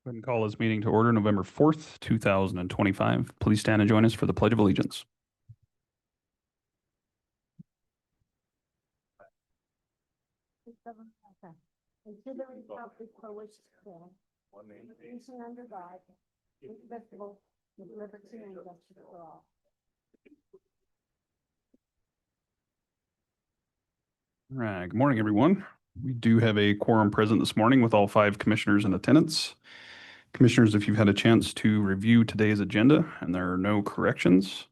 Go ahead and call this meeting to order November 4th, 2025. Please stand and join us for the Pledge of Allegiance. And to the republic for which it stands, one nation under God, indivisible, with liberty and justice for all. All right, good morning, everyone. We do have a quorum present this morning with all 5 commissioners in attendance. Commissioners, if you've had a chance to review today's agenda and there are no corrections,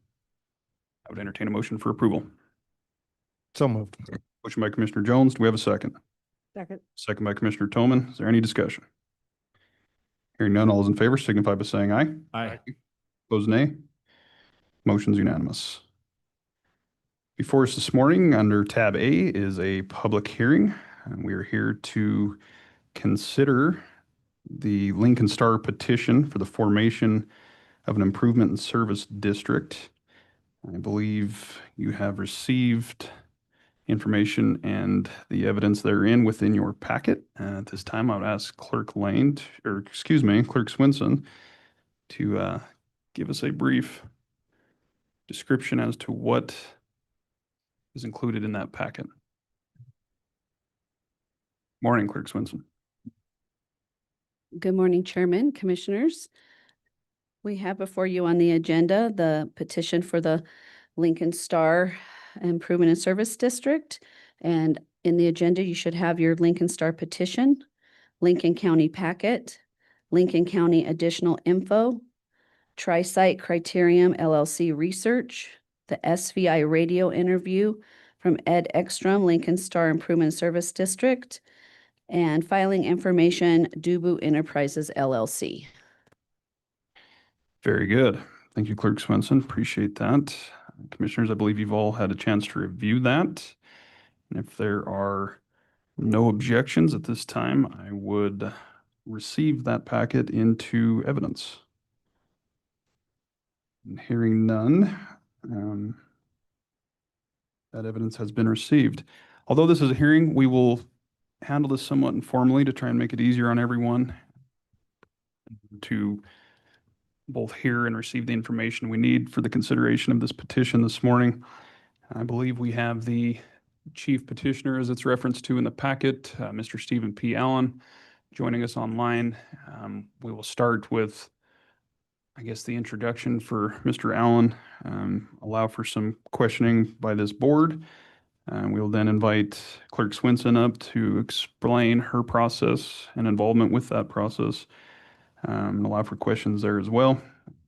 I would entertain a motion for approval. So moved. Motion by Commissioner Jones. Do we have a second? Second. Second by Commissioner Toman. Is there any discussion? Hearing none, all those in favor signify by saying aye. Aye. Opposed, nay. Motion's unanimous. Before us this morning, under tab A is a public hearing. And we are here to consider the Lincoln Star petition for the formation of an improvement and service district. I believe you have received information and the evidence therein within your packet. At this time, I would ask Clerk Swinson to give us a brief description as to what is included in that packet. Morning, Clerk Swinson. Good morning, Chairman, Commissioners. We have before you on the agenda the petition for the Lincoln Star Improvement and Service District. And in the agenda, you should have your Lincoln Star petition, Lincoln County packet, Lincoln County additional info, Tri-Site Criterium LLC research, the SVI radio interview from Ed Ekstrom, Lincoln Star Improvement and Service District, and filing information, Dubu Enterprises LLC. Very good. Thank you, Clerk Swinson. Appreciate that. Commissioners, I believe you've all had a chance to review that. And if there are no objections at this time, I would receive that packet into evidence. And hearing none, that evidence has been received. Although this is a hearing, we will handle this somewhat informally to try and make it easier on everyone to both hear and receive the information we need for the consideration of this petition this morning. I believe we have the chief petitioner, as it's referenced to in the packet, Mr. Stephen P. Allen, joining us online. We will start with, I guess, the introduction for Mr. Allen, allow for some questioning by this board. We will then invite Clerk Swinson up to explain her process and involvement with that process, and allow for questions there as well.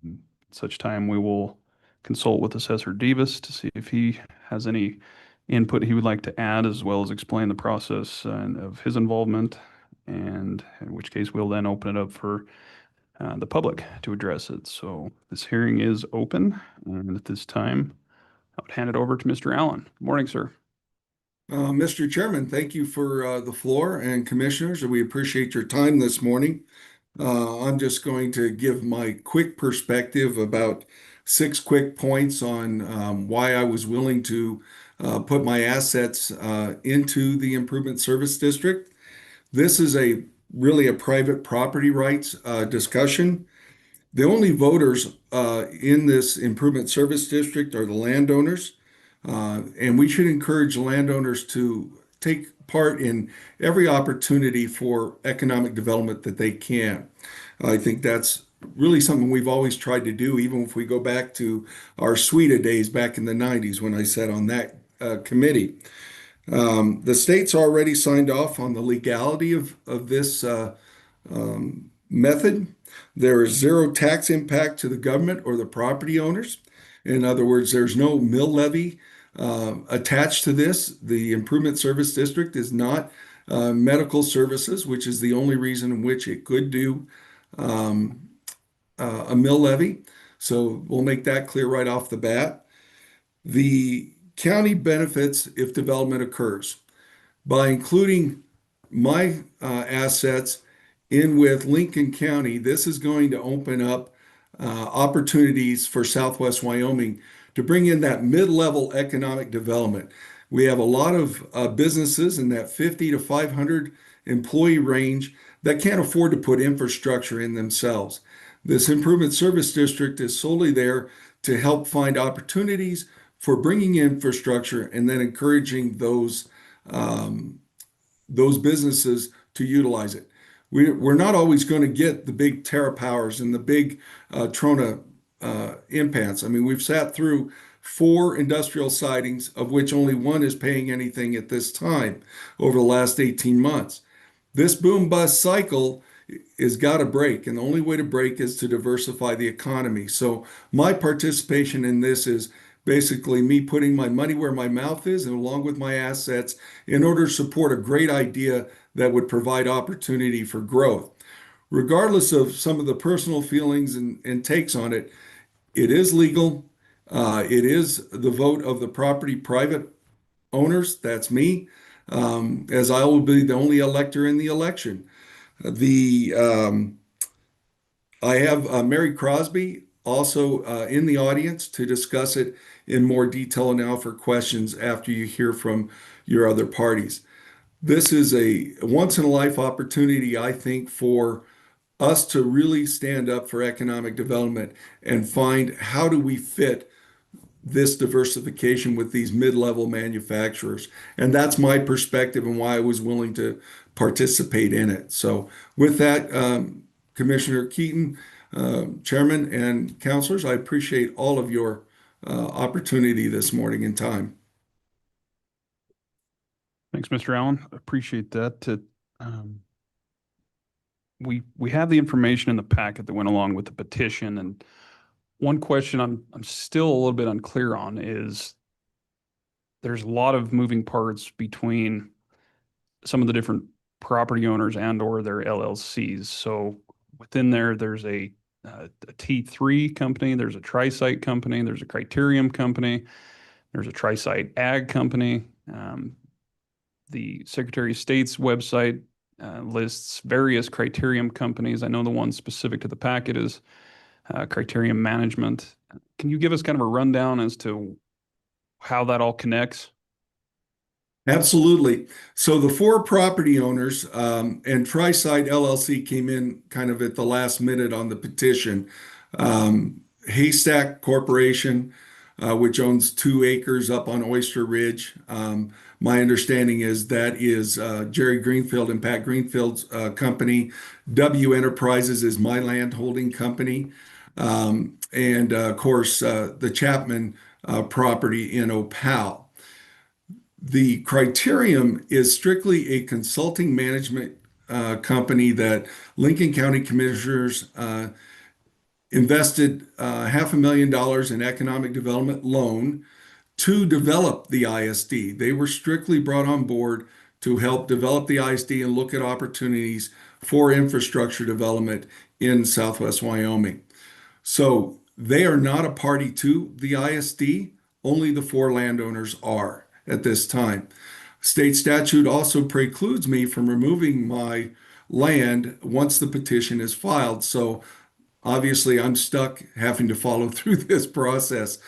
At such time, we will consult with Assessor Davis to see if he has any input he would like to add, as well as explain the process of his involvement, and in which case we'll then open it up for the public to address it. So this hearing is open, and at this time, I would hand it over to Mr. Allen. Good morning, sir. Mr. Chairman, thank you for the floor, and commissioners, we appreciate your time this morning. I'm just going to give my quick perspective about 6 quick points on why I was willing to put my assets into the Improvement Service District. This is really a private property rights discussion. The only voters in this Improvement Service District are the landowners, and we should encourage landowners to take part in every opportunity for economic development that they can. I think that's really something we've always tried to do, even if we go back to our SWEETA days back in the 90s when I sat on that committee. The state's already signed off on the legality of this method. There is zero tax impact to the government or the property owners. In other words, there's no mill levy attached to this. The Improvement Service District is not medical services, which is the only reason in which it could do a mill levy. So we'll make that clear right off the bat. The county benefits if development occurs. By including my assets in with Lincoln County, this is going to open up opportunities for Southwest Wyoming to bring in that mid-level economic development. We have a lot of businesses in that 50 to 500 employee range that can't afford to put infrastructure in themselves. This improvement service district is solely there to help find opportunities for bringing infrastructure and then encouraging those businesses to utilize it. We're not always going to get the big TerraPowers and the big Trona impacts. I mean, we've sat through 4 industrial sightings, of which only one is paying anything at this time over the last 18 months. This boom bust cycle is got to break, and the only way to break is to diversify the economy. So my participation in this is basically me putting my money where my mouth is, and along with my assets, in order to support a great idea that would provide opportunity for growth. Regardless of some of the personal feelings and takes on it, it is legal. It is the vote of the property private owners. That's me, as I will be the only elector in the election. The I have Mary Crosby also in the audience to discuss it in more detail now for questions after you hear from your other parties. This is a once in a life opportunity, I think, for us to really stand up for economic development and find how do we fit this diversification with these mid-level manufacturers. And that's my perspective and why I was willing to participate in it. So with that, Commissioner Keaton, Chairman and Councilors, I appreciate all of your opportunity this morning and time. Thanks, Mr. Allen. Appreciate that. Um, we have the information in the packet that went along with the petition, and one question I'm still a little bit unclear on is there's a lot of moving parts between some of the different property owners and or their LLCs. So within there's a T3 company, there's a tri-site company, there's a criterium company, there's a tri-site ag company. The Secretary of State's website lists various criterium companies. I know the one specific to the packet is Criterium Management. Can you give us kind of a rundown as to how that all connects? Absolutely. So the 4 property owners and Tri-Site LLC came in kind of at the last minute on the petition. Haystack Corporation, which owns 2 acres up on Oyster Ridge. My understanding is that is Jerry Greenfield and Pat Greenfield's company. W Enterprises is my land holding company. And of course, the Chapman property in Opal. The Criterium is strictly a consulting management company that Lincoln County Commissioners invested $500,000 in economic development loan to develop the ISD. They were strictly brought on board to help develop the ISD and look at opportunities for infrastructure development in Southwest Wyoming. So they are not a party to the ISD. Only the 4 landowners are at this time. State statute also precludes me from removing my land once the petition is filed. So obviously I'm stuck having to follow through this process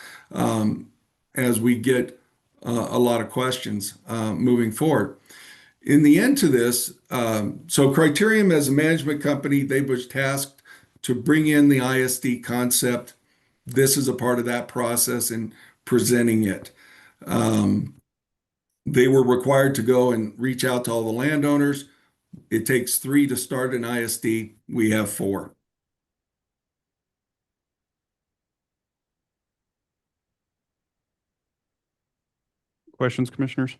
as we get a lot of questions moving forward. In the end to this, so Criterium as a management company, they was tasked to bring in the ISD concept. This is a part of that process in presenting it. They were required to go and reach out to all the landowners. It takes 3 to start an ISD. We have 4. Questions, commissioners?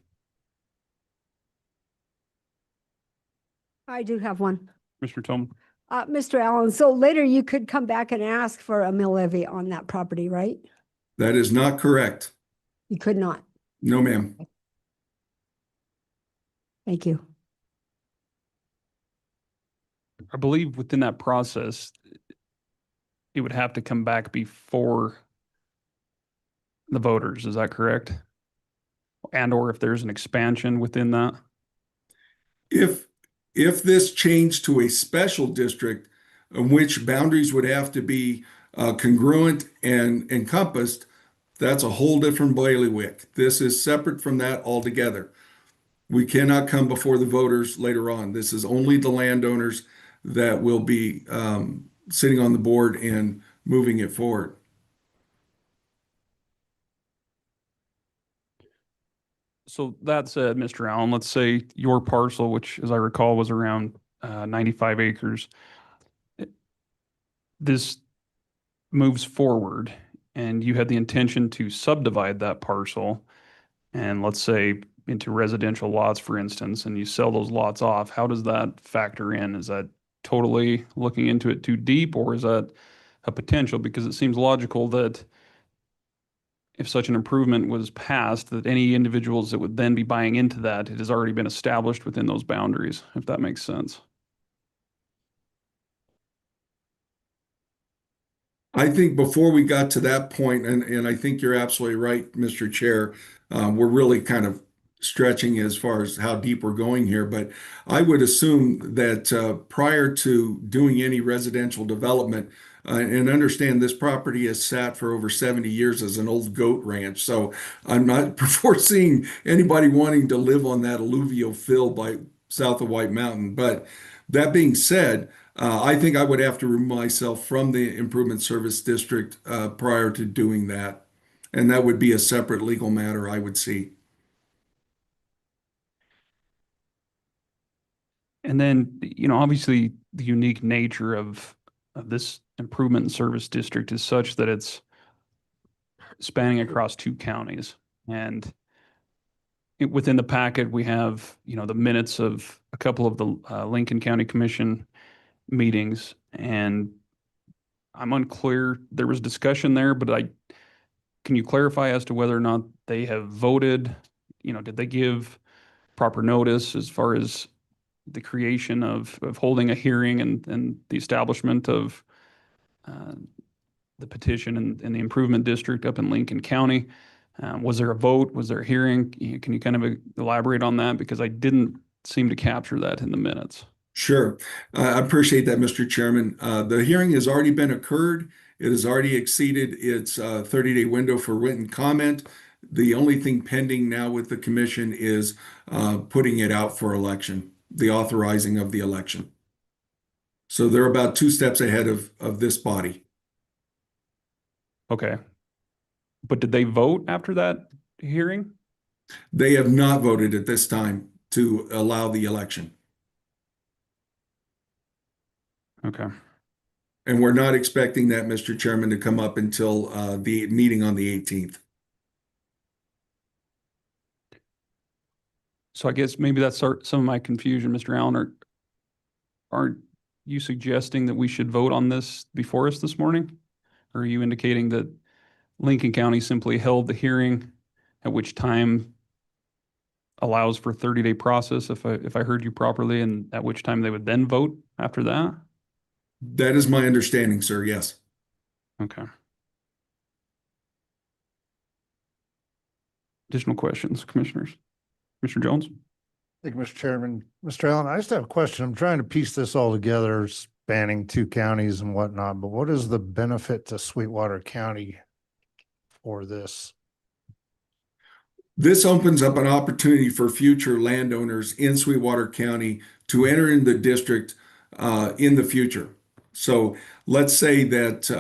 I do have one. Commissioner Tillman? Mr. Allen, so later you could come back and ask for a mill levy on that property, right? That is not correct. You could not. No, ma'am. Thank you. I believe within that process, it would have to come back before the voters. Is that correct? And or if there's an expansion within that? If this changed to a special district in which boundaries would have to be congruent and encompassed, That's a whole different bailiwick. This is separate from that altogether. We cannot come before the voters later on. This is only the landowners that will be sitting on the board and moving it forward. So that said, Mr. Allen, let's say your parcel, which as I recall was around 95 acres, this moves forward and you had the intention to subdivide that parcel and let's say into residential lots, for instance, and you sell those lots off, how does that factor in? Is that totally looking into it too deep, or is that a potential? Because it seems logical that if such an improvement was passed, that any individuals that would then be buying into that, it has already been established within those boundaries, if that makes sense. I think before we got to that point, and I think you're absolutely right, Mr. Chair, we're really kind of stretching as far as how deep we're going here, but I would assume that prior to doing any residential development, and understand this property has sat for over 70 years as an old goat ranch, so I'm not foreseeing anybody wanting to live on that alluvial fill by south of White Mountain. But that being said, I think I would have to remove myself from the Improvement Service District prior to doing that. And that would be a separate legal matter, I would see. And then, obviously the unique nature of this improvement and service district is such that it's spanning across two counties. And within the packet, we have, the minutes of a couple of the Lincoln County Commission meetings. And I'm unclear, there was discussion there, but can you clarify as to whether or not they have voted? Did they give proper notice as far as the creation of holding a hearing and the establishment of uh, the petition and the improvement district up in Lincoln County? Was there a vote? Was there a hearing? Can you kind of elaborate on that? Because I didn't seem to capture that in the minutes. Sure. I appreciate that, Mr. Chairman. The hearing has already been occurred. It has already exceeded its 30-day window for written comment. The only thing pending now with the commission is putting it out for election, the authorizing of the election. So they're about 2 steps ahead of this body. Okay. But did they vote after that hearing? They have not voted at this time to allow the election. Okay. And we're not expecting that, Mr. Chairman, to come up until the meeting on the 18th. So I guess maybe that's some of my confusion, Mr. Allen. Aren't you suggesting that we should vote on this before us this morning? Or are you indicating that Lincoln County simply held the hearing, at which time allows for 30-day process, if I heard you properly, and at which time they would then vote after that? That is my understanding, sir. Yes. Okay. Additional questions, commissioners? Commissioner Jones? Thank you, Mr. Chairman. Mr. Allen, I just have a question. I'm trying to piece this all together, spanning two counties and whatnot, but what is the benefit to Sweetwater County for this? This opens up an opportunity for future landowners in Sweetwater County to enter in the district in the future. So let's say that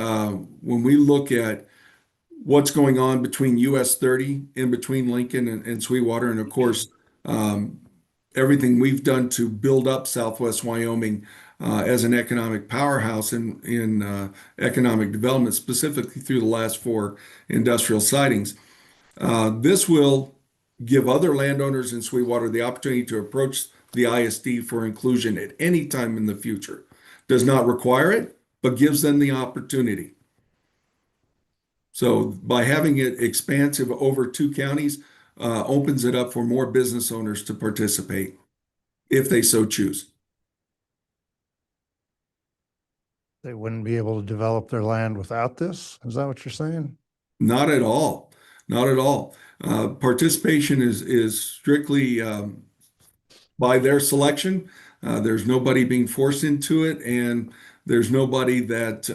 when we look at what's going on between US 30, in between Lincoln and Sweetwater, and of course, everything we've done to build up Southwest Wyoming as an economic powerhouse in economic development, specifically through the last 4 industrial sightings. This will give other landowners in Sweetwater the opportunity to approach the ISD for inclusion at any time in the future. Does not require it, but gives them the opportunity. So by having it expansive over 2 counties, opens it up for more business owners to participate if they so choose. They wouldn't be able to develop their land without this? Is that what you're saying? Not at all. Not at all. Participation is strictly by their selection. There's nobody being forced into it, and there's nobody that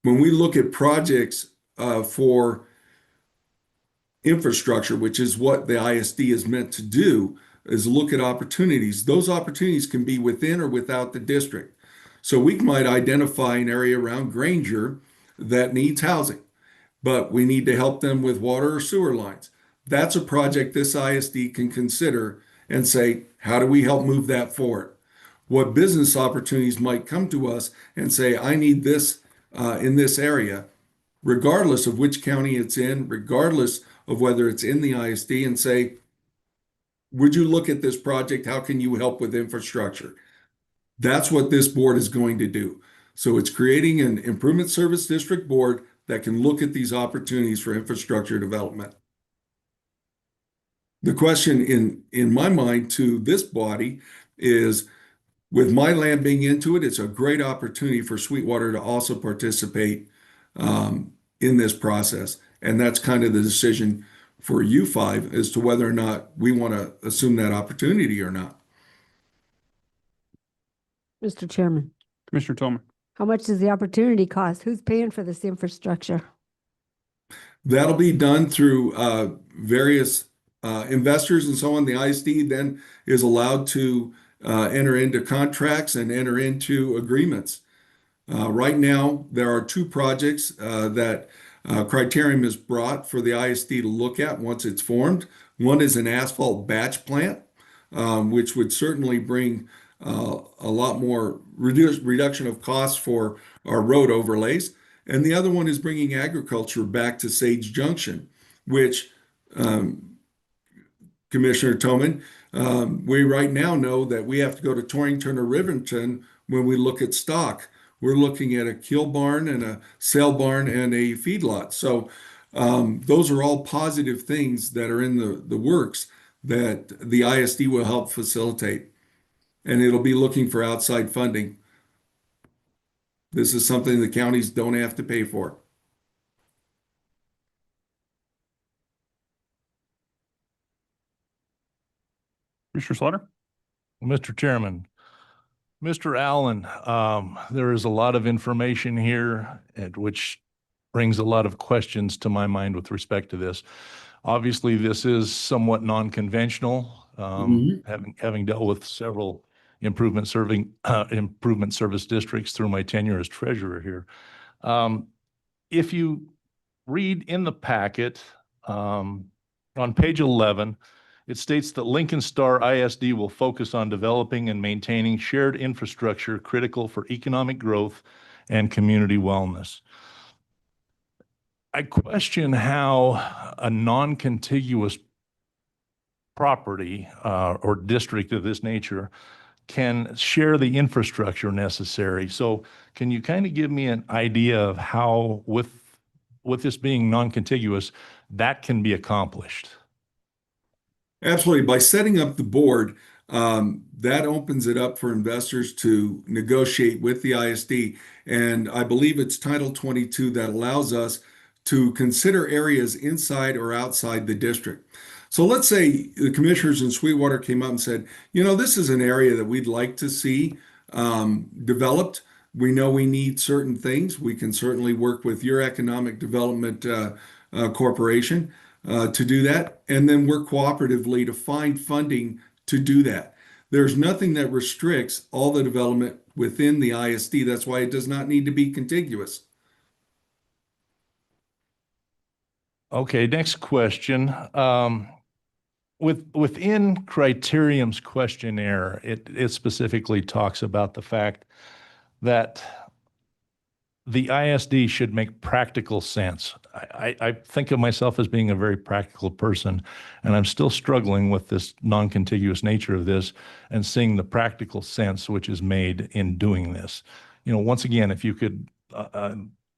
when we look at projects for infrastructure, which is what the ISD is meant to do, is look at opportunities. Those opportunities can be within or without the district. So we might identify an area around Granger that needs housing, but we need to help them with water or sewer lines. That's a project this ISD can consider and say, how do we help move that forward? What business opportunities might come to us and say, I need this in this area, regardless of which county it's in, regardless of whether it's in the ISD, and say, would you look at this project? How can you help with infrastructure? That's what this board is going to do. So it's creating an improvement service district board that can look at these opportunities for infrastructure development. The question in my mind to this body is, with my land being into it, it's a great opportunity for Sweetwater to also participate in this process. And that's kind of the decision for you five as to whether or not we want to assume that opportunity or not. Mr. Chairman, Commissioner Tillman. how much does the opportunity cost? Who's paying for this infrastructure? That'll be done through various investors and so on. The ISD then is allowed to enter into contracts and enter into agreements. Right now, there are two projects that Criterium has brought for the ISD to look at once it's formed. One is an asphalt batch plant, which would certainly bring a lot more reduction of costs for our road overlays. And the other one is bringing agriculture back to Sage Junction, which Commissioner Toman, we right now know that we have to go to Torrington or Rivington when we look at stock. We're looking at a kill barn and a sale barn and a feedlot. So those are all positive things that are in the works that the ISD will help facilitate. And it'll be looking for outside funding. This is something the counties don't have to pay for. Commissioner Slaughter. Mr. Chairman, Mr. Allen, there is a lot of information here which brings a lot of questions to my mind with respect to this. Obviously, this is somewhat non-conventional, having dealt with several improvement service districts through my tenure as treasurer here. If you read in the packet, on page 11, it states that Lincoln Star ISD will focus on developing and maintaining shared infrastructure critical for economic growth and community wellness. I question how a non-contiguous property or district of this nature can share the infrastructure necessary. So can you kind of give me an idea of how, with this being non-contiguous, that can be accomplished? Absolutely. By setting up the board, that opens it up for investors to negotiate with the ISD. And I believe it's Title 22 that allows us to consider areas inside or outside the district. So let's say the commissioners in Sweetwater came up and said, you know, this is an area that we'd like to see developed. We know we need certain things. We can certainly work with your economic development corporation to do that, and then work cooperatively to find funding to do that. There's nothing that restricts all the development within the ISD. That's why it does not need to be contiguous. Okay, next question. Within Criterium's questionnaire, it specifically talks about the fact that the ISD should make practical sense. I think of myself as being a very practical person, and I'm still struggling with this non-contiguous nature of this and seeing the practical sense which is made in doing this. You know, once again, if you could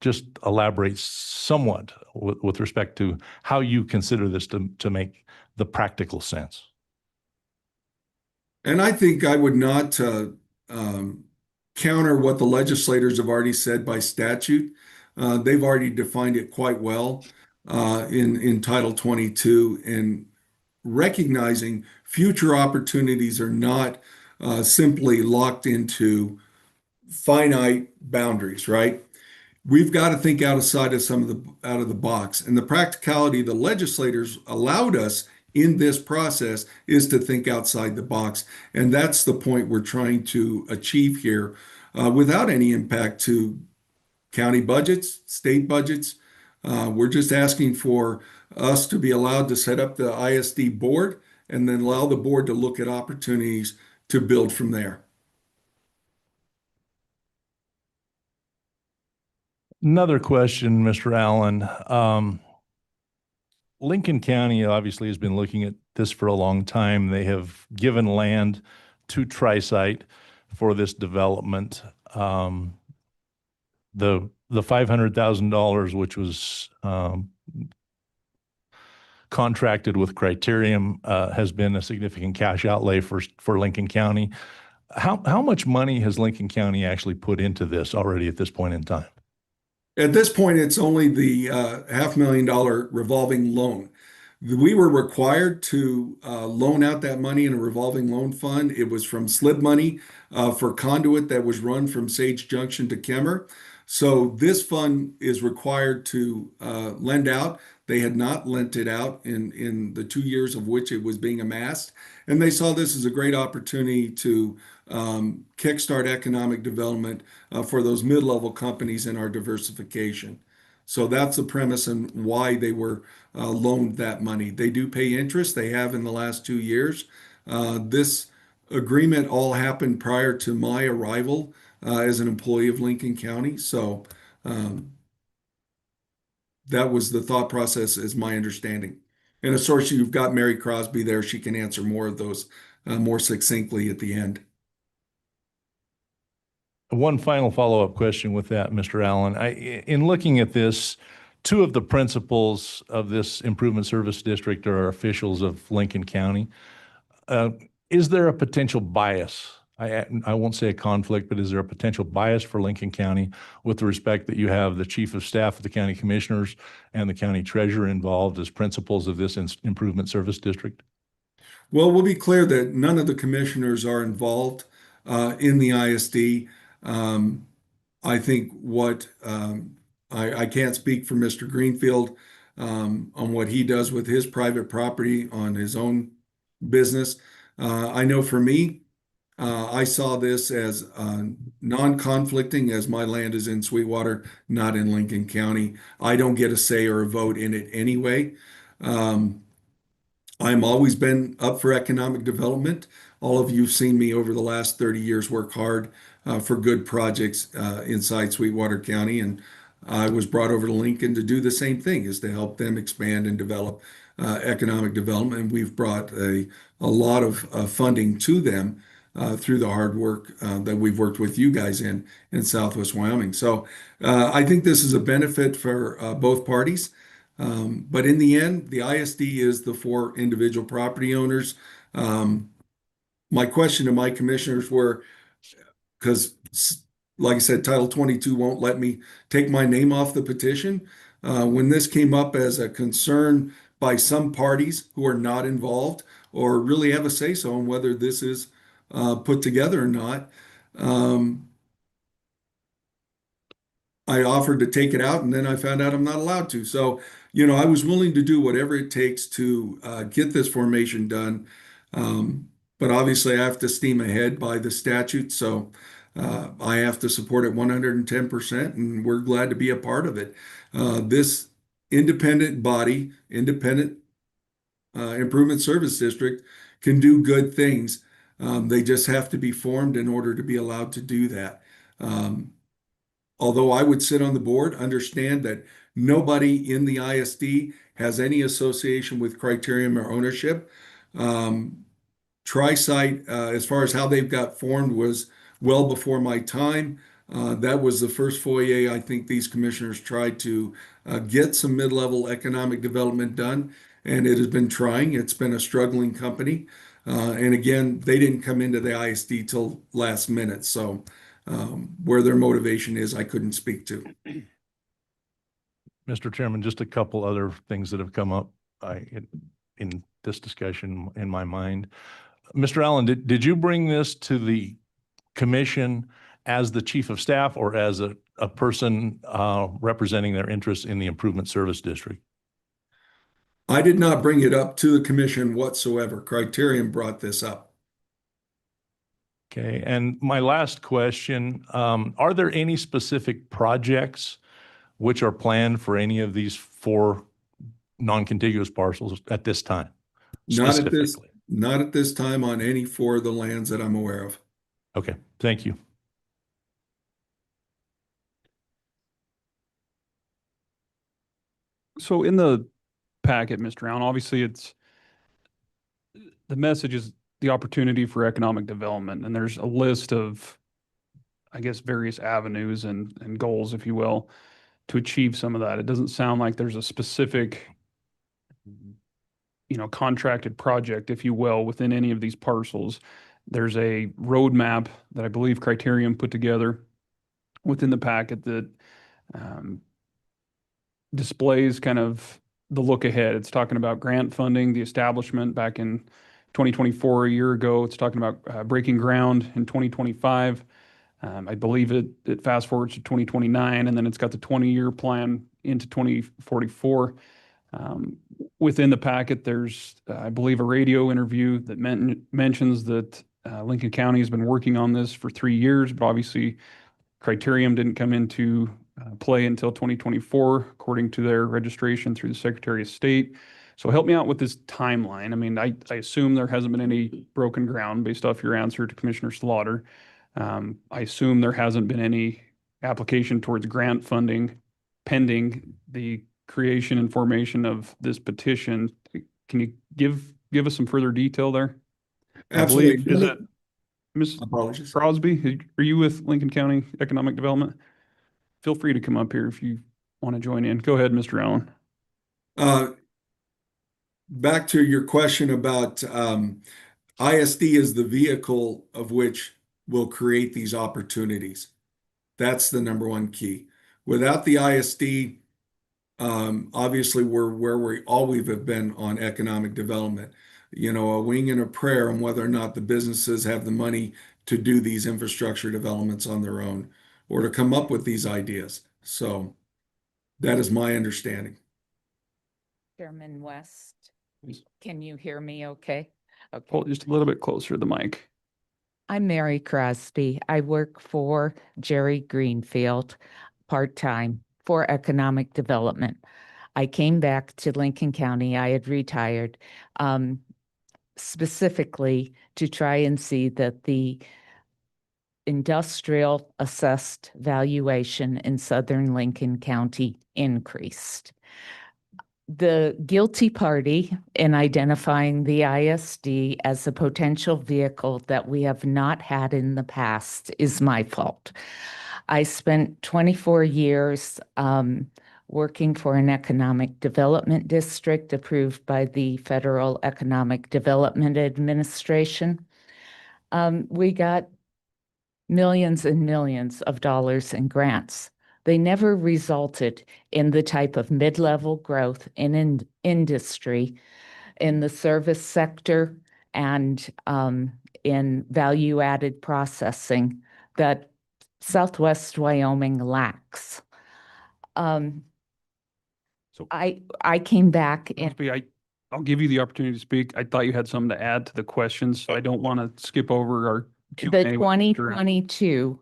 just elaborate somewhat with respect to how you consider this to make the practical sense. And I think I would not counter what the legislators have already said by statute. They've already defined it quite well in Title 22, and recognizing future opportunities are not simply locked into finite boundaries, right? we've got to think outside of out of the box. And the practicality the legislators allowed us in this process is to think outside the box. And that's the point we're trying to achieve here, without any impact to county budgets, state budgets. We're just asking for us to be allowed to set up the ISD board and then allow the board to look at opportunities to build from there. Another question, Mr. Allen. Lincoln County obviously has been looking at this for a long time. They have given land to Tri-Site for this development. The $500,000, which was contracted with Criterium, has been a significant cash outlay for Lincoln County. How much money has Lincoln County actually put into this already at this point in time? At this point, it's only the $500,000 revolving loan. We were required to loan out that money in a revolving loan fund. It was from SLIB money for conduit that was run from Sage Junction to Kemmer. So this fund is required to lend out. They had not lent it out in the 2 years of which it was being amassed. And they saw this as a great opportunity to kickstart economic development for those mid-level companies in our diversification. So that's the premise and why they were loaned that money. They do pay interest. They have in the last 2 years. This agreement all happened prior to my arrival as an employee of Lincoln County. So that was the thought process, is my understanding. And of course, you've got Mary Crosby there. She can answer more of those more succinctly at the end. One final follow-up question with that, Mr. Allen. In looking at this, two of the principals of this improvement service district are officials of Lincoln County. Is there a potential bias? I won't say a conflict, but is there a potential bias for Lincoln County with the respect that you have the chief of staff of the county commissioners and the county treasurer involved as principals of this improvement service district? Well, we'll be clear that none of the commissioners are involved in the ISD. I think I can't speak for Mr. Greenfield on what he does with his private property on his own business. I know for me, I saw this as non-conflicting, as my land is in Sweetwater, not in Lincoln County. I don't get a say or a vote in it anyway. I'm always been up for economic development. All of you've seen me over the last 30 years work hard for good projects inside Sweetwater County. And I was brought over to Lincoln to do the same thing, is to help them expand and develop economic development. And we've brought a lot of funding to them through the hard work that we've worked with you guys in Southwest Wyoming. So I think this is a benefit for both parties. But in the end, the ISD is the 4 individual property owners. My question to my commissioners were, because like I said, Title 22 won't let me take my name off the petition. When this came up as a concern by some parties who are not involved or really have a say-so on whether this is put together or not, I offered to take it out, and then I found out I'm not allowed to. So, I was willing to do whatever it takes to get this formation done. But obviously, I have to steam ahead by the statute. So I have to support it 110%, and we're glad to be a part of it. This independent body, independent improvement service district, can do good things. They just have to be formed in order to be allowed to do that. Although I would sit on the board, understand that nobody in the ISD has any association with Criterium or ownership. Tri-Site, as far as how they've got formed, was well before my time. That was the first foyer I think these commissioners tried to get some mid-level economic development done, and it has been trying. It's been a struggling company. And again, they didn't come into the ISD till last minute. So where their motivation is, I couldn't speak to. Mr. Chairman, just a couple other things that have come up in this discussion in my mind. Mr. Allen, did you bring this to the commission as the chief of staff or as a person representing their interests in the Improvement Service District? I did not bring it up to the commission whatsoever. Criterion brought this up. Okay, and my last question, are there any specific projects which are planned for any of these 4 non-contiguous parcels at this time? Specifically. Not at this time on any 4 of the lands that I'm aware of. Okay, thank you. So in the packet, Mr. Allen, obviously the message is the opportunity for economic development, and there's a list of, I guess, various avenues and goals, if you will, to achieve some of that. It doesn't sound like there's a specific, contracted project, if you will, within any of these parcels. There's a roadmap that I believe Criterion put together within the packet that displays kind of the look ahead. It's talking about grant funding, the establishment back in 2024, a year ago. It's talking about breaking ground in 2025. I believe it fast forwards to 2029, and then it's got the 20-year plan into 2044. Within the packet, there's, I believe, a radio interview that mentions that Lincoln County has been working on this for 3 years, but obviously Criterion didn't come into play until 2024, according to their registration through the Secretary of State. So help me out with this timeline. I mean, I assume there hasn't been any broken ground based off your answer to Commissioner Slaughter. I assume there hasn't been any application towards grant funding pending the creation and formation of this petition. Can you give us some further detail there? I believe, Absolutely. is it Ms. Apologies. Crosby? Are you with Lincoln County Economic Development? Feel free to come up here if you want to join in. Go ahead, Mr. Allen. Back to your question about ISD is the vehicle of which will create these opportunities. That's the number one key. Without the ISD, obviously we're where we always have been on economic development. A wing and a prayer on whether or not the businesses have the money to do these infrastructure developments on their own or to come up with these ideas. So that is my understanding. Chairman West, can you hear me okay? Okay. Pull it just a little bit closer to the mic. I'm Mary Crosby. I work for Jerry Greenfield part-time for economic development. I came back to Lincoln County. I had retired specifically to try and see that the industrial assessed valuation in southern Lincoln County increased. The guilty party in identifying the ISD as a potential vehicle that we have not had in the past is my fault. I spent 24 years working for an economic development district approved by the Federal Economic Development Administration. We got millions and millions of dollars in grants. They never resulted in the type of mid-level growth in industry, in the service sector, and in value-added processing that Southwest Wyoming lacks. So I came back and Crosby, I'll give you the opportunity to speak. I thought you had something to add to the questions, so I don't want to skip over our the Q&A with Mr. Allen. 2022,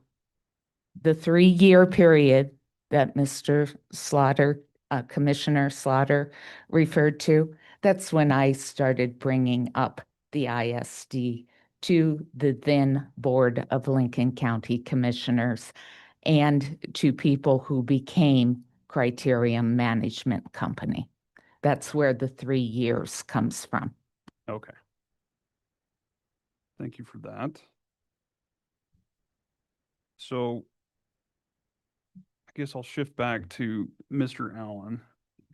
the 3-year period that Mr. Slaughter, Commissioner Slaughter referred to, that's when I started bringing up the ISD to the then Board of Lincoln County Commissioners and to people who became Criterion Management Company. That's where the 3 years comes from. Okay. Thank you for that. So I guess I'll shift back to Mr. Allen,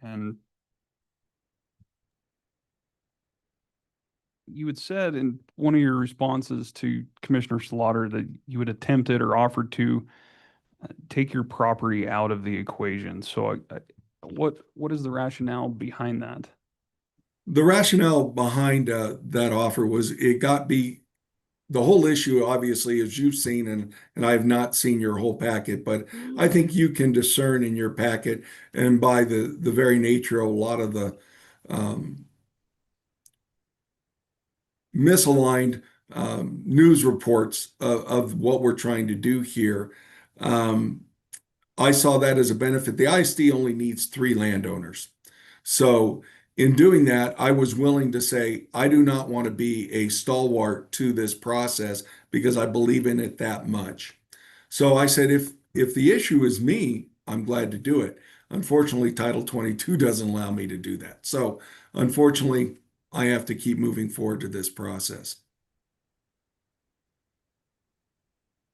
and you had said in one of your responses to Commissioner Slaughter that you had attempted or offered to take your property out of the equation. So what is the rationale behind that? The rationale behind that offer was it got the whole issue, obviously, as you've seen, and I have not seen your whole packet, but I think you can discern in your packet and by the very nature of a lot of the misaligned news reports of what we're trying to do here. Um, I saw that as a benefit. The ISD only needs 3 landowners. So in doing that, I was willing to say, I do not want to be a stalwart to this process because I believe in it that much. So I said, if the issue is me, I'm glad to do it. Unfortunately, Title 22 doesn't allow me to do that. So unfortunately, I have to keep moving forward to this process.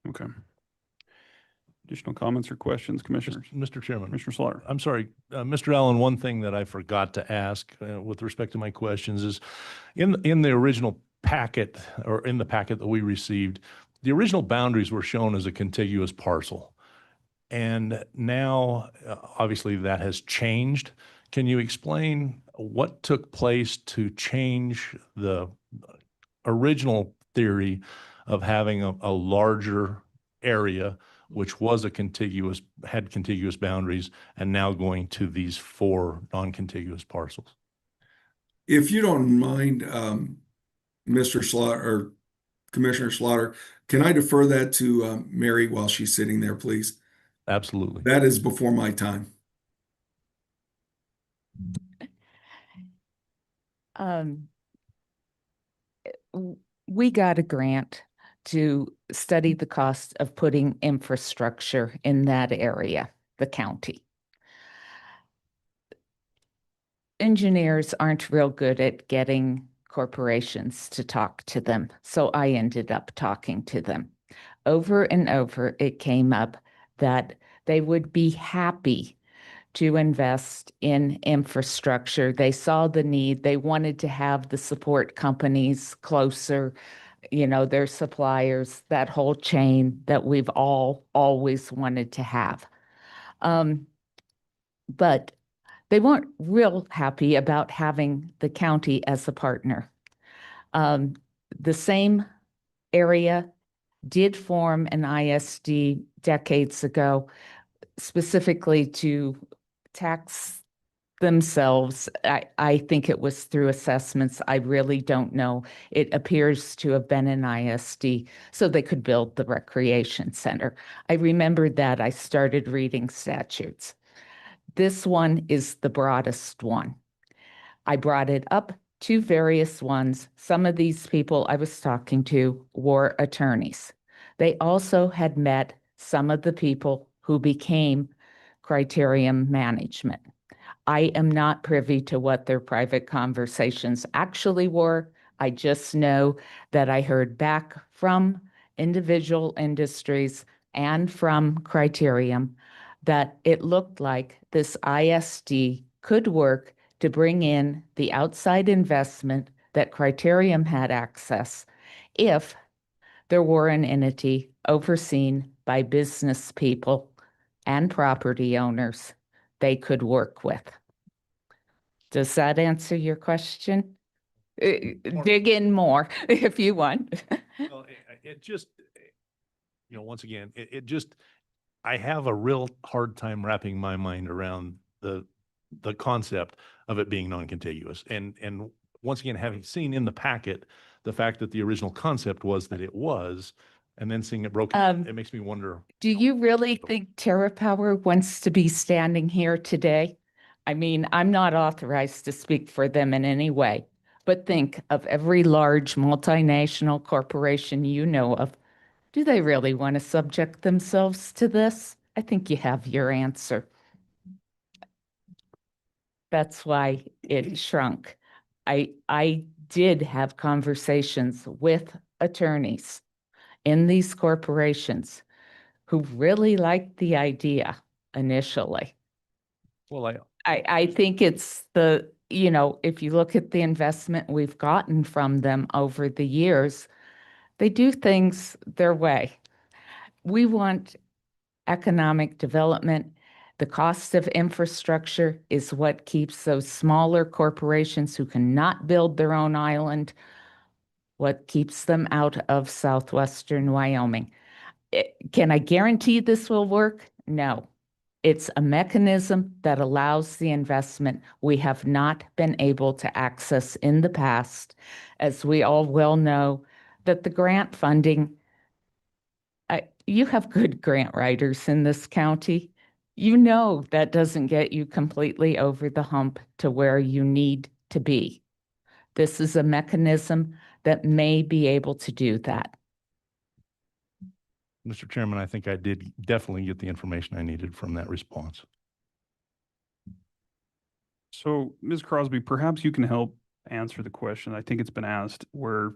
Okay. Additional comments or questions, commissioners? Mr. Chairman. Commissioner Slaughter. I'm sorry, Mr. Allen, one thing that I forgot to ask with respect to my questions is in the original packet or in the packet that we received, the original boundaries were shown as a contiguous parcel. And now, obviously, that has changed. Can you explain what took place to change the original theory of having a larger area, which was had contiguous boundaries, and now going to these 4 non-contiguous parcels? If you don't mind, Mr. Slaughter or Commissioner Slaughter, can I defer that to Mary while she's sitting there, please? Absolutely. That is before my time. Um, we got a grant to study the cost of putting infrastructure in that area, the county. Engineers aren't real good at getting corporations to talk to them, so I ended up talking to them. Over and over, it came up that they would be happy to invest in infrastructure. They saw the need. They wanted to have the support companies closer, their suppliers, that whole chain that we've all always wanted to have. But they weren't real happy about having the county as a partner. The same area did form an ISD decades ago, specifically to tax themselves. I think it was through assessments. I really don't know. It appears to have been an ISD so they could build the recreation center. I remembered that. I started reading statutes. This one is the broadest one. I brought it up to various ones. Some of these people I was talking to were attorneys. They also had met some of the people who became Criterion Management. I am not privy to what their private conversations actually were. I just know that I heard back from individual industries and from Criterion that it looked like this ISD could work to bring in the outside investment that Criterion had access if there were an entity overseen by business people and property owners they could work with. Does that answer your question? Dig in more if you want. Well, it just, once again, I have a real hard time wrapping my mind around the concept of it being non-contiguous. And once again, having seen in the packet the fact that the original concept was that it was, and then seeing it broken, it makes me wonder. Do you really think TerraPower wants to be standing here today? I mean, I'm not authorized to speak for them in any way, but think of every large multinational corporation you know of. Do they really want to subject themselves to this? I think you have your answer. That's why it shrunk. I did have conversations with attorneys in these corporations who really liked the idea initially. Well, I think it's if you look at the investment we've gotten from them over the years, they do things their way. We want economic development. The cost of infrastructure is what keeps those smaller corporations who cannot build their own island what keeps them out of southwestern Wyoming. Can I guarantee this will work? No. It's a mechanism that allows the investment we have not been able to access in the past, as we all well know that the grant funding, you have good grant writers in this county. You know that doesn't get you completely over the hump to where you need to be. This is a mechanism that may be able to do that. Mr. Chairman, I think I did definitely get the information I needed from that response. So, Ms. Crosby, perhaps you can help answer the question. I think it's been asked where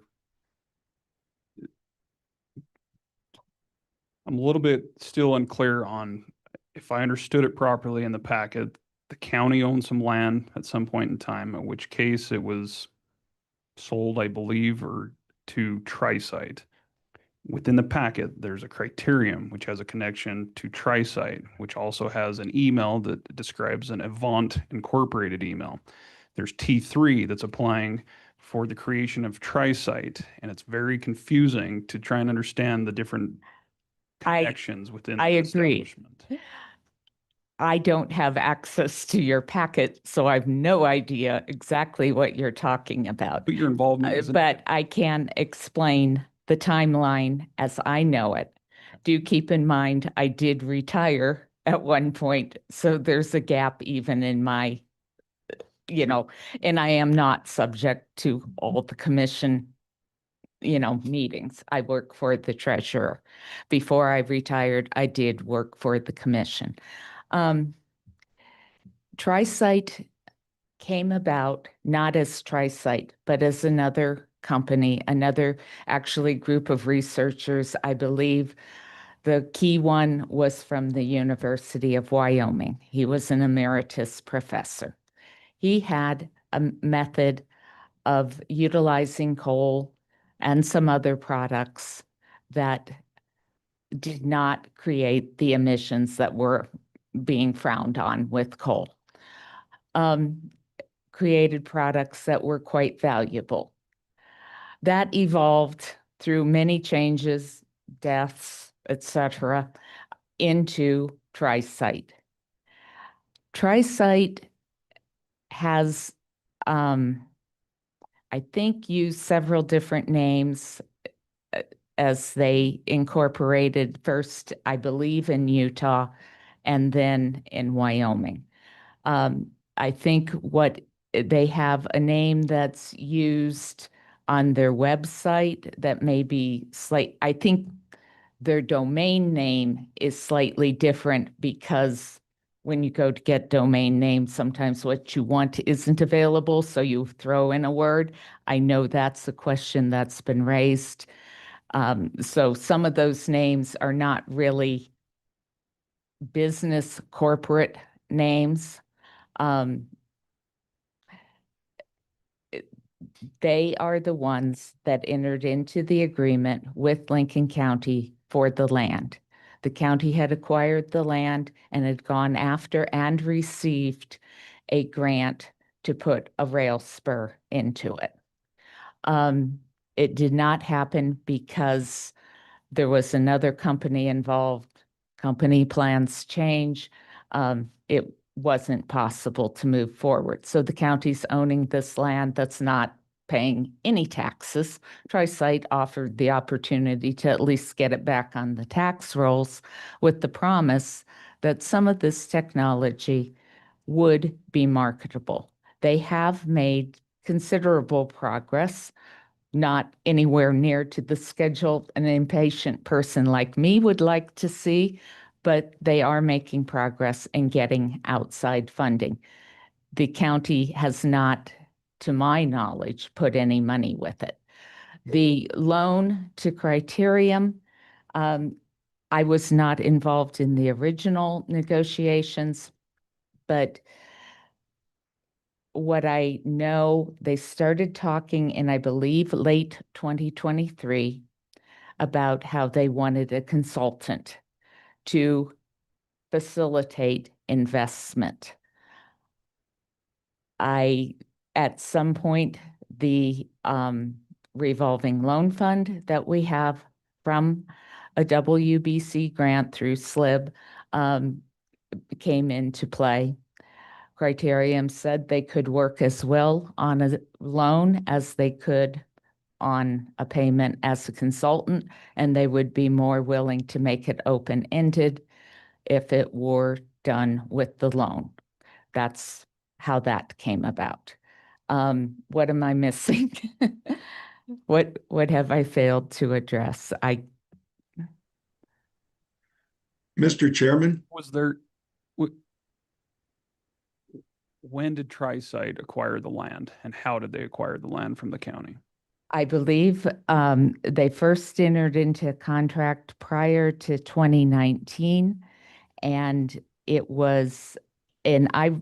I'm a little bit still unclear on if I understood it properly in the packet. The county owned some land at some point in time, in which case it was sold, I believe, or to Tri-Site. Within the packet, there's a criterium which has a connection to Tri-Site, which also has an email that describes an Avant Incorporated email. There's T3 that's applying for the creation of Tri-Site, and it's very confusing to try and understand the different connections within I the agree. establishment. I don't have access to your packet, so I have no idea exactly what you're talking about. But your involvement is But I can explain the timeline as I know it. Do keep in mind, I did retire at one point, so there's a gap even in my, and I am not subject to all the commission, meetings. I work for the treasurer. Before I retired, I did work for the commission. Tri-Site came about not as Tri-Site, but as another company, another actually group of researchers. I believe the key one was from the University of Wyoming. He was an emeritus professor. He had a method of utilizing coal and some other products that did not create the emissions that were being frowned on with coal. Created products that were quite valuable. That evolved through many changes, deaths, etc., into Tri-Site. Tri-Site has, I think, used several different names as they incorporated first, I believe, in Utah and then in Wyoming. I think what they have a name that's used on their website that may be I think their domain name is slightly different because when you go to get domain names, sometimes what you want isn't available, so you throw in a word. I know that's a question that's been raised. So some of those names are not really business corporate names. They are the ones that entered into the agreement with Lincoln County for the land. The county had acquired the land and had gone after and received a grant to put a rail spur into it. It did not happen because there was another company involved. Company plans change. It wasn't possible to move forward. So the county's owning this land that's not paying any taxes. Tri-Site offered the opportunity to at least get it back on the tax rolls with the promise that some of this technology would be marketable. They have made considerable progress, not anywhere near to the schedule an impatient person like me would like to see, but they are making progress in getting outside funding. The county has not, to my knowledge, put any money with it. The loan to Criterium, I was not involved in the original negotiations, but what I know, they started talking in, I believe, late 2023 about how they wanted a consultant to facilitate investment. At some point, the revolving loan fund that we have from a WBC grant through SLIB came into play. Criterium said they could work as well on a loan as they could on a payment as a consultant, and they would be more willing to make it open-ended if it were done with the loan. That's how that came about. What am I missing? What have I failed to address? Mr. Chairman, Was there, when did Tri-Site acquire the land and how did they acquire the land from the county? I believe they first entered into a contract prior to 2019, and it was, and I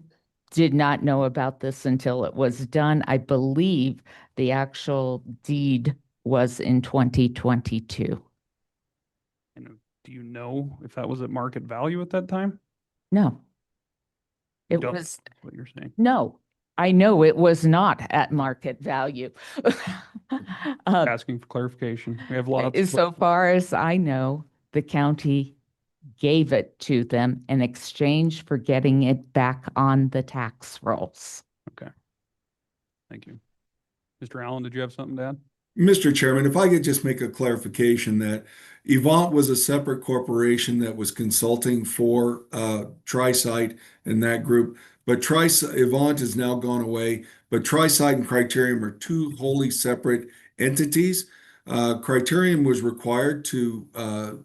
did not know about this until it was done. I believe the actual deed was in 2022. And do you know if that was at market value at that time? No. You It don't- was, That's what you're saying. no, I know it was not at market value. Asking for clarification. We have lots. of So far as I know, the county gave it to them in exchange for getting it back on the tax rolls. Okay. Thank you. Mr. Allen, did you have something to add? Mr. Chairman, if I could just make a clarification that Avant was a separate corporation that was consulting for Tri-Site and that group, but Avant has now gone away, but Tri-Site and Criterium are two wholly separate entities. Criterium was required to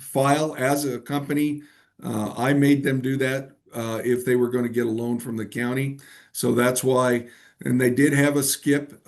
file as a company. I made them do that if they were going to get a loan from the county. So that's why, and they did have a skip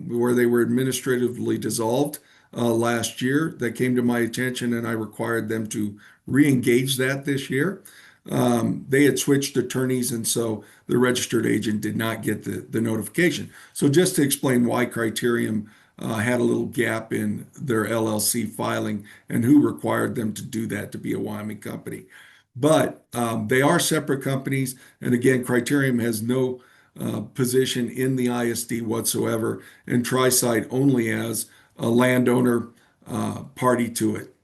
where they were administratively dissolved last year. That came to my attention, and I required them to re-engage that this year. They had switched attorneys, and so the registered agent did not get the notification. So just to explain why Criterium had a little gap in their LLC filing and who required them to do that to be a Wyoming company. But they are separate companies. And again, Criterium has no position in the ISD whatsoever, and Tri-Site only as a landowner party to it.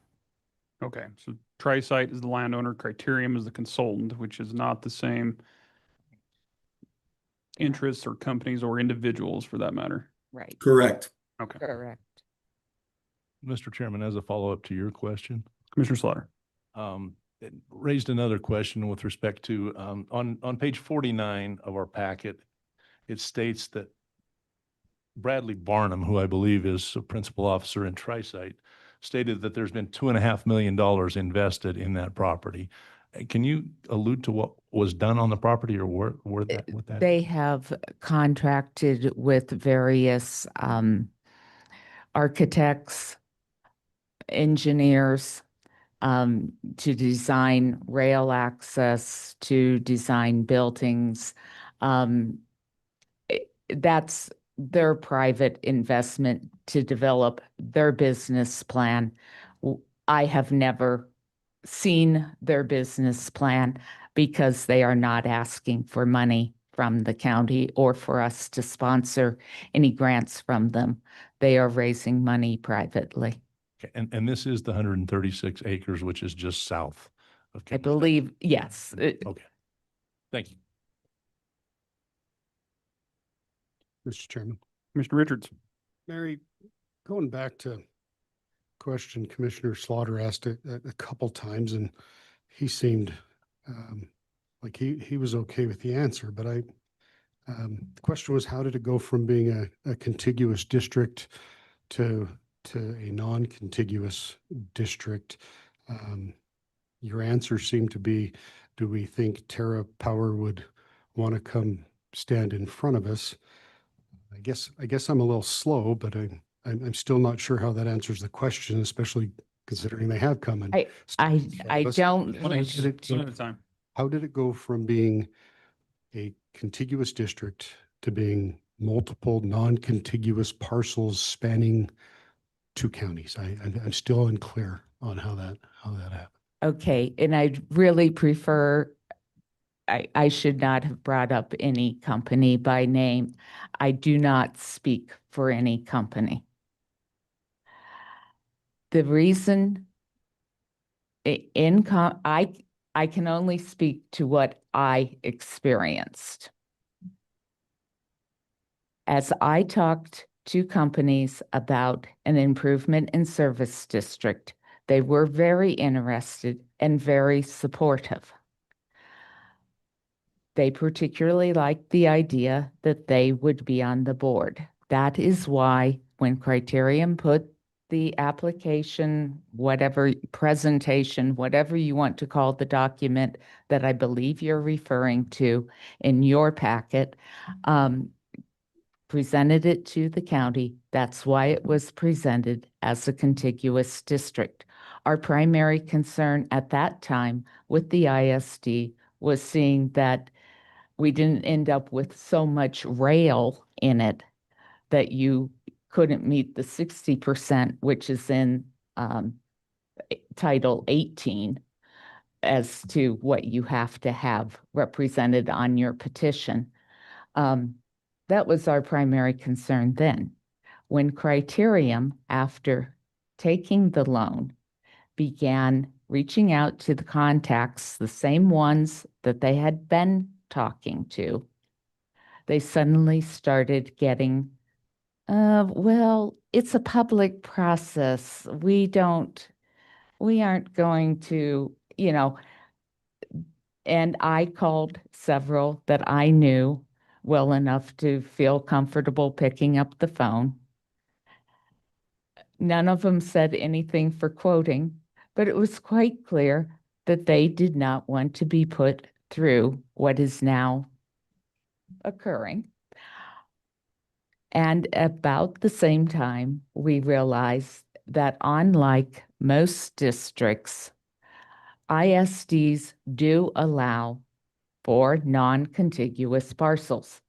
Okay, so Tri-Site is the landowner, Criterium is the consultant, which is not the same interests or companies or individuals for that matter. Right. Correct. Okay. Correct. Mr. Chairman, as a follow-up to your question, Commissioner Slaughter. it raised another question with respect to, on page 49 of our packet, it states that Bradley Barnum, who I believe is a principal officer in Tri-Site, stated that there's been $2.5 million invested in that property. Can you allude to what was done on the property or where that, what that? They have contracted with various architects, engineers, to design rail access, to design buildings. That's their private investment to develop their business plan. I have never seen their business plan because they are not asking for money from the county or for us to sponsor any grants from them. They are raising money privately. Okay, and this is the 136 acres, which is just south of I Kennesaw. believe, yes. Okay, thank you. Mr. Chairman. Commissioner Richards. Mary, going back to question Commissioner Slaughter asked it a couple times, and he seemed like he was okay with the answer, but the question was, how did it go from being a contiguous district to a non-contiguous district? Your answer seemed to be, do we think Terra Power would want to come stand in front of us? I guess I'm a little slow, but I'm still not sure how that answers the question, especially considering they have come and. I don't. One at a time. How did it go from being a contiguous district to being multiple non-contiguous parcels spanning two counties? I'm still unclear on how that happened. Okay, and I'd really prefer I should not have brought up any company by name. I do not speak for any company. The reason I can only speak to what I experienced. As I talked to companies about an improvement in service district, they were very interested and very supportive. They particularly liked the idea that they would be on the board. That is why when Criterion put the application, whatever presentation, whatever you want to call the document that I believe you're referring to in your packet, presented it to the county. That's why it was presented as a contiguous district. Our primary concern at that time with the ISD was seeing that we didn't end up with so much rail in it that you couldn't meet the 60%, which is in Title 18, as to what you have to have represented on your petition. That was our primary concern then. When Criterion, after taking the loan, began reaching out to the contacts, the same ones that they had been talking to, they suddenly started getting, well, it's a public process. We aren't going to, and I called several that I knew well enough to feel comfortable picking up the phone. None of them said anything for quoting, but it was quite clear that they did not want to be put through what is now occurring. And about the same time, we realized that unlike most districts, ISDs do allow for non-contiguous parcels.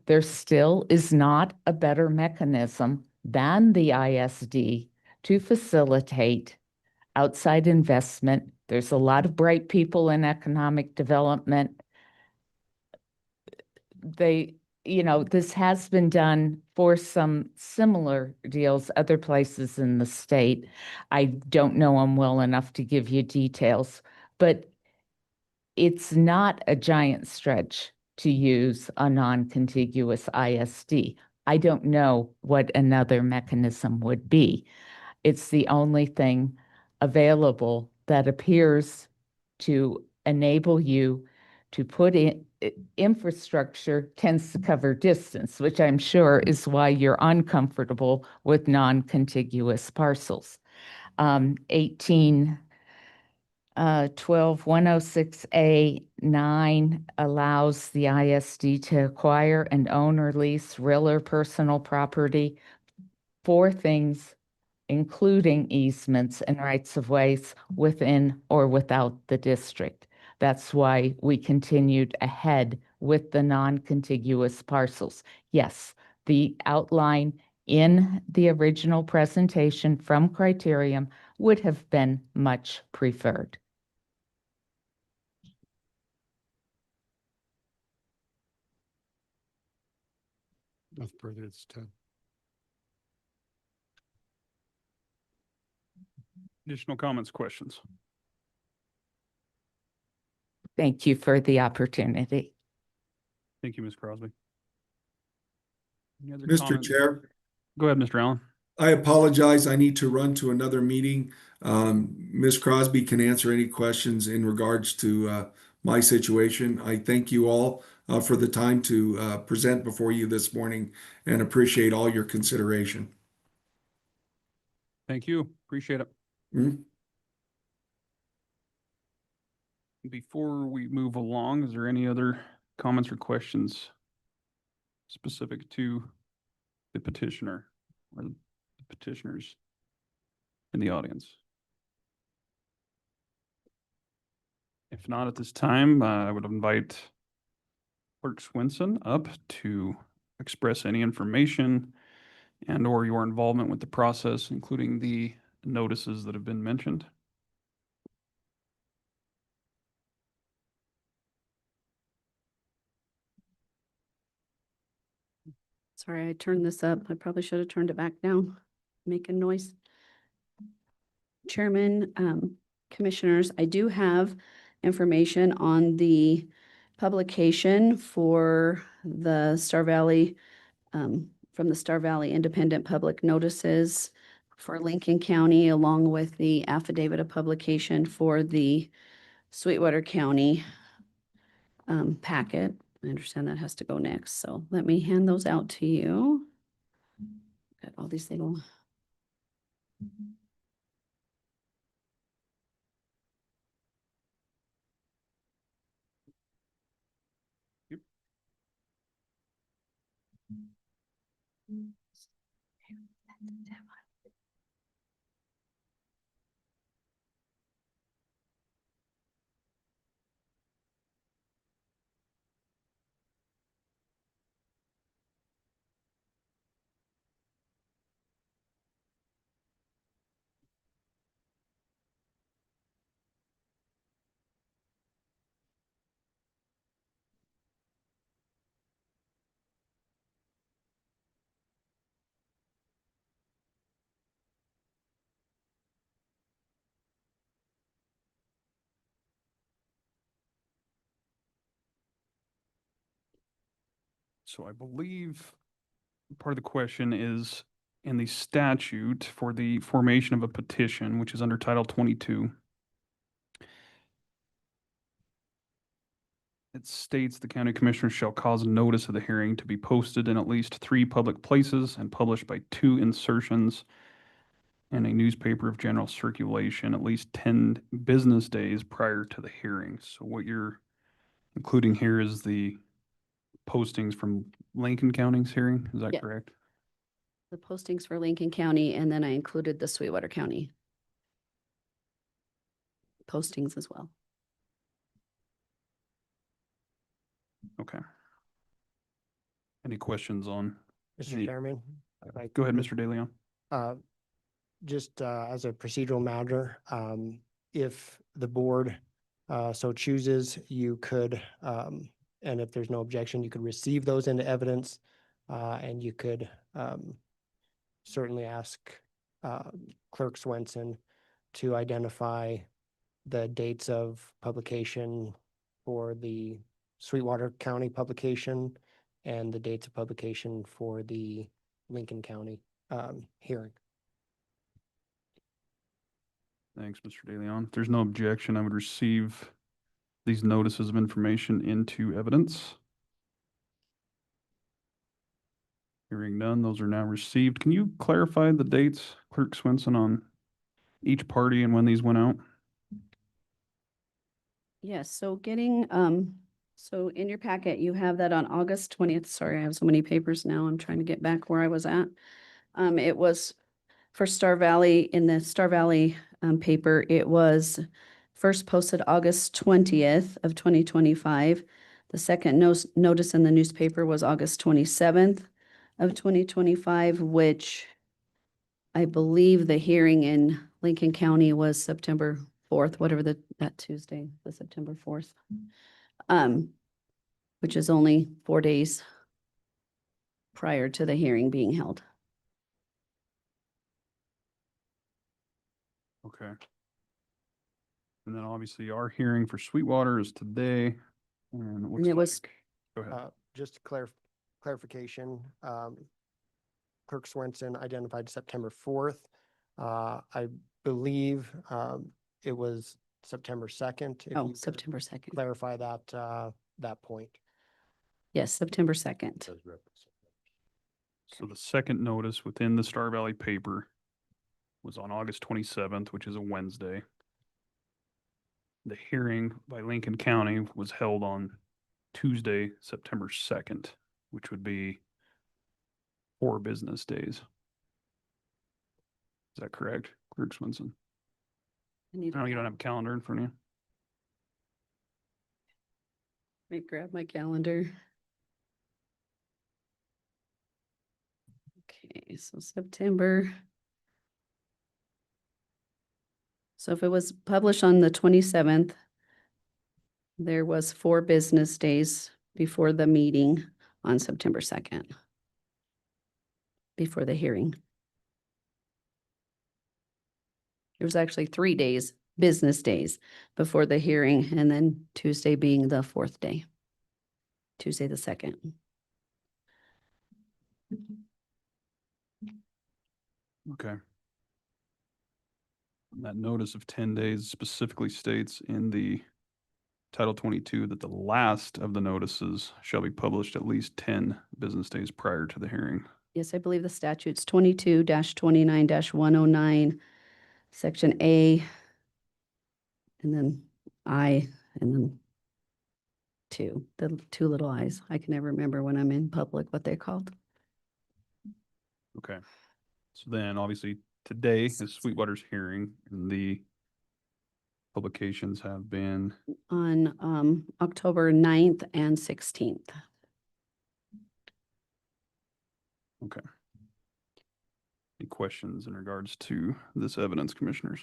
There still is not a better mechanism than the ISD to facilitate outside investment. There's a lot of bright people in economic development. This has been done for some similar deals other places in the state. I don't know them well enough to give you details, but it's not a giant stretch to use a non-contiguous ISD. I don't know what another mechanism would be. It's the only thing available that appears to enable you to put in infrastructure tends to cover distance, which I'm sure is why you're uncomfortable with non-contiguous parcels. 12106A9 allows the ISD to acquire and own or lease real or personal property for things including easements and rights of ways within or without the district. That's why we continued ahead with the non-contiguous parcels. Yes, the outline in the original presentation from Criterion would have been much preferred. Nothing further at this time. Additional comments, questions? Thank you for the opportunity. Thank you, Ms. Crosby. Any other Mr. comments? Chair, Go ahead, Mr. Allen. I apologize. I need to run to another meeting. Ms. Crosby can answer any questions in regards to my situation. I thank you all for the time to present before you this morning and appreciate all your consideration. Thank you. Appreciate it. Mm. Before we move along, is there any other comments or questions specific to the petitioner or the petitioners in the audience? If not at this time, I would invite Clerk Swinson up to express any information and or your involvement with the process, including the notices that have been mentioned. Sorry, I turned this up. I probably should have turned it back down, making noise. Chairman, commissioners, I do have information on the publication for the Star Valley, from the Star Valley Independent Public Notices for Lincoln County, along with the affidavit of publication for the Sweetwater County packet. I understand that has to go next, so let me hand those out to you. Got all these little. Yep. So I believe part of the question is in the statute for the formation of a petition, which is under Title 22. It states the county commissioners shall cause notice of the hearing to be posted in at least 3 public places and published by 2 insertions in a newspaper of general circulation at least 10 business days prior to the hearing. So what you're including here is the postings from Lincoln County's hearing, is that Yeah. correct? The postings for Lincoln County, and then I included the Sweetwater County postings as well. Okay. Any questions on? Mr. Any- Chairman? I'd like Go ahead, to- Mr. De Leon. Just as a procedural matter, if the board so chooses, you could, and if there's no objection, you could receive those into evidence, and you could certainly ask Clerk Swenson to identify the dates of publication for the Sweetwater County publication and the dates of publication for the Lincoln County hearing. Thanks, Mr. De Leon. If there's no objection, I would receive these notices of information into evidence. Hearing none, those are now received. Can you clarify the dates, Clerk Swenson, on each party and when these went out? Yes, so getting, so in your packet, you have that on August 20th. Sorry, I have so many papers now. I'm trying to get back where I was at. It was for Star Valley, in the Star Valley paper, it was first posted August 20th of 2025. The second notice in the newspaper was August 27th of 2025, which I believe the hearing in Lincoln County was September 4th, whatever that Tuesday, the September 4th. Which is only 4 days prior to the hearing being held. Okay. And then obviously our hearing for Sweetwater is today. And it looks it was- like, go ahead. Just clarification, Clerk Swenson identified September 4th. I believe it was September 2nd. If Oh, you could September 2nd. clarify that point. Yes, September 2nd. So the second notice within the Star Valley paper was on August 27th, which is a Wednesday. The hearing by Lincoln County was held on Tuesday, September 2nd, which would be 4 business days. Is that correct, Clerk Swenson? No, you don't have a calendar in front of you? Let me grab my calendar. Okay, so September. So if it was published on the 27th, there was 4 business days before the meeting on September 2nd. before the hearing. There was actually 3 days, business days before the hearing, and then Tuesday being the 4th day. Tuesday the 2nd. Okay. That notice of 10 days specifically states in the Title 22 that the last of the notices shall be published at least 10 business days prior to the hearing. Yes, I believe the statute's 22-29-109, Section A, and then I, and then 2, the 2 little I's. I can never remember when I'm in public what they're called. Okay. So then obviously today is Sweetwater's hearing and the publications have been, On October 9th and 16th. okay. Any questions in regards to this evidence, commissioners?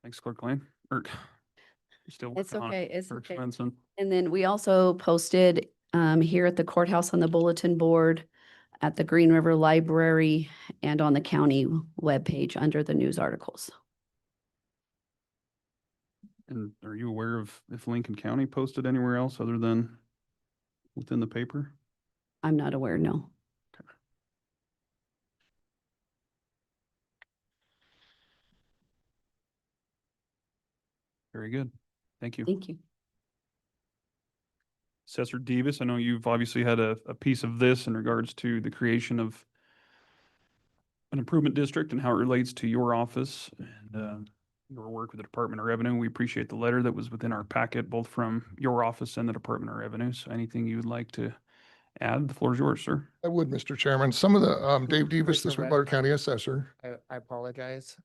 Thanks, Clerk Lane. You're still It's working on it, okay, it's Clerk okay. Svensson. And then we also posted here at the courthouse on the bulletin board, at the Green River Library, and on the county webpage under the news articles. And are you aware of if Lincoln County posted anywhere else other than within the paper? I'm not aware, no. Very good. Thank you. Thank you. Assessor Davis, I know you've obviously had a piece of this in regards to the creation of an improvement district and how it relates to your office and your work with the Department of Revenue. We appreciate the letter that was within our packet, both from your office and the Department of Revenue. So anything you would like to add, the floor is yours, sir. I would, Mr. Chairman. Some of the, Dave Davis, the Commissioner Sweetwater West. County Assessor. I apologize.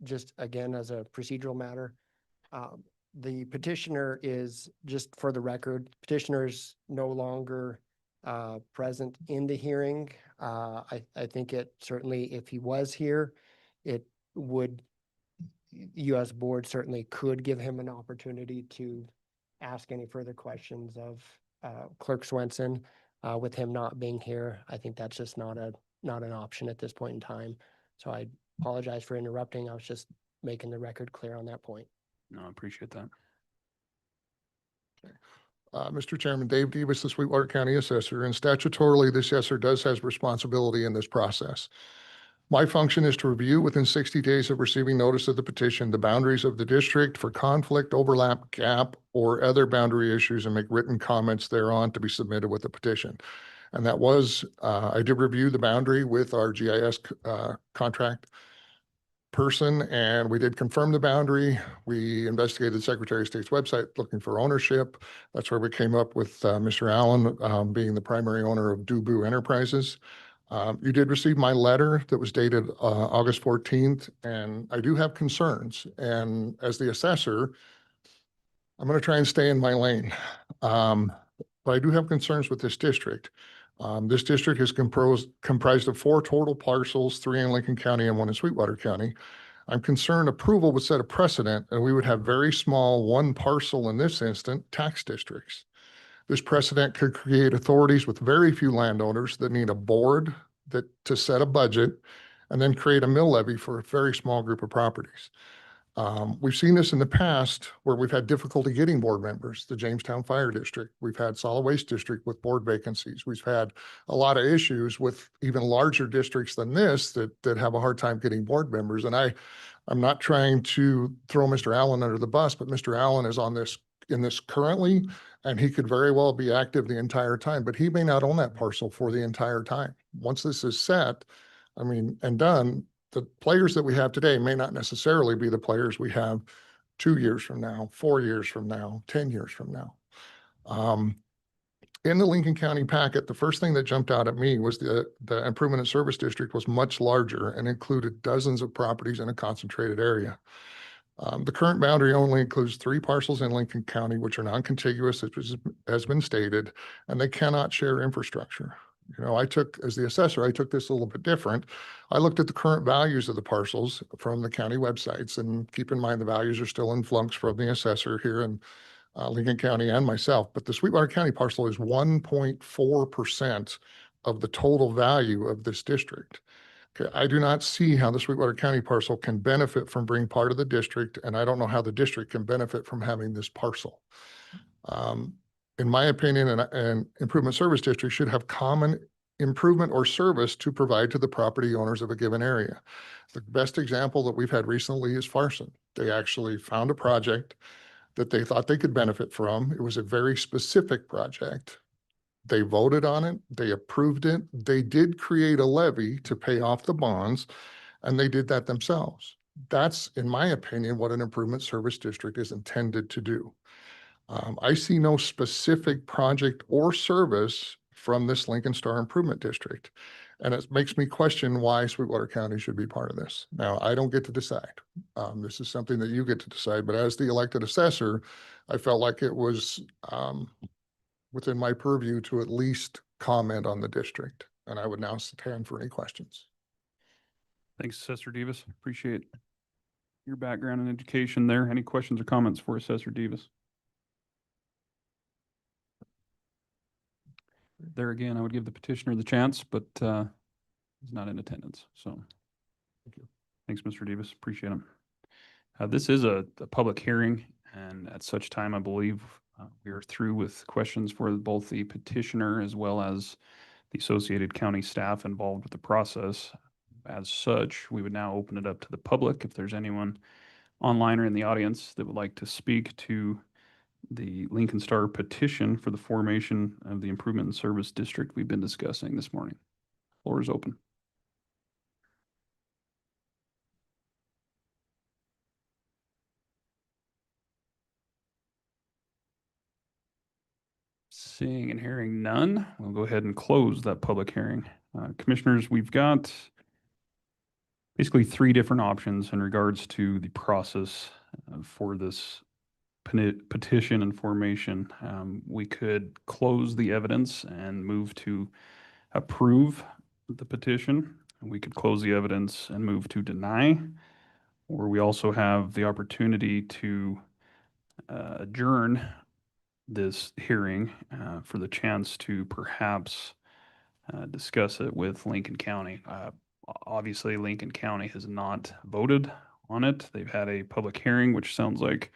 Just again, as a procedural matter, the petitioner is, just for the record, petitioner's no longer present in the hearing. I think it certainly, if he was here, it would, US Board certainly could give him an opportunity to ask any further questions of Clerk Swenson. With him not being here, I think that's just not an option at this point in time. So I apologize for interrupting. I was just making the record clear on that point. No, I appreciate that. Mr. Chairman, Dave Davis, the Sweetwater County Assessor, and statutorily, the assessor does has responsibility in this process. My function is to review within 60 days of receiving notice of the petition, the boundaries of the district for conflict, overlap, gap, or other boundary issues and make written comments thereon to be submitted with the petition. And that was, I did review the boundary with our GIS contract person, and we did confirm the boundary. We investigated the Secretary of State's website looking for ownership. That's where we came up with Mr. Allen being the primary owner of Dubu Enterprises. You did receive my letter that was dated August 14th, and I do have concerns. And as the assessor, I'm going to try and stay in my lane. But I do have concerns with this district. This district is comprised of 4 total parcels, 3 in Lincoln County and 1 in Sweetwater County. I'm concerned approval would set a precedent and we would have very small 1 parcel in this instant tax districts. This precedent could create authorities with very few landowners that need a board to set a budget and then create a mill levy for a very small group of properties. We've seen this in the past where we've had difficulty getting board members, the Jamestown Fire District. We've had Solid Waste District with board vacancies. We've had a lot of issues with even larger districts than this that have a hard time getting board members. And I'm not trying to throw Mr. Allen under the bus, but Mr. Allen is in this currently, and he could very well be active the entire time, but he may not own that parcel for the entire time. Once this is set, and done, the players that we have today may not necessarily be the players we have 2 years from now, 4 years from now, 10 years from now. In the Lincoln County packet, the first thing that jumped out at me was the Improvement and Service District was much larger and included dozens of properties in a concentrated area. The current boundary only includes 3 parcels in Lincoln County, which are non-contiguous, as has been stated, and they cannot share infrastructure. As the assessor, I took this a little bit different. I looked at the current values of the parcels from the county websites, and keep in mind the values are still in flux from the assessor here in Lincoln County and myself, but the Sweetwater County parcel is 1.4% of the total value of this district. Okay, I do not see how the Sweetwater County parcel can benefit from being part of the district, and I don't know how the district can benefit from having this parcel. In my opinion, an improvement service district should have common improvement or service to provide to the property owners of a given area. The best example that we've had recently is Farson. They actually found a project that they thought they could benefit from. It was a very specific project. They voted on it, they approved it, they did create a levy to pay off the bonds, and they did that themselves. That's, in my opinion, what an improvement service district is intended to do. I see no specific project or service from this Lincoln Star Improvement District. And it makes me question why Sweetwater County should be part of this. Now, I don't get to decide. This is something that you get to decide, but as the elected assessor, I felt like it was within my purview to at least comment on the district. And I would now stand for any questions. Thanks, Assessor Davis. Appreciate your background and education there. Any questions or comments for Assessor Davis? There again, I would give the petitioner the chance, but he's not in attendance, so. Thank you. Thanks, Mr. Davis. Appreciate him. This is a public hearing, and at such time, I believe we are through with questions for both the petitioner as well as the associated county staff involved with the process. As such, we would now open it up to the public. If there's anyone online or in the audience that would like to speak to the Lincoln Star petition for the formation of the Improvement and Service District we've been discussing this morning. Floor is open. Seeing and hearing none, we'll go ahead and close that public hearing. Commissioners, we've got basically three different options in regards to the process for this petition and formation. We could close the evidence and move to approve the petition. We could close the evidence and move to deny, or we also have the opportunity to adjourn this hearing for the chance to perhaps discuss it with Lincoln County. Obviously, Lincoln County has not voted on it. They've had a public hearing, which sounds like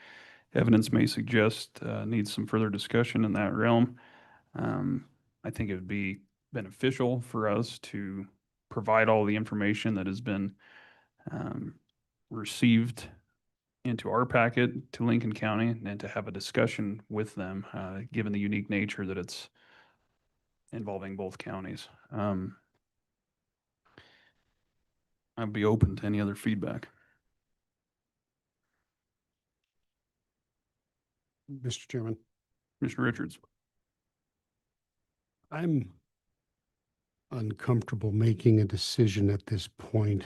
evidence may suggest needs some further discussion in that realm. I think it would be beneficial for us to provide all the information that has been received into our packet to Lincoln County and to have a discussion with them, given the unique nature that it's involving both counties. I'd be open to any other feedback. Mr. Chairman, Commissioner Richards. I'm uncomfortable making a decision at this point,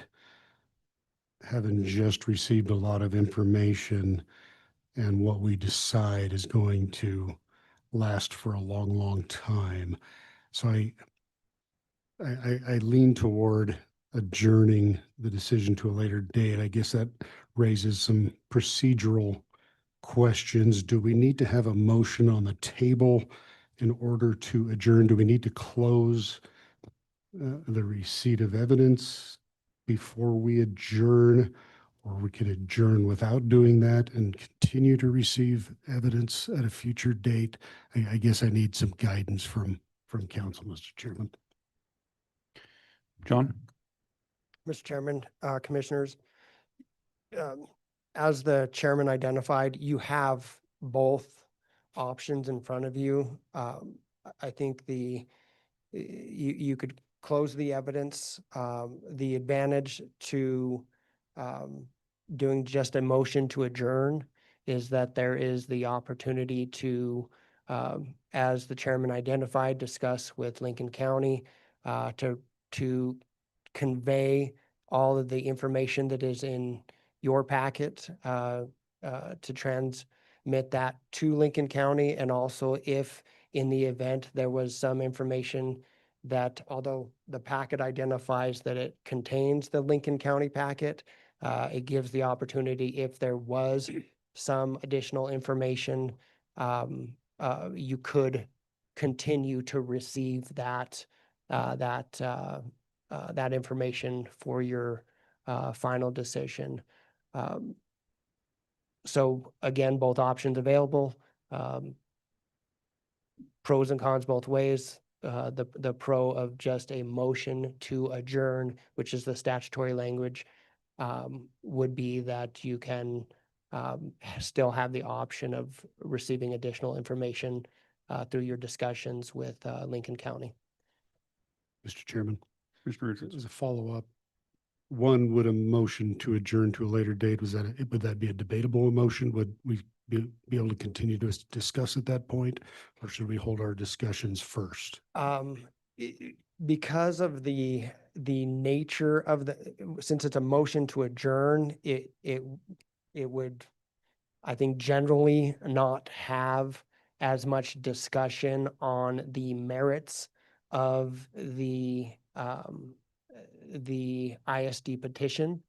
having just received a lot of information, and what we decide is going to last for a long, long time. So I lean toward adjourning the decision to a later date. I guess that raises some procedural questions. Do we need to have a motion on the table in order to adjourn? Do we need to close the receipt of evidence before we adjourn? Or we could adjourn without doing that and continue to receive evidence at a future date? I guess I need some guidance from council, Mr. Chairman. John? Mr. Chairman, Commissioners, as the chairman identified, you have both options in front of you. I think you could close the evidence. The advantage to doing just a motion to adjourn is that there is the opportunity to, as the chairman identified, discuss with Lincoln County to convey all of the information that is in your packet, to transmit that to Lincoln County. And also, if in the event there was some information that, although the packet identifies that it contains the Lincoln County packet, it gives the opportunity, if there was some additional information you could continue to receive that information for your final decision. So again, both options available. Pros and cons both ways. The pro of just a motion to adjourn, which is the statutory language, would be that you can still have the option of receiving additional information through your discussions with Lincoln County. Mr. Chairman, Commissioner Richards. as a follow-up, one, would a motion to adjourn to a later date, would that be a debatable motion? Would we be able to continue to discuss at that point? Or should we hold our discussions first? Because of the nature of since it's a motion to adjourn, it would, I think, generally not have as much discussion on the merits of the ISD petition,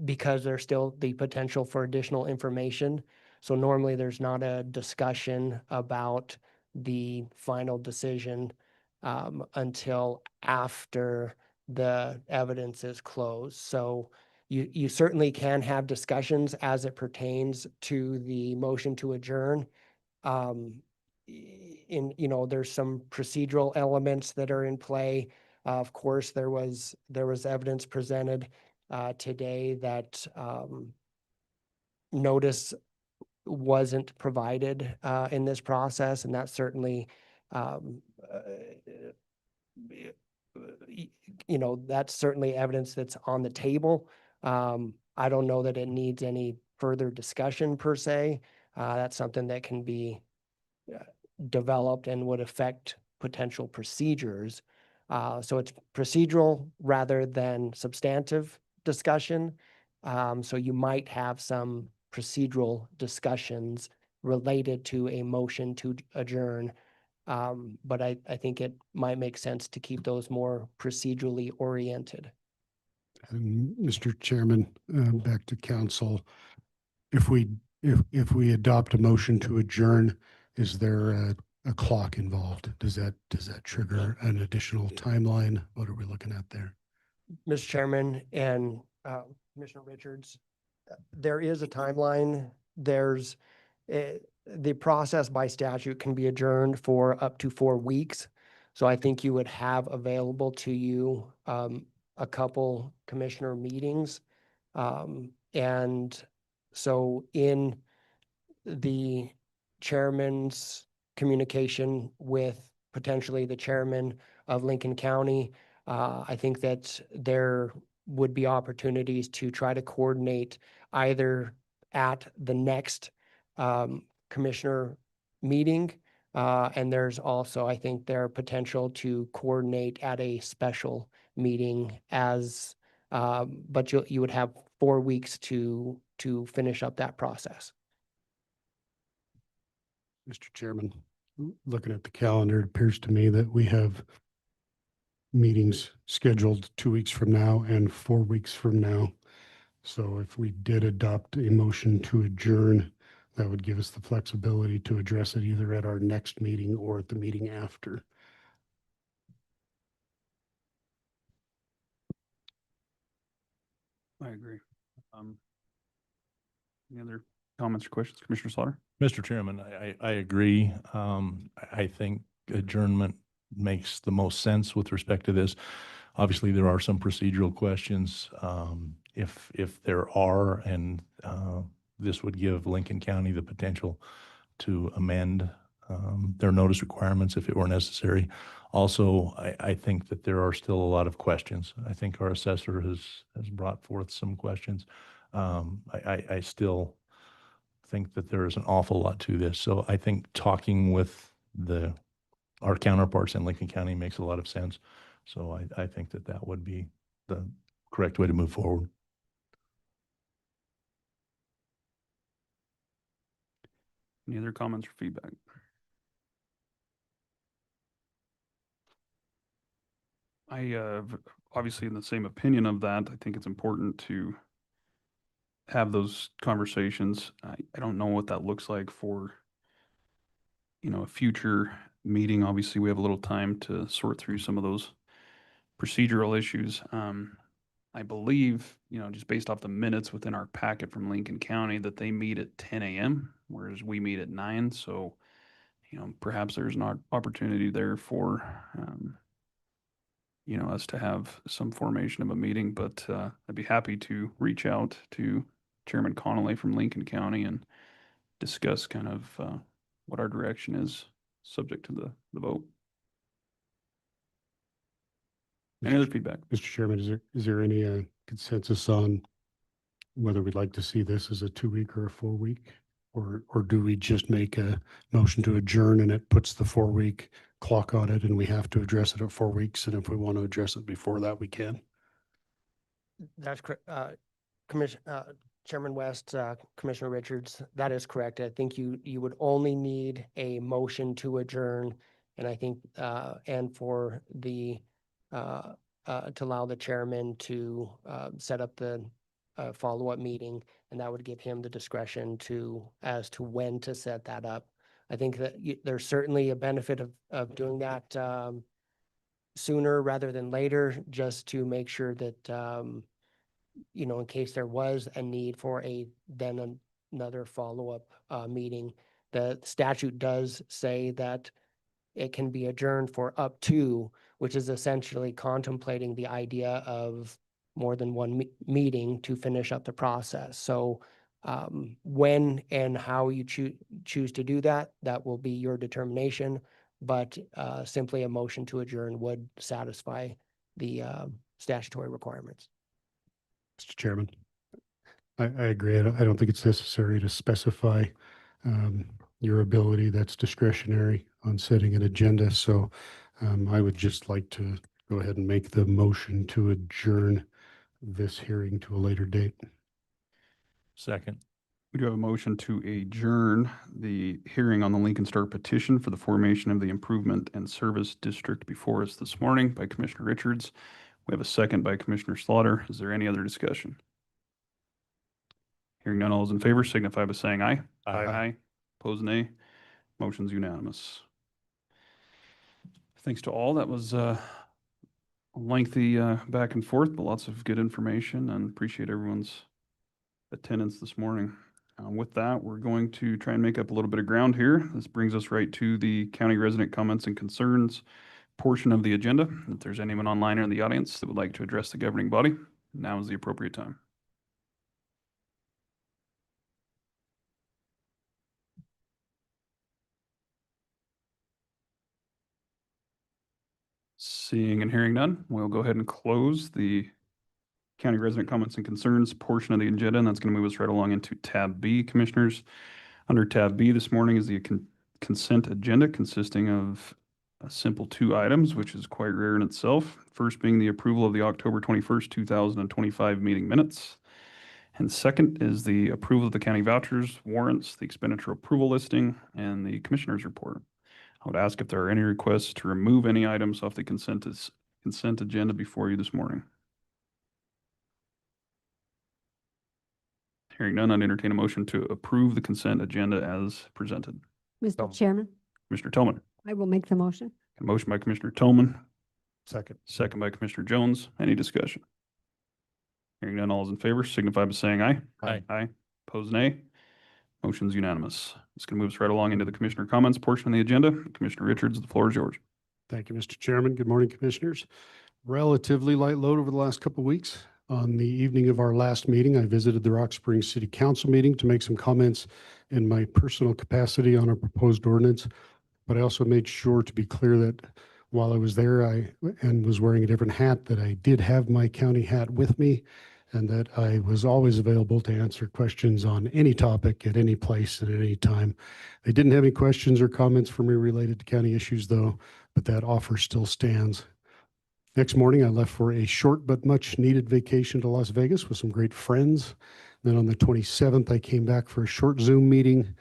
because there's still the potential for additional information. So normally there's not a discussion about the final decision until after the evidence is closed. So you certainly can have discussions as it pertains to the motion to adjourn. There's some procedural elements that are in play. Of course, there was evidence presented today that notice wasn't provided in this process, and that certainly that's certainly evidence that's on the table. I don't know that it needs any further discussion per se. That's something that can be developed and would affect potential procedures. So it's procedural rather than substantive discussion. So you might have some procedural discussions related to a motion to adjourn. But I think it might make sense to keep those more procedurally oriented. And Mr. Chairman, back to council. If we adopt a motion to adjourn, is there a clock involved? Does that trigger an additional timeline? What are we looking at there? Mr. Chairman and Commissioner Richards, there is a timeline. There's the process by statute can be adjourned for up to 4 weeks. So I think you would have available to you a couple commissioner meetings. And so in the chairman's communication with potentially the chairman of Lincoln County, I think that there would be opportunities to try to coordinate either at the next commissioner meeting, and there's also, I think, there potential to coordinate at a special meeting but you would have 4 weeks to finish up that process. Mr. Chairman, looking at the calendar, it appears to me that we have meetings scheduled 2 weeks from now and 4 weeks from now. So if we did adopt a motion to adjourn, that would give us the flexibility to address it either at our next meeting or at the meeting after. I agree. Any other comments or questions, Commissioner Slaughter? Mr. Chairman, I agree. I think adjournment makes the most sense with respect to this. Obviously, there are some procedural questions. If there are, and this would give Lincoln County the potential to amend their notice requirements if it were necessary. Also, I think that there are still a lot of questions. I think our assessor has brought forth some questions. I still think that there is an awful lot to this. So I think talking with our counterparts in Lincoln County makes a lot of sense. So I think that would be the correct way to move forward. Any other comments or feedback? I obviously in the same opinion of that. I think it's important to have those conversations. I don't know what that looks like for, a future meeting. Obviously, we have a little time to sort through some of those procedural issues. I believe, just based off the minutes within our packet from Lincoln County, that they meet at 10 a.m., whereas we meet at 9. So, perhaps there's an opportunity there for, us to have some formation of a meeting, but I'd be happy to reach out to Chairman Connolly from Lincoln County and discuss kind of what our direction is, subject to the vote. Any other feedback? Mr. Chairman, is there any consensus on whether we'd like to see this as a 2-week or a 4-week? Or do we just make a motion to adjourn and it puts the 4-week clock on it and we have to address it at 4 weeks? And if we want to address it before that, we can. That's correct. Chairman West, Commissioner Richards, that is correct. I think you would only need a motion to adjourn. And I think, and for the, to allow the chairman to set up the follow-up meeting, and that would give him the discretion as to when to set that up. I think that there's certainly a benefit of doing that sooner rather than later, just to make sure that, in case there was a need for another follow-up meeting. The statute does say that it can be adjourned for up to, which is essentially contemplating the idea of more than one meeting to finish up the process. So when and how you choose to do that, that will be your determination. But simply a motion to adjourn would satisfy the statutory requirements. Mr. Chairman, I agree. I don't think it's necessary to specify your ability. That's discretionary on setting an agenda. So I would just like to go ahead and make the motion to adjourn this hearing to a later date. Second. We do have a motion to adjourn the hearing on the Lincoln Star petition for the formation of the Improvement and Service District before us this morning by Commissioner Richards. We have a second by Commissioner Slaughter. Is there any other discussion? Hearing none, all those in favor signify by saying aye. Aye. Aye. Opposed, nay. Motion's unanimous. Thanks to all. That was a lengthy back and forth, but lots of good information, and appreciate everyone's attendance this morning. With that, we're going to try and make up a little bit of ground here. This brings us right to the county resident comments and concerns portion of the agenda. If there's anyone online or in the audience that would like to address the governing body, now is the appropriate time. Seeing and hearing none, we'll go ahead and close the county resident comments and concerns portion of the agenda, and that's going to move us right along into tab B, commissioners. Under tab B this morning is the consent agenda, consisting of a simple 2 items, which is quite rare in itself. First being the approval of the October 21st, 2025 meeting minutes. And second is the approval of the county vouchers, warrants, the expenditure approval listing, and the commissioner's report. I would ask if there are any requests to remove any items off the consent agenda before you this morning. Hearing none, I'd entertain a motion to approve the consent agenda as presented. Mr. Chairman, Commissioner Tillman. I will make the motion. A motion by Commissioner Tillman, Second. second by Commissioner Jones. Any discussion? Hearing none, all is in favor signify by saying aye. Aye. Aye. Opposed, nay. Motion's unanimous. It's going to move us right along into the commissioner comments portion of the agenda. Commissioner Richards, the floor is yours. Thank you, Mr. Chairman. Good morning, commissioners. Relatively light load over the last couple of weeks. On the evening of our last meeting, I visited the Rock Springs City Council meeting to make some comments in my personal capacity on a proposed ordinance. But I also made sure to be clear that while I was there, and was wearing a different hat, that I did have my county hat with me, and that I was always available to answer questions on any topic at any place at any time. They didn't have any questions or comments for me related to county issues though, but that offer still stands. Next morning, I left for a short but much needed vacation to Las Vegas with some great friends. Then on the 27th, I came back for a short Zoom meeting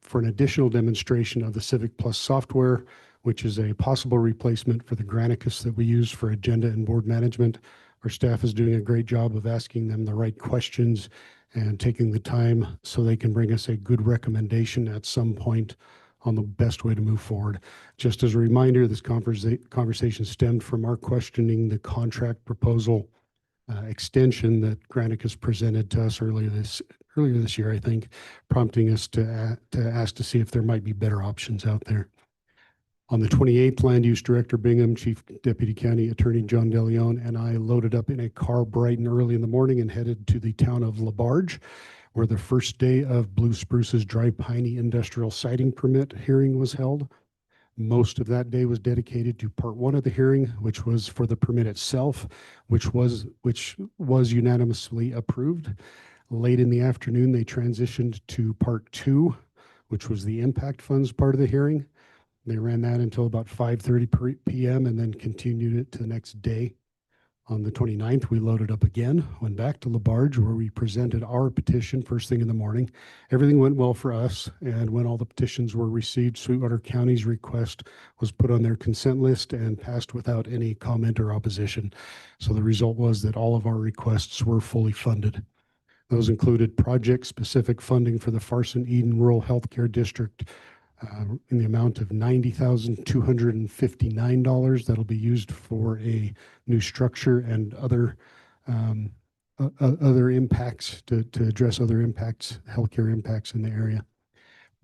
for an additional demonstration of the Civic Plus software, which is a possible replacement for the Granicus that we use for agenda and board management. Our staff is doing a great job of asking them the right questions and taking the time so they can bring us a good recommendation at some point on the best way to move forward. Just as a reminder, this conversation stemmed from our questioning the contract proposal extension that Granicus presented to us earlier this year, I think, prompting us to ask to see if there might be better options out there. On the 28th, Land Use Director Bingham, Chief Deputy County Attorney John DeLeon, and I loaded up in a car bright and early in the morning and headed to the town of LaBarge, where the first day of Blue Spruce's Dry Piney Industrial Siting Permit hearing was held. Most of that day was dedicated to part one of the hearing, which was for the permit itself, which was unanimously approved. Late in the afternoon, they transitioned to part two, which was the impact funds part of the hearing. They ran that until about 5:30 p.m. and then continued it to the next day. On the 29th, we loaded up again, went back to LaBarge, where we presented our petition first thing in the morning. Everything went well for us, and when all the petitions were received, Sweetwater County's request was put on their consent list and passed without any comment or opposition. So the result was that all of our requests were fully funded. Those included project-specific funding for the Farson Eden Rural Healthcare District in the amount of $90,259. That'll be used for a new structure and other impacts to address other impacts, healthcare impacts in the area.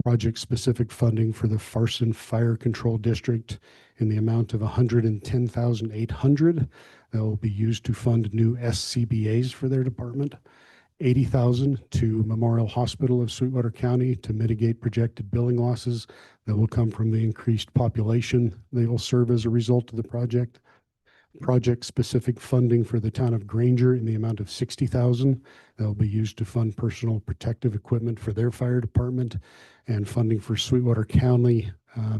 Project-specific funding for the Farson Fire Control District in the amount of $110,800. That will be used to fund new SCBAs for their department. $80,000 to Memorial Hospital of Sweetwater County to mitigate projected billing losses that will come from the increased population they will serve as a result of the project. Project-specific funding for the town of Granger in the amount of $60,000 that will be used to fund personal protective equipment for their fire department, and funding for Sweetwater County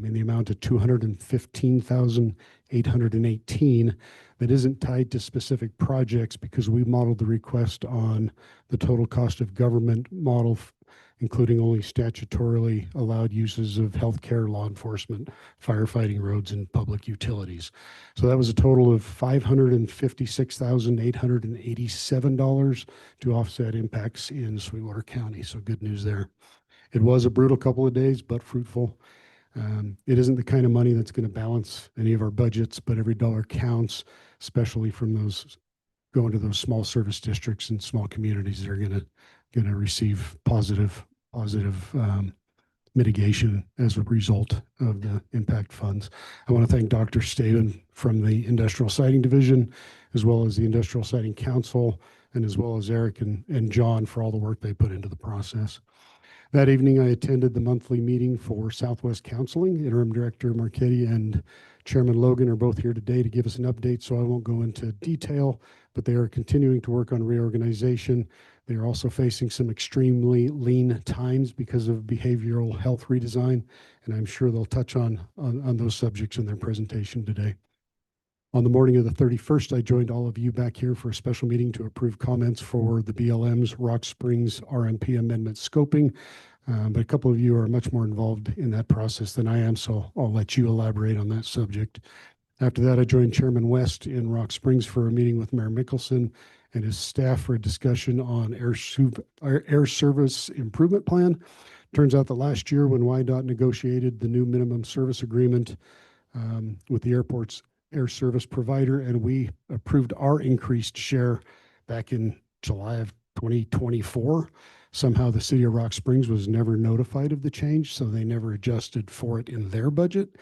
in the amount of $215,818 that isn't tied to specific projects because we modeled the request on the total cost of government model, including only statutorily allowed uses of healthcare, law enforcement, firefighting, roads, and public utilities. So that was a total of $556,887 to offset impacts in Sweetwater County. So good news there. It was a brutal couple of days, but fruitful. It isn't the kind of money that's going to balance any of our budgets, but every dollar counts, especially from those going to those small service districts and small communities that are going to receive positive mitigation as a result of the impact funds. I want to thank Dr. Staven from the Industrial Siting Division, as well as the Industrial Siting Council, and as well as Eric and John for all the work they put into the process. That evening, I attended the monthly meeting for Southwest Counseling. Interim Director Marchetti and Chairman Logan are both here today to give us an update, so I won't go into detail, but they are continuing to work on reorganization. They are also facing some extremely lean times because of behavioral health redesign, and I'm sure they'll touch on those subjects in their presentation today. On the morning of the 31st, I joined all of you back here for a special meeting to approve comments for the BLM's Rock Springs RMP amendment scoping. But a couple of you are much more involved in that process than I am, so I'll let you elaborate on that subject. After that, I joined Chairman West in Rock Springs for a meeting with Mayor Mickelson and his staff for a discussion on air service improvement plan. Turns out that last year when YDOT negotiated the new minimum service agreement with the airport's air service provider, and we approved our increased share back in July of 2024. Somehow the city of Rock Springs was never notified of the change, so they never adjusted for it in their budget.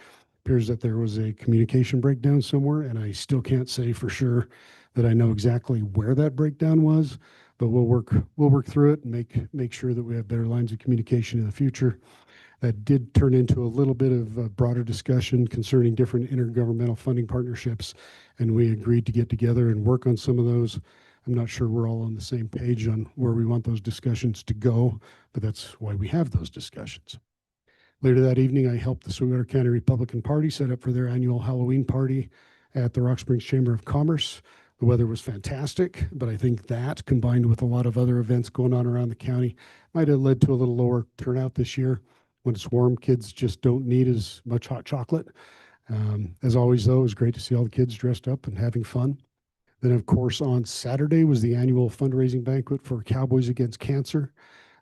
Appears that there was a communication breakdown somewhere, and I still can't say for sure that I know exactly where that breakdown was, but we'll work through it and make sure that we have better lines of communication in the future. That did turn into a little bit of a broader discussion concerning different intergovernmental funding partnerships, and we agreed to get together and work on some of those. I'm not sure we're all on the same page on where we want those discussions to go, but that's why we have those discussions. Later that evening, I helped the Sweetwater County Republican Party set up for their annual Halloween party at the Rock Springs Chamber of Commerce. The weather was fantastic, but I think that, combined with a lot of other events going on around the county, might have led to a little lower turnout this year. When it's warm, kids just don't need as much hot chocolate. As always, though, it was great to see all the kids dressed up and having fun. Then, of course, on Saturday was the annual fundraising banquet for Cowboys Against Cancer.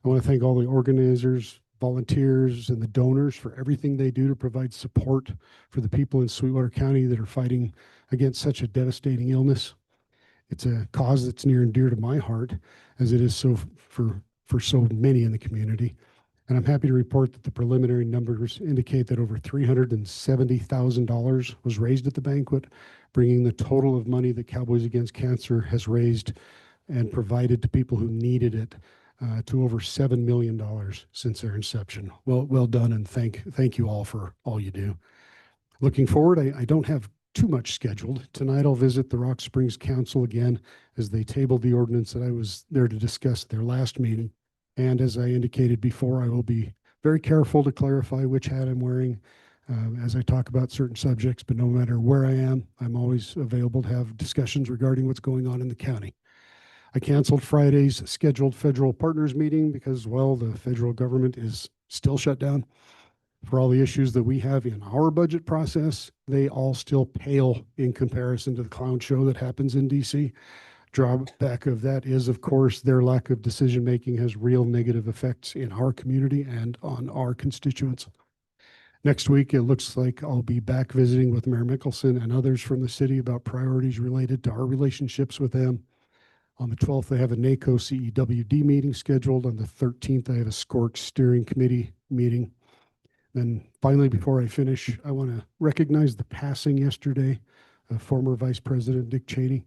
I want to thank all the organizers, volunteers, and the donors for everything they do to provide support for the people in Sweetwater County that are fighting against such a devastating illness. It's a cause that's near and dear to my heart, as it is so for so many in the community. And I'm happy to report that the preliminary numbers indicate that over $370,000 was raised at the banquet, bringing the total of money that Cowboys Against Cancer has raised and provided to people who needed it to over $7 million since their inception. Well done, and thank you all for all you do. Looking forward, I don't have too much scheduled. Tonight I'll visit the Rock Springs Council again as they tabled the ordinance that I was there to discuss at their last meeting. And as I indicated before, I will be very careful to clarify which hat I'm wearing as I talk about certain subjects, but no matter where I am, I'm always available to have discussions regarding what's going on in the county. I canceled Friday's scheduled federal partners meeting because, well, the federal government is still shut down. For all the issues that we have in our budget process, they all still pale in comparison to the clown show that happens in DC. Drawback of that is, of course, their lack of decision-making has real negative effects in our community and on our constituents. Next week, it looks like I'll be back visiting with Mayor Mickelson and others from the city about priorities related to our relationships with them. On the 12th, I have a NACO CEWD meeting scheduled. On the 13th, I have a SCORC steering committee meeting. Then finally, before I finish, I want to recognize the passing yesterday of former Vice President Dick Cheney.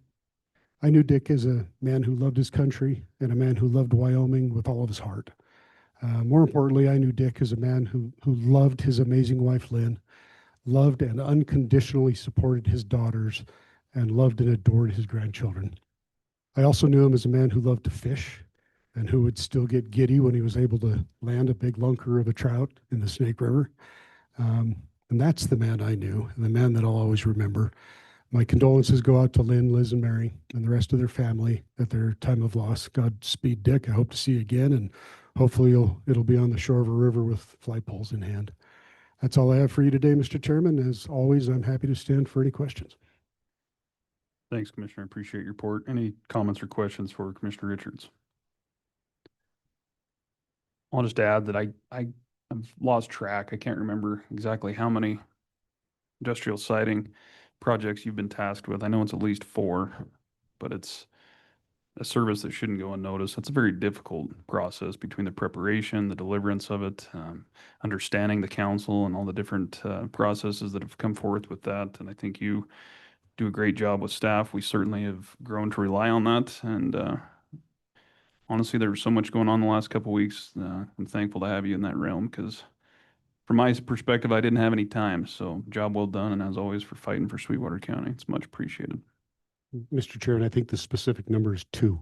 I knew Dick as a man who loved his country and a man who loved Wyoming with all of his heart. More importantly, I knew Dick as a man who loved his amazing wife, Lynn, loved and unconditionally supported his daughters, and loved and adored his grandchildren. I also knew him as a man who loved to fish and who would still get giddy when he was able to land a big lunker of a trout in the Snake River. And that's the man I knew, and the man that I'll always remember. My condolences go out to Lynn, Liz, and Mary, and the rest of their family at their time of loss. Godspeed, Dick. I hope to see you again, and hopefully it'll be on the shore of a river with flight poles in hand. That's all I have for you today, Mr. Chairman. As always, I'm happy to stand for any questions. Thanks, Commissioner. I appreciate your report. Any comments or questions for Commissioner Richards? I'll just add that I've lost track. I can't remember exactly how many industrial siding projects you've been tasked with. I know it's at least 4, but it's a service that shouldn't go unnoticed. That's a very difficult process between the preparation, the deliverance of it, understanding the council and all the different processes that have come forth with that. And I think you do a great job with staff. We certainly have grown to rely on that. And honestly, there was so much going on the last couple of weeks. I'm thankful to have you in that realm because from my perspective, I didn't have any time. So job well done. And as always, for fighting for Sweetwater County. It's much appreciated. Mr. Chairman, I think the specific number is 2.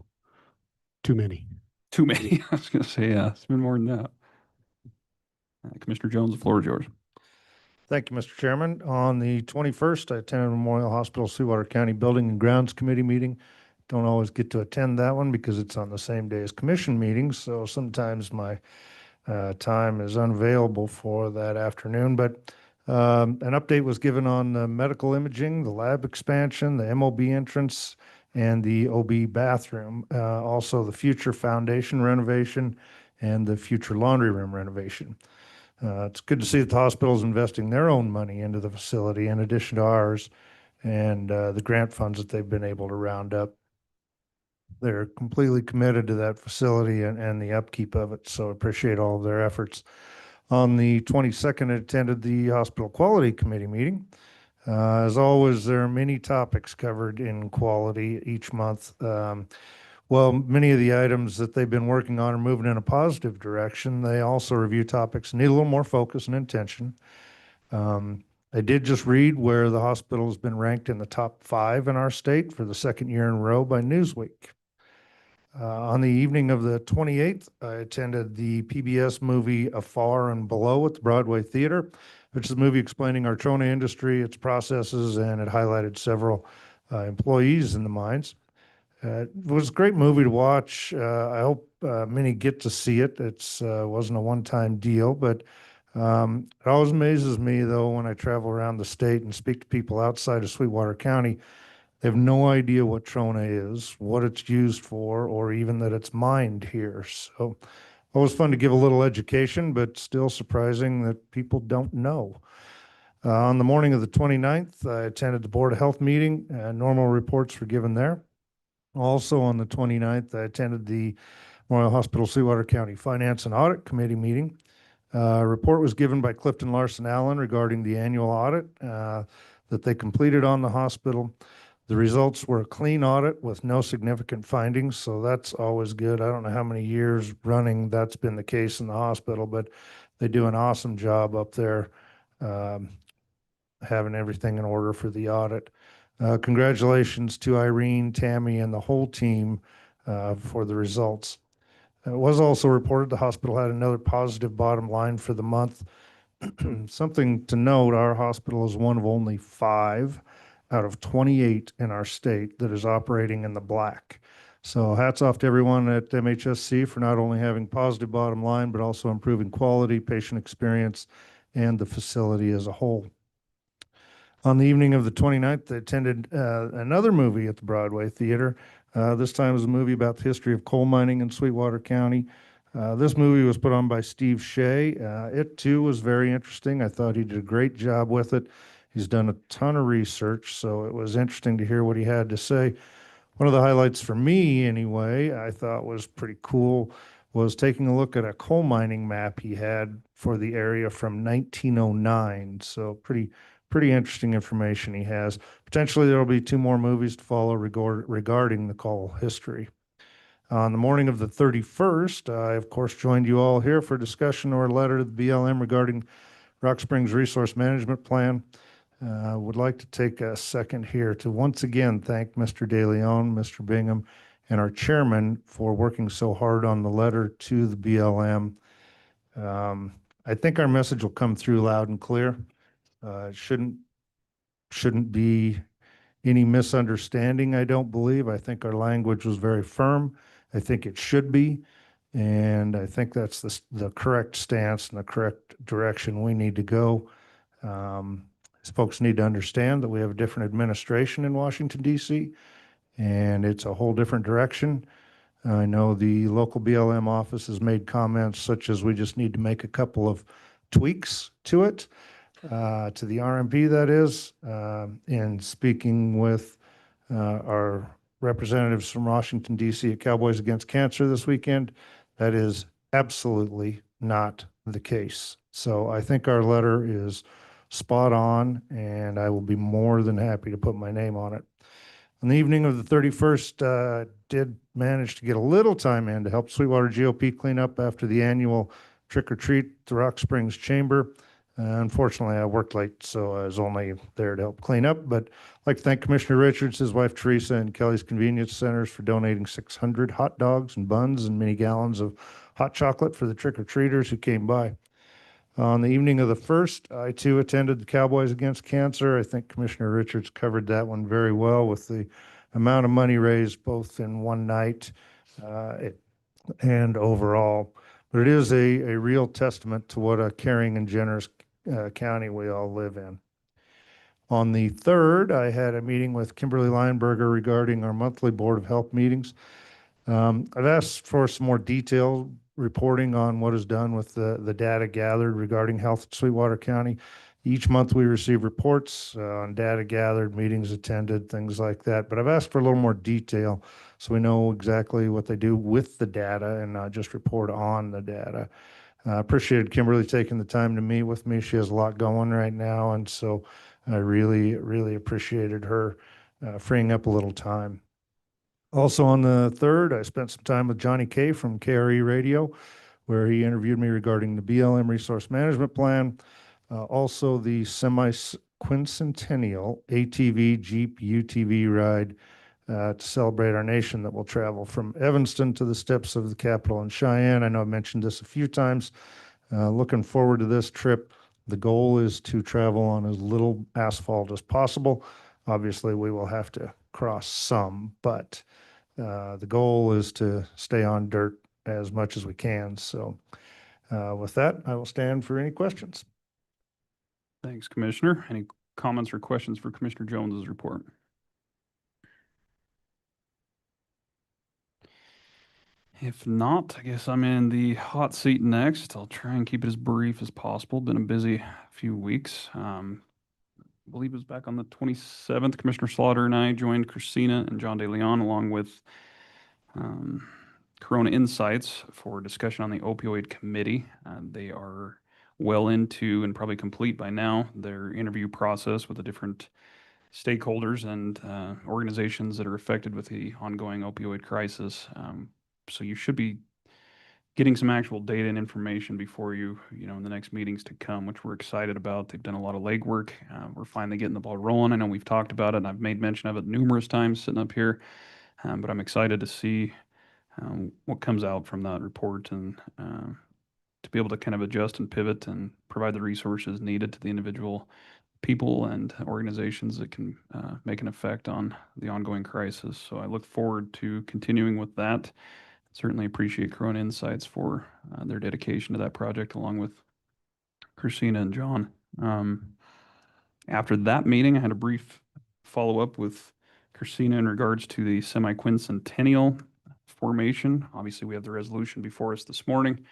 Too many. Too many. I was going to say, yeah, it's been more than that. Commissioner Jones, the floor is yours. Thank you, Mr. Chairman. On the 21st, I attended Memorial Hospital Sweetwater County Building and Grounds Committee meeting. Don't always get to attend that one because it's on the same day as commission meetings, so sometimes my time is unavailable for that afternoon. But an update was given on the medical imaging, the lab expansion, the MOB entrance, and the OB bathroom. Also, the future foundation renovation and the future laundry room renovation. It's good to see that the hospital is investing their own money into the facility in addition to ours and the grant funds that they've been able to round up. They're completely committed to that facility and the upkeep of it, so appreciate all of their efforts. On the 22nd, I attended the Hospital Quality Committee meeting. As always, there are many topics covered in quality each month. Well, many of the items that they've been working on are moving in a positive direction. They also review topics that need a little more focus and intention. I did just read where the hospital has been ranked in the top 5 in our state for the 2nd year in a row by Newsweek. On the evening of the 28th, I attended the PBS movie Afar and Below at the Broadway Theater, which is a movie explaining our trona industry, its processes, and it highlighted several employees in the mines. It was a great movie to watch. I hope many get to see it. It's wasn't a one-time deal, but it always amazes me, though, when I travel around the state and speak to people outside of Sweetwater County, They have no idea what Trona is, what it's used for, or even that it's mined here. So always fun to give a little education, but still surprising that people don't know. On the morning of the 29th, I attended the Board of Health meeting. Normal reports were given there. Also on the 29th, I attended the Memorial Hospital Sweetwater County Finance and Audit Committee meeting. A report was given by Clifton Larson Allen regarding the annual audit that they completed on the hospital. The results were a clean audit with no significant findings, so that's always good. I don't know how many years running that's been the case in the hospital, but they do an awesome job up there having everything in order for the audit. Congratulations to Irene, Tammy, and the whole team for the results. It was also reported the hospital had another positive bottom line for the month. Something to note, our hospital is one of only 5 out of 28 in our state that is operating in the black. So hats off to everyone at MHSC for not only having positive bottom line, but also improving quality, patient experience, and the facility as a whole. On the evening of the 29th, I attended another movie at the Broadway Theater. This time it was a movie about the history of coal mining in Sweetwater County. This movie was put on by Steve Shea. It too was very interesting. I thought he did a great job with it. He's done a ton of research, so it was interesting to hear what he had to say. One of the highlights for me, anyway, I thought was pretty cool, was taking a look at a coal mining map he had for the area from 1909. So pretty interesting information he has. Potentially there will be 2 more movies to follow regarding the coal history. On the morning of the 31st, I, of course, joined you all here for a discussion or a letter to the BLM regarding Rock Springs Resource Management Plan. Would like to take a second here to once again thank Mr. De Leon, Mr. Bingham, and our chairman for working so hard on the letter to the BLM. I think our message will come through loud and clear. It shouldn't be any misunderstanding, I don't believe. I think our language was very firm. I think it should be. And I think that's the correct stance and the correct direction we need to go. Folks need to understand that we have a different administration in Washington, D.C., and it's a whole different direction. I know the local BLM office has made comments such as we just need to make a couple of tweaks to it, to the RMP, that is. In speaking with our representatives from Washington, D.C. at Cowboys Against Cancer this weekend, that is absolutely not the case. So I think our letter is spot on, and I will be more than happy to put my name on it. On the evening of the 31st, did manage to get a little time in to help Sweetwater GOP clean up after the annual trick or treat at the Rock Springs Chamber. Unfortunately, I worked late, so I was only there to help clean up. But I'd like to thank Commissioner Richards, his wife Teresa, and Kelly's Convenience Centers for donating 600 hot dogs and buns and many gallons of hot chocolate for the trick-or-treaters who came by. On the evening of the 1st, I too attended the Cowboys Against Cancer. I think Commissioner Richards covered that one very well with the amount of money raised both in one night and overall. But it is a real testament to what a caring and generous county we all live in. On the 3rd, I had a meeting with Kimberly Lineberger regarding our monthly Board of Health meetings. I've asked for some more detailed reporting on what is done with the data gathered regarding health in Sweetwater County. Each month we receive reports on data gathered, meetings attended, things like that. But I've asked for a little more detail so we know exactly what they do with the data and not just report on the data. I appreciated Kimberly taking the time to meet with me. She has a lot going right now, and so I really, really appreciated her freeing up a little time. Also on the 3rd, I spent some time with Johnny Kay from KRE Radio, where he interviewed me regarding the BLM Resource Management Plan, also the semi-quincentennial ATV Jeep UTV ride to celebrate our nation that will travel from Evanston to the steps of the Capitol in Cheyenne. I know I've mentioned this a few times. Looking forward to this trip. The goal is to travel on as little asphalt as possible. Obviously, we will have to cross some, but the goal is to stay on dirt as much as we can. So with that, I will stand for any questions. Thanks, Commissioner. Any comments or questions for Commissioner Jones's report? If not, I guess I'm in the hot seat next. I'll try and keep it as brief as possible. Been a busy few weeks. I believe it was back on the 27th. Commissioner Slaughter and I joined Christina and John De Leon along with um, Corona Insights for discussion on the opioid committee. They are well into and probably complete by now their interview process with the different stakeholders and organizations that are affected with the ongoing opioid crisis. So you should be getting some actual data and information before in the next meetings to come, which we're excited about. They've done a lot of legwork. We're finally getting the ball rolling. I know we've talked about it, and I've made mention of it numerous times sitting up here, but I'm excited to see what comes out from that report and to be able to kind of adjust and pivot and provide the resources needed to the individual people and organizations that can make an effect on the ongoing crisis. So I look forward to continuing with that. Certainly appreciate Corona Insights for their dedication to that project, along with Christina and John. After that meeting, I had a brief follow-up with Christina in regards to the semi-quincentennial formation. Obviously, we have the resolution before us this morning.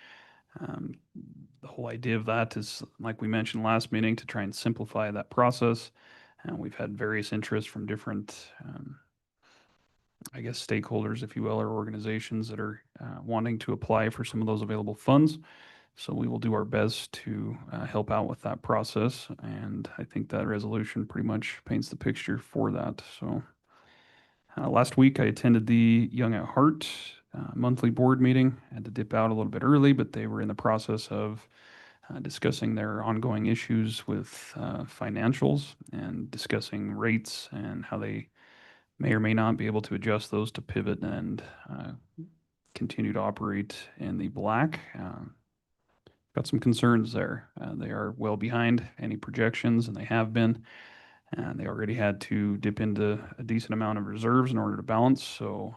The whole idea of that is, like we mentioned last meeting, to try and simplify that process. And we've had various interests from different, I guess, stakeholders, if you will, or organizations that are wanting to apply for some of those available funds. So we will do our best to help out with that process. And I think that resolution pretty much paints the picture for that. So last week I attended the Young at Heart monthly board meeting. I had to dip out a little bit early, but they were in the process of discussing their ongoing issues with financials and discussing rates and how they may or may not be able to adjust those to pivot and continue to operate in the black. Got some concerns there. They are well behind any projections, and they have been. And they already had to dip into a decent amount of reserves in order to balance. So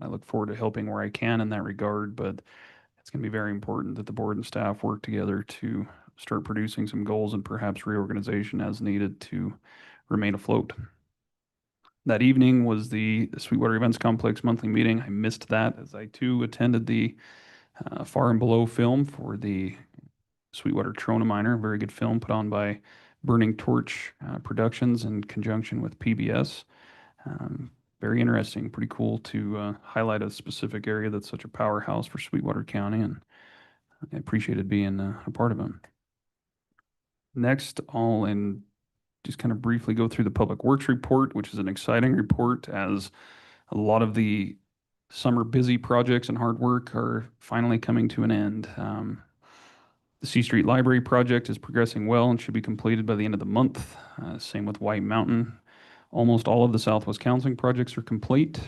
I look forward to helping where I can in that regard. But it's going to be very important that the board and staff work together to start producing some goals and perhaps reorganization as needed to remain afloat. That evening was the Sweetwater Events Complex monthly meeting. I missed that as I too attended the Far and Below film for the Sweetwater Trona Miner, a very good film put on by Burning Torch Productions in conjunction with PBS. Very interesting, pretty cool to highlight a specific area that's such a powerhouse for Sweetwater County, and I appreciated being a part of it. Next, I'll just kind of briefly go through the Public Works report, which is an exciting report as a lot of the summer busy projects and hard work are finally coming to an end. The C Street Library project is progressing well and should be completed by the end of the month. Same with White Mountain. Almost all of the Southwest Counseling projects are complete,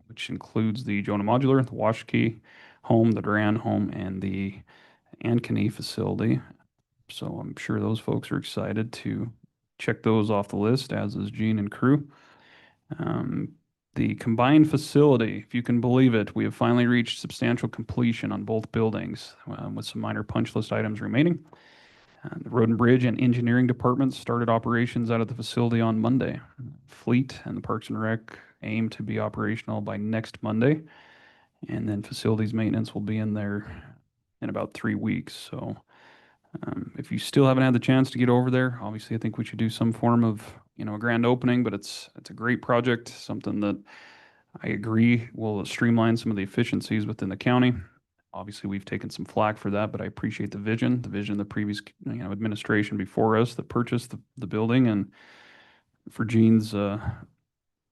which includes the Jonah Modular, the Washakie home, the Duran home, and the Ankeny facility. So I'm sure those folks are excited to check those off the list, as is Gene and crew. The combined facility, if you can believe it, we have finally reached substantial completion on both buildings with some minor punch list items remaining. The Road and Bridge and Engineering departments started operations out of the facility on Monday. Fleet and the Parks and Rec aim to be operational by next Monday. And then facilities maintenance will be in there in about 3 weeks. So if you still haven't had the chance to get over there, obviously I think we should do some form of, a grand opening, but it's a great project, something that I agree will streamline some of the efficiencies within the county. Obviously, we've taken some flack for that, but I appreciate the vision of the previous, administration before us that purchased the building, and for Gene's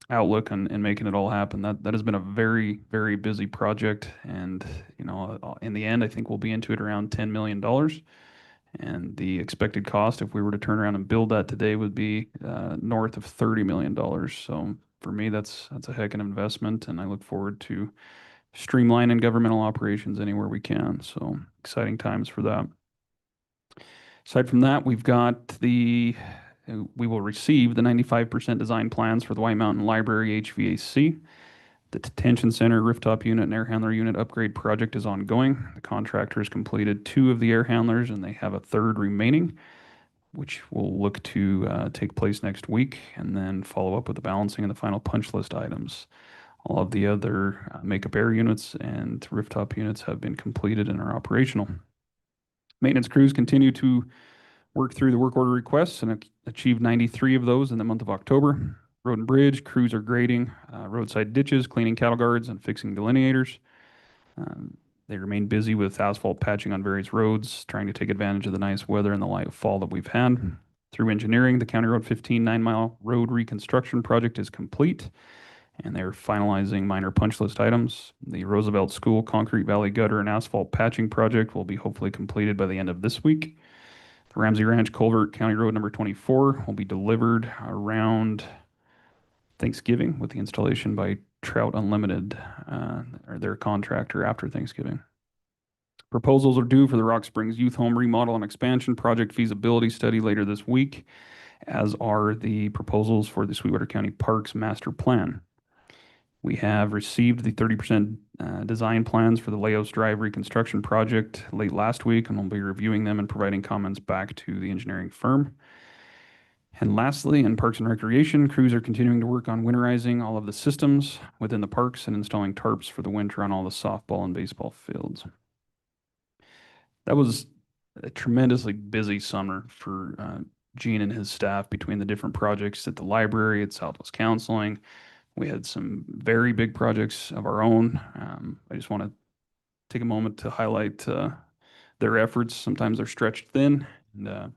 outlook and making it all happen. That has been a very, very busy project, and in the end, I think we'll be into it around $10 million. And the expected cost, if we were to turn around and build that today, would be north of $30 million. So for me, that's a heck of an investment, and I look forward to streamlining governmental operations anywhere we can. So exciting times for that. Aside from that, we will receive the 95% design plans for the White Mountain Library HVAC. The detention center rooftop unit and air handler unit upgrade project is ongoing. The contractor has completed 2 of the air handlers, and they have a 3rd remaining, which will look to take place next week, and then follow up with the balancing and the final punch list items. All of the other makeup air units and rooftop units have been completed and are operational. Maintenance crews continue to work through the work order requests and achieved 93 of those in the month of October. Road and bridge crews are grading roadside ditches, cleaning cattle guards, and fixing delineators. They remain busy with asphalt patching on various roads, trying to take advantage of the nice weather and the light fall that we've had. Through engineering, the County Road 15 9-mile road reconstruction project is complete, and they're finalizing minor punch list items. The Roosevelt School Concrete Valley Gutter and Asphalt Patching Project will be hopefully completed by the end of this week. The Ramsey Ranch Culvert County Road number 24 will be delivered around Thanksgiving with the installation by Trout Unlimited, or their contractor after Thanksgiving. Proposals are due for the Rock Springs Youth Home Remodel and Expansion Project feasibility study later this week, as are the proposals for the Sweetwater County Parks Master Plan. We have received the 30% design plans for the Laos Drive reconstruction project late last week, and we'll be reviewing them and providing comments back to the engineering firm. And lastly, in Parks and Recreation, crews are continuing to work on winterizing all of the systems within the parks and installing tarps for the winter on all the softball and baseball fields. That was a tremendously busy summer for Gene and his staff between the different projects at the library, at Southwest Counseling. We had some very big projects of our own. I just want to take a moment to highlight their efforts. Sometimes they're stretched thin, and I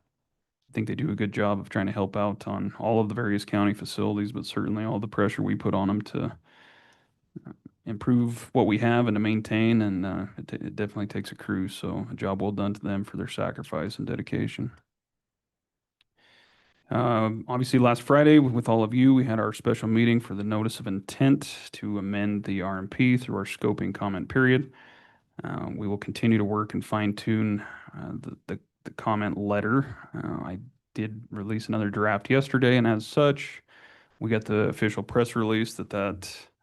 think they do a good job of trying to help out on all of the various county facilities, but certainly all the pressure we put on them to improve what we have and to maintain, and it definitely takes a crew. So a job well done to them for their sacrifice and dedication. Obviously, last Friday with all of you, we had our special meeting for the notice of intent to amend the RMP through our scoping comment period. We will continue to work and fine tune the comment letter. I did release another draft yesterday, and as such, we got the official press release that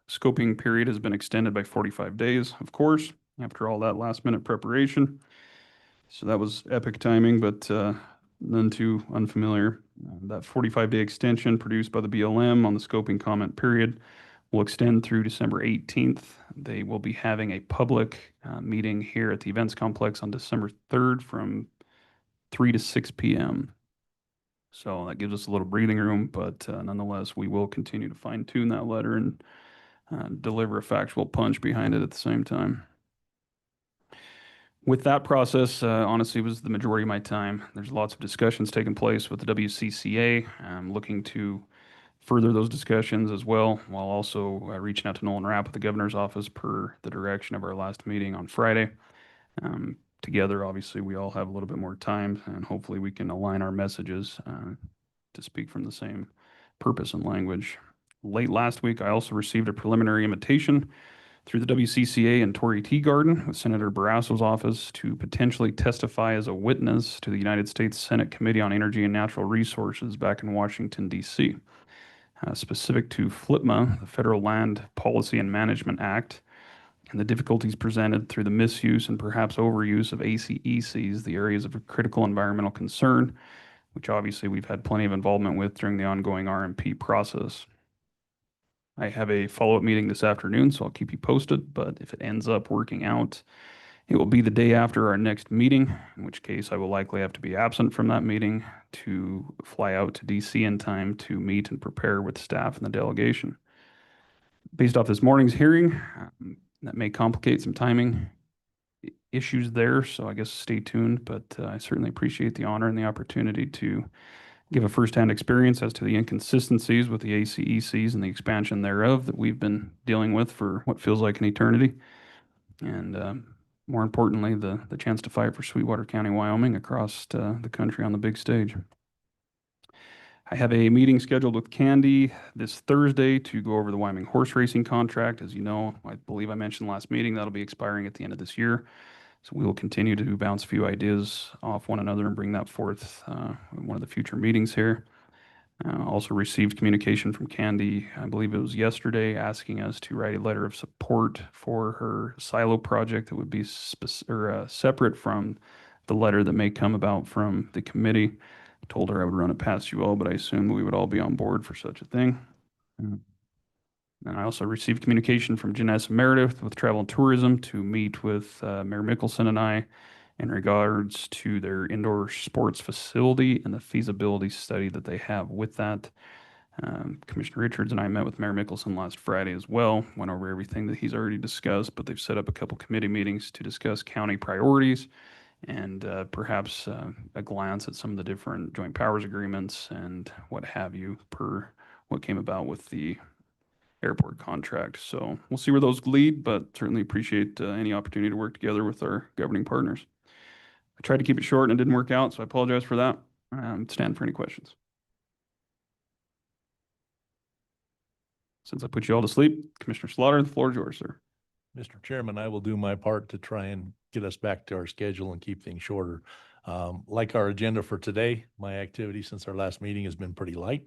scoping period has been extended by 45 days, of course, after all that last minute preparation. So that was epic timing, but none too unfamiliar. That 45-day extension produced by the BLM on the scoping comment period will extend through December 18th. They will be having a public meeting here at the events complex on December 3rd from 3 to 6 p.m. So that gives us a little breathing room, but nonetheless, we will continue to fine tune that letter and deliver a factual punch behind it at the same time. With that process, honestly, was the majority of my time. There's lots of discussions taking place with the WCCA. I'm looking to further those discussions as well, while also reaching out to Nolan Rapp at the governor's office per the direction of our last meeting on Friday. Together, obviously, we all have a little bit more time, and hopefully we can align our messages to speak from the same purpose and language. Late last week, I also received a preliminary invitation through the WCCA and Torrey Teagarden with Senator Barrasso's office to potentially testify as a witness to the United States Senate Committee on Energy and Natural Resources back in Washington, D.C. Specific to FLPMA, the Federal Land Policy and Management Act, and the difficulties presented through the misuse and perhaps overuse of ACECs, the areas of critical environmental concern, which obviously we've had plenty of involvement with during the ongoing RMP process. I have a follow-up meeting this afternoon, so I'll keep you posted, but if it ends up working out, it will be the day after our next meeting, in which case I will likely have to be absent from that meeting to fly out to DC in time to meet and prepare with staff and the delegation. Based off this morning's hearing, that may complicate some timing issues there, so I guess stay tuned, but I certainly appreciate the honor and the opportunity to give a firsthand experience as to the inconsistencies with the ACECs and the expansion thereof that we've been dealing with for what feels like an eternity. And more importantly, the chance to fight for Sweetwater County, Wyoming across the country on the big stage. I have a meeting scheduled with Candy this Thursday to go over the Wyoming horse racing contract. As you know, I believe I mentioned last meeting, that'll be expiring at the end of this year. So we will continue to bounce a few ideas off one another and bring that forth in one of the future meetings here. Also received communication from Candy, I believe it was yesterday, asking us to write a letter of support for her silo project that would be separate from the letter that may come about from the committee. I told her I would run it past you all, but I assumed we would all be on board for such a thing. And I also received communication from Janessa Meredith with Travel and Tourism to meet with Mayor Mickelson and I in regards to their indoor sports facility and the feasibility study that they have with that. Commissioner Richards and I met with Mayor Mickelson last Friday as well, went over everything that he's already discussed, but they've set up a couple committee meetings to discuss county priorities and perhaps a glance at some of the different joint powers agreements and what have you per what came about with the airport contract. So we'll see where those lead, but certainly appreciate any opportunity to work together with our governing partners. I tried to keep it short and it didn't work out, so I apologize for that. Stand for any questions. Since I put you all to sleep, Commissioner Slaughter, the floor is yours, sir. Mr. Chairman, I will do my part to try and get us back to our schedule and keep things shorter. Like our agenda for today, my activity since our last meeting has been pretty light.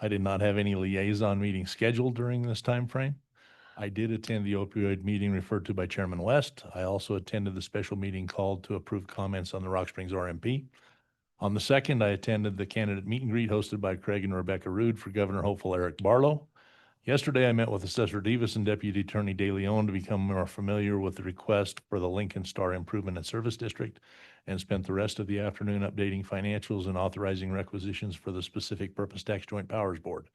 I did not have any liaison meetings scheduled during this time frame. I did attend the opioid meeting referred to by Chairman West. I also attended the special meeting called to approve comments on the Rock Springs RMP. On the 2nd, I attended the candidate meet and greet hosted by Craig and Rebecca Rude for Governor hopeful Eric Barlow. Yesterday, I met with Assessor Davis and Deputy Attorney De Leon to become more familiar with the request for the Lincoln Star Improvement and Service District and spent the rest of the afternoon updating financials and authorizing requisitions for the specific purpose tax joint powers board.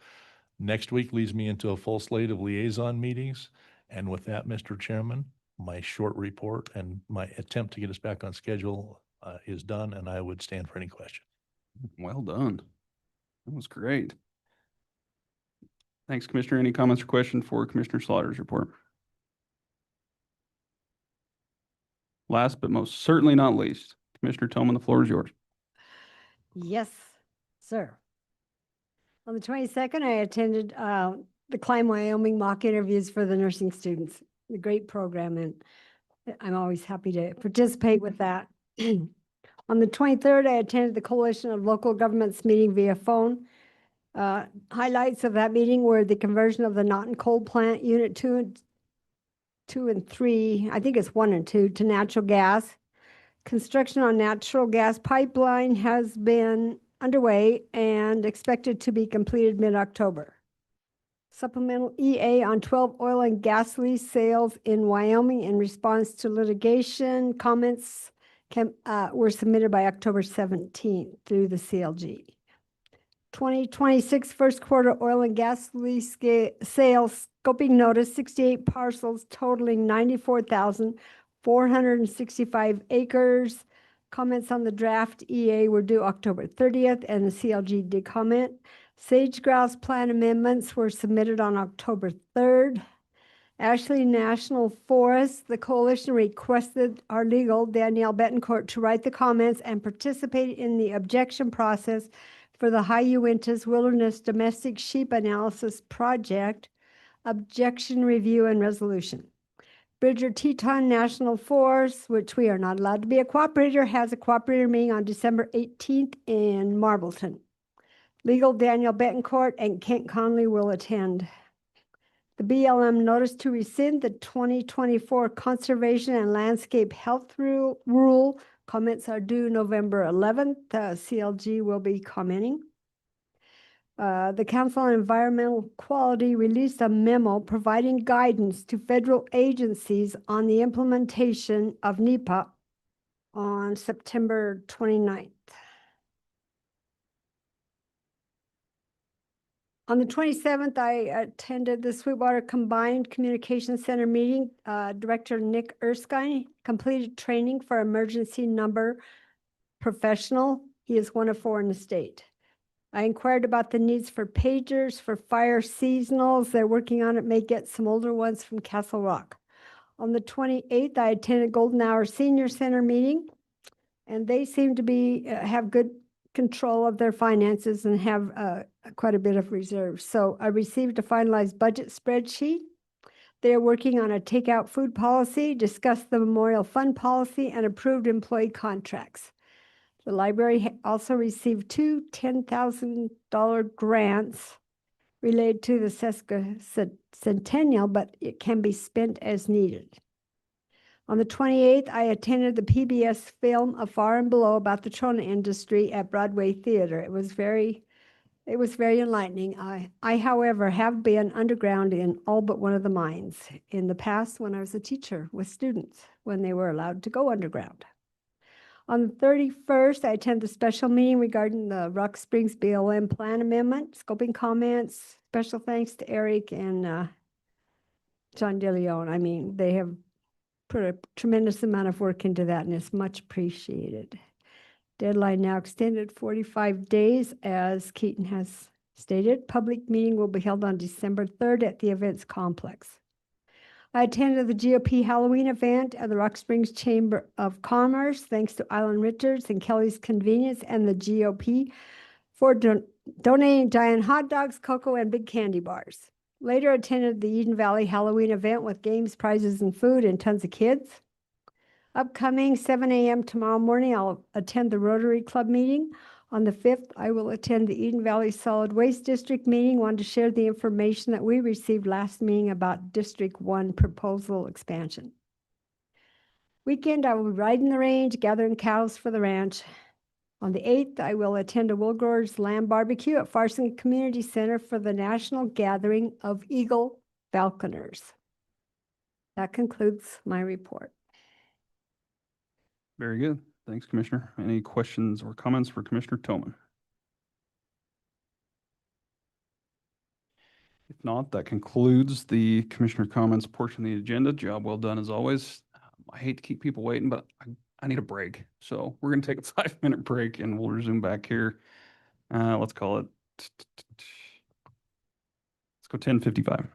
Next week leads me into a full slate of liaison meetings. And with that, Mr. Chairman, my short report and my attempt to get us back on schedule is done, and I would stand for any questions. Well done. That was great. Thanks, Commissioner. Any comments or questions for Commissioner Slaughter's report? Last but most certainly not least, Commissioner Tillman, the floor is yours. Yes, sir. On the 22nd, I attended the Climb Wyoming mock interviews for the nursing students. A great program, and I'm always happy to participate with that. On the 23rd, I attended the Coalition of Local Governments meeting via phone. Highlights of that meeting were the conversion of the Naughton Coal Plant Unit 2 and 3, I think it's 1 and 2, to natural gas. Construction on natural gas pipeline has been underway and expected to be completed mid-October. Supplemental EA on 12 oil and gas lease sales in Wyoming in response to litigation. Comments were submitted by October 17th through the CLG. 2026 first quarter oil and gas lease sales scoping notice, 68 parcels totaling 94,465 acres. Comments on the draft EA were due October 30th, and the CLG did comment. Sage grouse plan amendments were submitted on October 3rd. Ashley National Forest, the coalition requested our legal, Danielle Betancourt, to write the comments and participate in the objection process for the High Uintas Wilderness Domestic Sheep Analysis Project, objection review and resolution. Bridger Teton National Forest, which we are not allowed to be a cooperator, has a cooperator meeting on December 18th in Marbleton. Legal Daniel Betancourt and Kent Conley will attend. The BLM notice to rescind the 2024 Conservation and Landscape Health Rule. Comments are due November 11th. CLG will be commenting. The Council on Environmental Quality released a memo providing guidance to federal agencies on the implementation of NEPA on September 29th. On the 27th, I attended the Sweetwater Combined Communications Center meeting. Director Nick Erskine completed training for emergency number professional. He is 1 of 4 in the state. I inquired about the needs for pagers for fire seasonals. They're working on it, may get some older ones from Castle Rock. On the 28th, I attended Golden Hour Senior Center meeting, and they seem to be have good control of their finances and have quite a bit of reserves. So I received a finalized budget spreadsheet. They're working on a takeout food policy, discussed the memorial fund policy, and approved employee contracts. The library also received 2 $10,000 grants related to the Centennial, but it can be spent as needed. On the 28th, I attended the PBS film Afar and Below about the Trona industry at Broadway Theater. It was very It was very enlightening. I, however, have been underground in all but one of the mines in the past when I was a teacher with students, when they were allowed to go underground. On the 31st, I attended a special meeting regarding the Rock Springs BLM plan amendment, scoping comments. Special thanks to Eric and John DeLeon. I mean, they have put a tremendous amount of work into that, and it's much appreciated. Deadline now extended 45 days, as Keaton has stated. Public meeting will be held on December 3rd at the events complex. I attended the GOP Halloween event at the Rock Springs Chamber of Commerce, thanks to Island Richards and Kelly's Convenience and the GOP for donating giant hot dogs, cocoa, and big candy bars. Later attended the Eden Valley Halloween event with games, prizes, and food, and tons of kids. Upcoming 7 a.m. tomorrow morning, I'll attend the Rotary Club meeting. On the 5th, I will attend the Eden Valley Solid Waste District meeting. Wanted to share the information that we received last meeting about District 1 proposal expansion. Weekend, I will be riding the range, gathering cows for the ranch. On the 8th, I will attend a Wilgor's Lamb Barbecue at Farson Community Center for the National Gathering of Eagle Falconers. That concludes my report. Very good. Thanks, Commissioner. Any questions or comments for Commissioner Tillman? If not, that concludes the Commissioner comments portion of the agenda. Job well done as always. I hate to keep people waiting, but I need a break. So we're going to take a 5-minute break and we'll resume back here. Let's call it, let's go 10:55.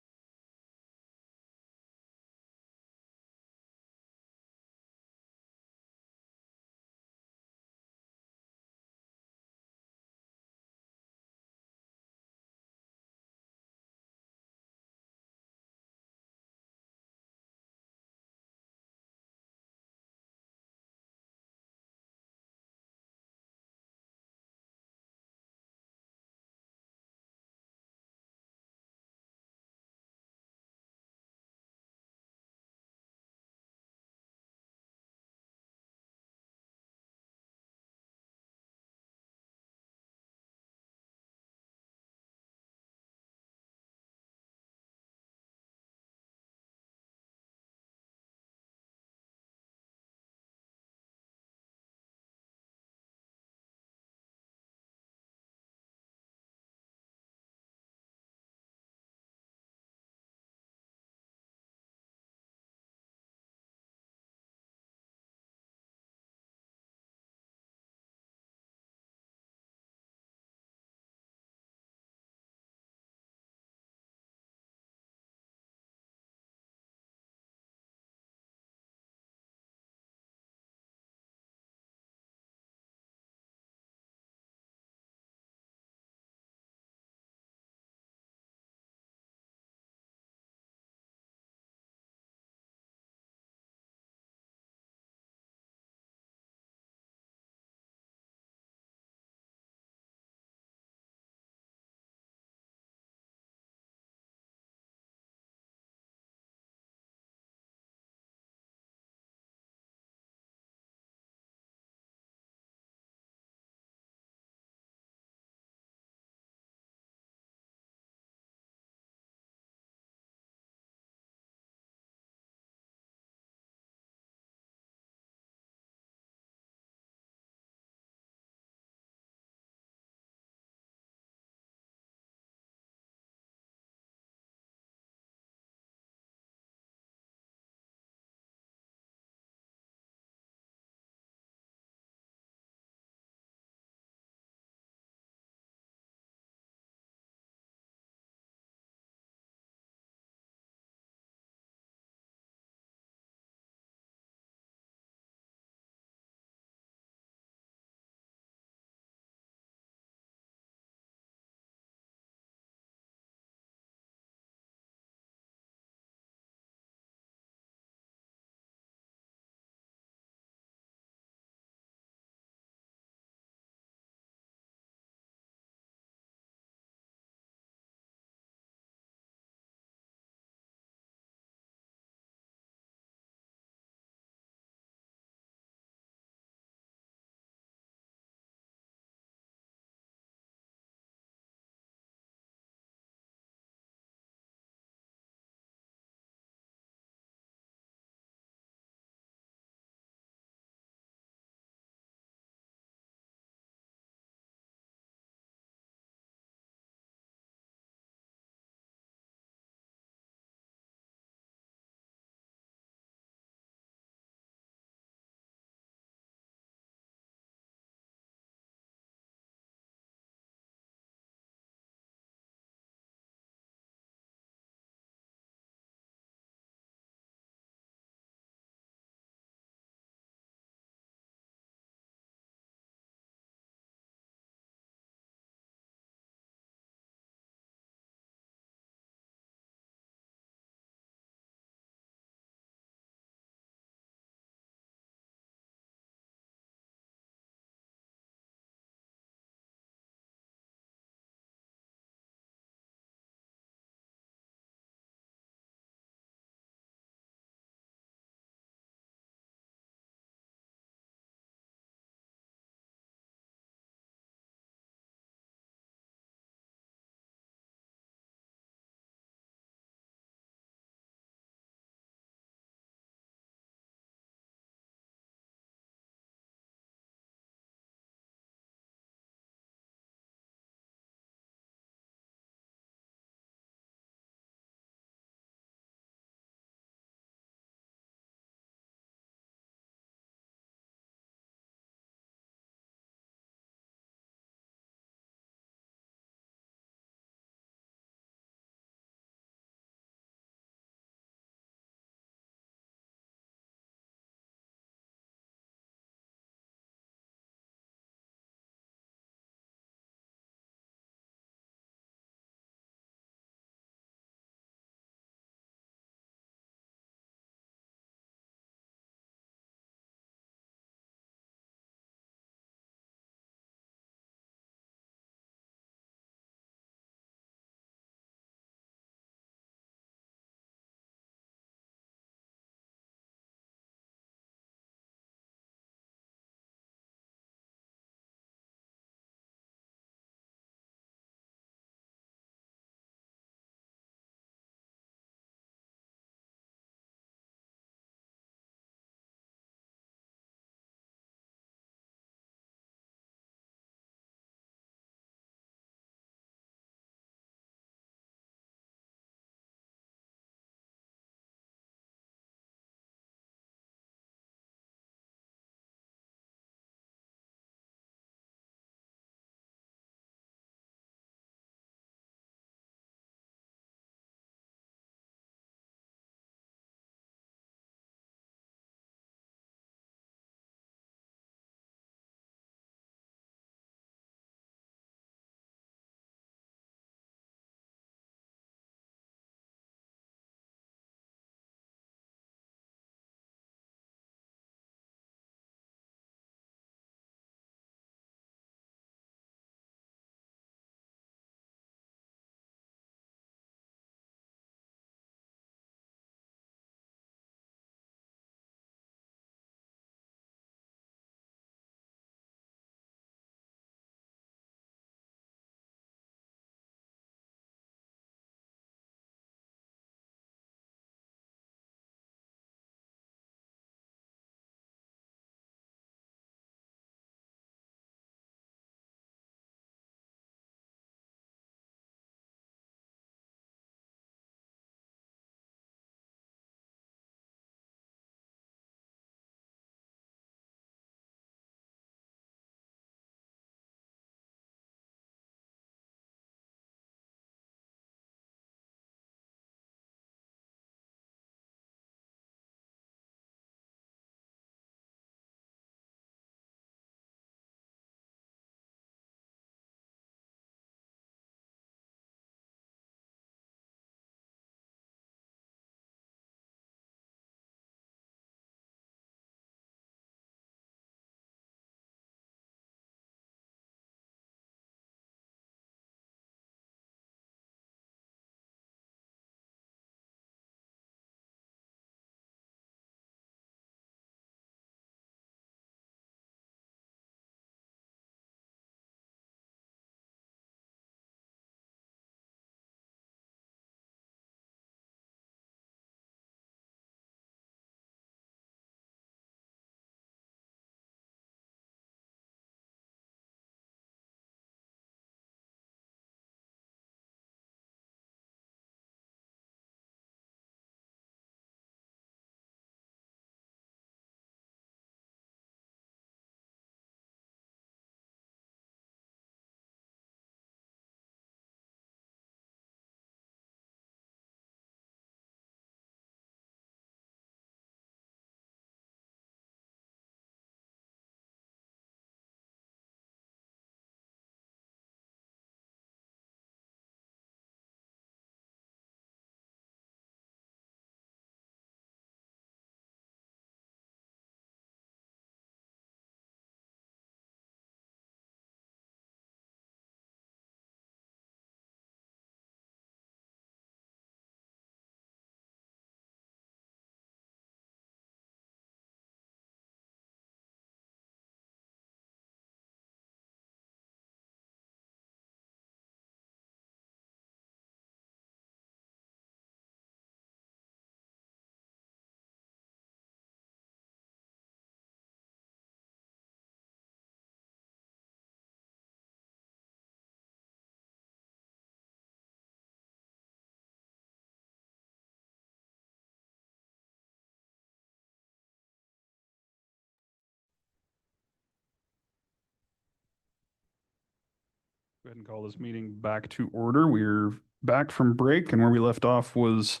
Go ahead and call this meeting back to order. We're back from break, and where we left off was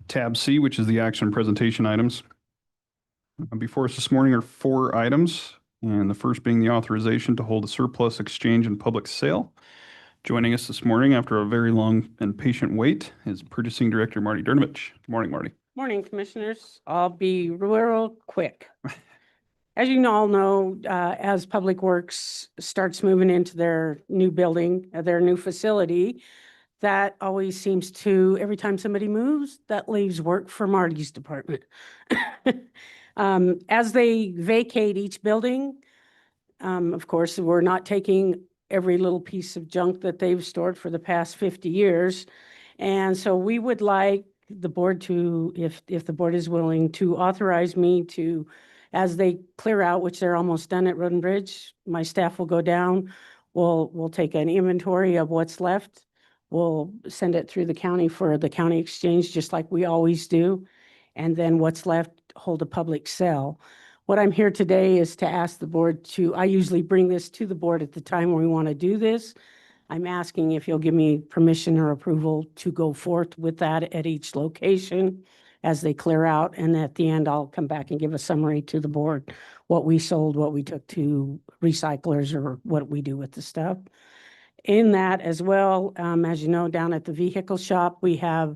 tab C, which is the action presentation items. Before us this morning are 4 items, and the first being the authorization to hold a surplus exchange and public sale. Joining us this morning after a very long and patient wait is Purchasing Director Marty Durnovich. Good morning, Marty. Morning, Commissioners. I'll be real quick. As you all know, as Public Works starts moving into their new building, their new facility, that always seems to, every time somebody moves, that leaves work for Marty's department. As they vacate each building, of course, we're not taking every little piece of junk that they've stored for the past 50 years. And so we would like the board to, if the board is willing, to authorize me to, as they clear out, which they're almost done at Road and Bridge, my staff will go down. We'll take an inventory of what's left. We'll send it through the county for the county exchange, just like we always do. And then what's left, hold a public sale. What I'm here today is to ask the board to, I usually bring this to the board at the time when we want to do this. I'm asking if you'll give me permission or approval to go forth with that at each location as they clear out. And at the end, I'll come back and give a summary to the board, what we sold, what we took to recyclers, or what we do with the stuff. In that as well, as you know, down at the vehicle shop, we have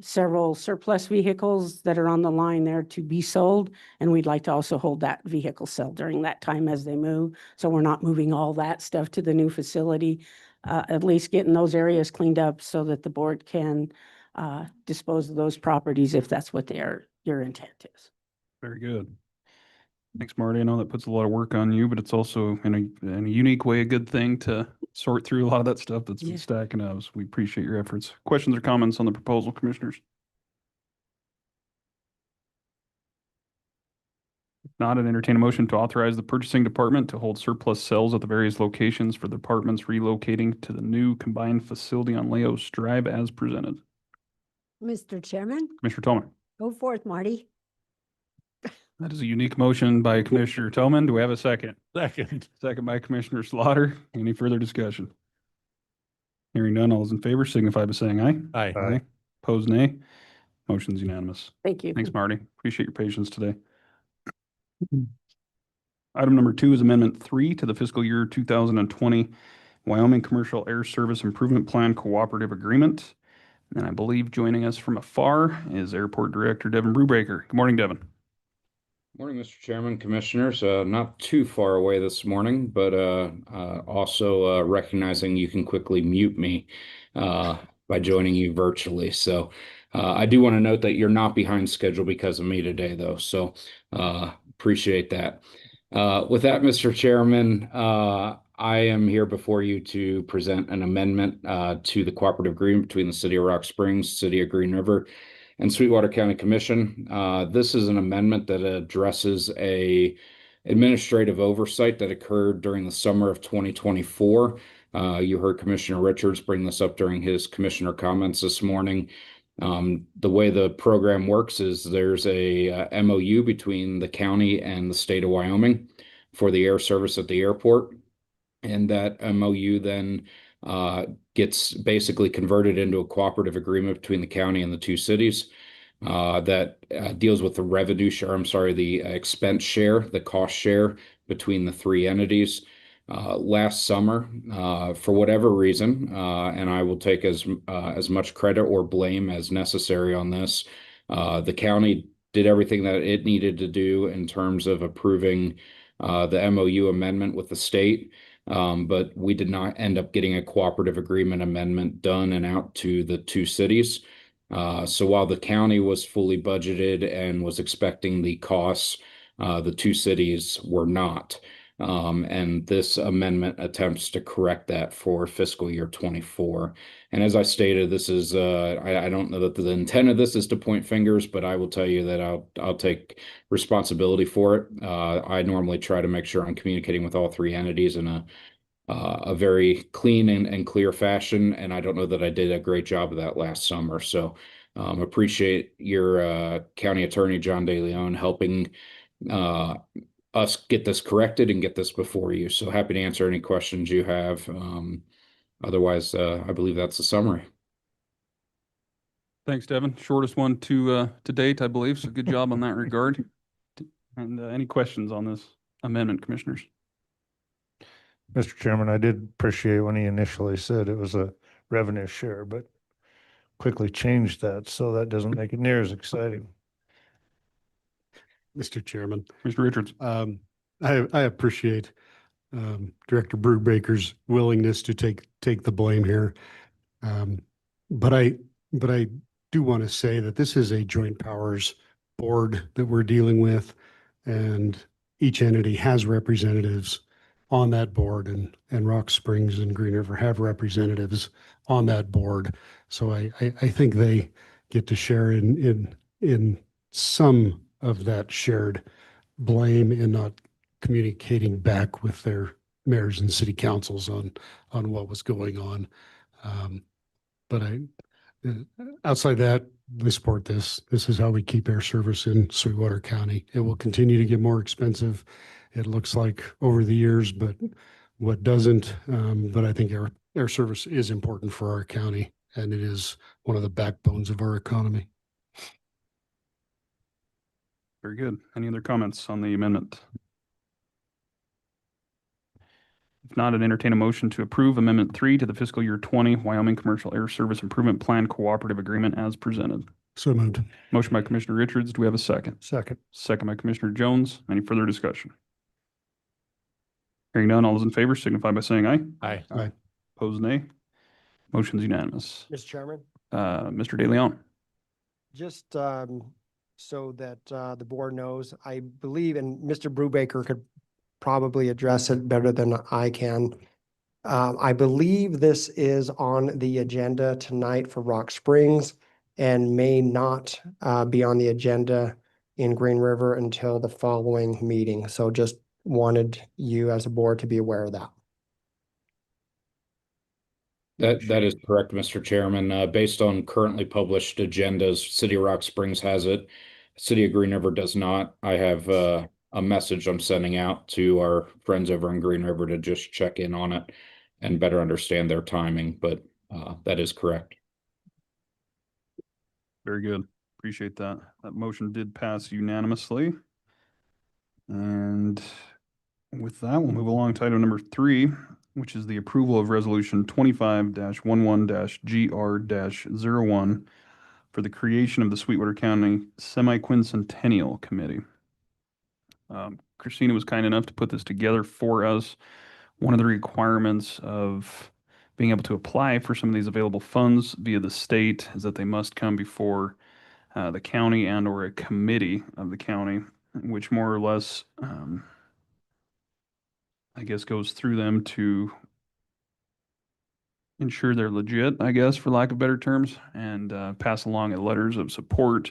several surplus vehicles that are on the line there to be sold. And we'd like to also hold that vehicle sale during that time as they move. So we're not moving all that stuff to the new facility, at least getting those areas cleaned up so that the board can dispose of those properties if that's what your intent is. Very good. Thanks, Marty. I know that puts a lot of work on you, but it's also in a unique way, a good thing to sort through a lot of that stuff that's been Yeah. stacking up. So we appreciate your efforts. Questions or comments on the proposal, Commissioners? If not, I'd entertain a motion to authorize the purchasing department to hold surplus sales at the various locations for the departments relocating to the new combined facility on Leos Drive as presented. Mr. Chairman, Commissioner Tolman. go forth, Marty. That is a unique motion by Commissioner Tolman. Do we have a second? Second. Second by Commissioner Slaughter. Any further discussion? Hearing none, all those in favor signify by saying aye. Aye. Aye. Opposed, nay. Motion's unanimous. Thank you. Thanks, Marty. Appreciate your patience today. Item number 2 is Amendment 3 to the fiscal year 2020 Wyoming Commercial Air Service Improvement Plan Cooperative Agreement. And I believe joining us from afar is Airport Director Devin Brubaker. Good morning, Devin. Morning, Mr. Chairman, Commissioners. Not too far away this morning, but also recognizing you can quickly mute me by joining you virtually. So I do want to note that you're not behind schedule because of me today, though. So appreciate that. With that, Mr. Chairman, I am here before you to present an amendment to the cooperative agreement between the City of Rock Springs, City of Green River, and Sweetwater County Commission. This is an amendment that addresses a administrative oversight that occurred during the summer of 2024. You heard Commissioner Richards bring this up during his commissioner comments this morning. The way the program works is there's a MOU between the county and the state of Wyoming for the air service at the airport. And that MOU then gets basically converted into a cooperative agreement between the county and the two cities that deals with the revenue share, the expense share, the cost share between the 3 entities. Last summer, for whatever reason, and I will take as much credit or blame as necessary on this, the county did everything that it needed to do in terms of approving the MOU amendment with the state. But we did not end up getting a cooperative agreement amendment done and out to the two cities. So while the county was fully budgeted and was expecting the costs, the two cities were not. And this amendment attempts to correct that for fiscal year 24. And as I stated, this is, I don't know that the intent of this is to point fingers, but I will tell you that I'll take responsibility for it. I normally try to make sure I'm communicating with all 3 entities in a very clean and clear fashion. And I don't know that I did a great job of that last summer. So appreciate your county attorney, John DeLeon, helping us get this corrected and get this before you. So happy to answer any questions you have. Otherwise, I believe that's the summary. Thanks, Devin. Shortest one to date, I believe. So good job on that regard. And any questions on this amendment, commissioners? Mr. Chairman, I did appreciate when he initially said it was a revenue share, but quickly changed that, so that doesn't make it near as exciting. Mr. Chairman, Mr. Richards. I appreciate Director Brubaker's willingness to take the blame here. But I do want to say that this is a joint powers board that we're dealing with, and each entity has representatives on that board, and Rock Springs and Green River have representatives on that board. So I think they get to share in some of that shared blame in not communicating back with their mayors and city councils on what was going on. But outside that, we support this. This is how we keep air service in Sweetwater County. It will continue to get more expensive, it looks like, over the years, but what doesn't, but I think air service is important for our county, and it is one of the backbones of our economy. Very good. Any other comments on the amendment? If not, I'd entertain a motion to approve Amendment 3 to the fiscal year 20 Wyoming Commercial Air Service Improvement Plan Cooperative Agreement as presented. So moved. Motion by Commissioner Richards. Do we have a second? Second. Second by Commissioner Jones. Any further discussion? Hearing none, all those in favor signify by saying aye. Aye. Aye. Opposed, nay. Motion's unanimous. Mr. Chairman, Mr. De Leon. just so that the board knows, I believe, and Mr. Brubaker could probably address it better than I can. I believe this is on the agenda tonight for Rock Springs and may not be on the agenda in Green River until the following meeting. So just wanted you as a board to be aware of that. That is correct, Mr. Chairman. Based on currently published agendas, City of Rock Springs has it. City of Green River does not. I have a message I'm sending out to our friends over in Green River to just check in on it and better understand their timing, but that is correct. Very good. Appreciate that. That motion did pass unanimously. And with that, we'll move along to item number 3, which is the approval of resolution 25-11-GR-01 for the creation of the Sweetwater County Semi-Quincentennial Committee. Christina was kind enough to put this together for us. One of the requirements of being able to apply for some of these available funds via the state is that they must come before the county and or a committee of the county, which more or less, I guess, goes through them to ensure they're legit, I guess, for lack of better terms, and pass along letters of support,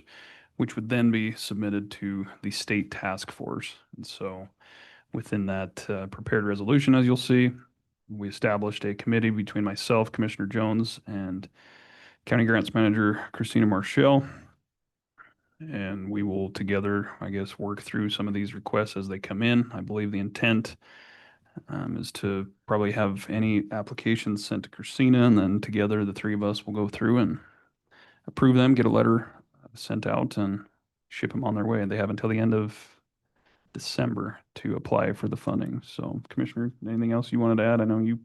which would then be submitted to the state task force. And so within that prepared resolution, as you'll see, we established a committee between myself, Commissioner Jones, and County Grants Manager Christina Marshall. And we will together, I guess, work through some of these requests as they come in. I believe the intent is to probably have any applications sent to Christina, and then together the three of us will go through and approve them, get a letter sent out, and ship them on their way. They have until the end of December to apply for the funding. So, Commissioner, anything else you wanted to add? I know you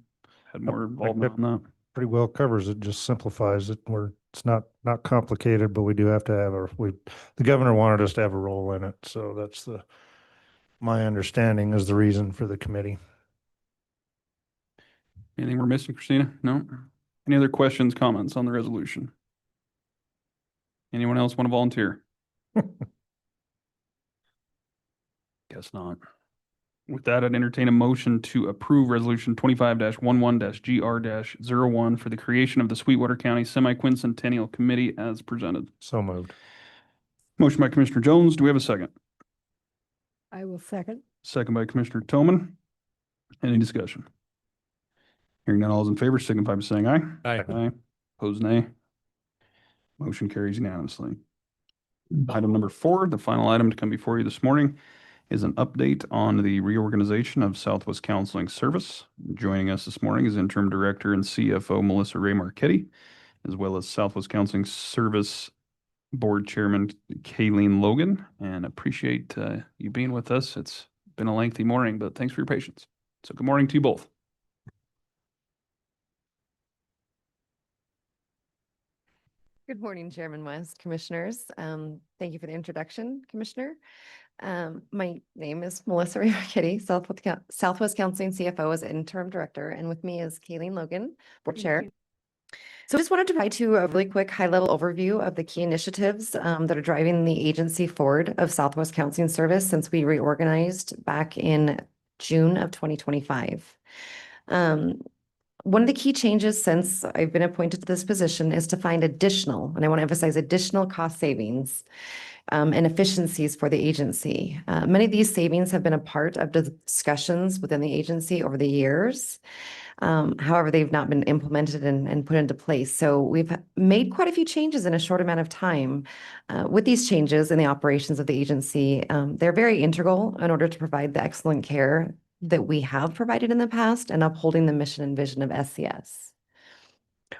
had more involvement on that. Pretty well covers it, just simplifies it. It's not complicated, but we do have to have the governor wanted us to have a role in it. So that's my understanding is the reason for the committee. Anything we're missing, Christina? No? Any other questions, comments on the resolution? Anyone else want to volunteer? Guess not. With that, I'd entertain a motion to approve resolution 25-11-GR-01 for the creation of the Sweetwater County Semi-Quincentennial Committee as presented. So moved. Motion by Commissioner Jones. Do we have a second? I will second. Second by Commissioner Toman. Any discussion? Hearing none, all those in favor signify by saying aye. Aye. Aye. Opposed, nay. Motion carries unanimously. Item number 4, the final item to come before you this morning, is an update on the reorganization of Southwest Counseling Service. Joining us this morning is Interim Director and CFO Melissa Ray Marchetti, as well as Southwest Counseling Service Board Chairman Kayleen Logan, and appreciate you being with us. It's been a lengthy morning, but thanks for your patience. So good morning to you both. Good morning, Chairman West, Commissioners. Thank you for the introduction, Commissioner. My name is Melissa Ray Marchetti, Southwest Counseling CFO as Interim Director, and with me is Kayleen Logan, Board Chair. So I just wanted to provide you a really quick high-level overview of the key initiatives that are driving the agency forward of Southwest Counseling Service since we reorganized back in June of 2025. One of the key changes since I've been appointed to this position is to find additional, and I want to emphasize additional cost savings and efficiencies for the agency. Many of these savings have been a part of the discussions within the agency over the years. However, they've not been implemented and put into place. So we've made quite a few changes in a short amount of time. With these changes in the operations of the agency, they're very integral in order to provide the excellent care that we have provided in the past and upholding the mission and vision of SCS.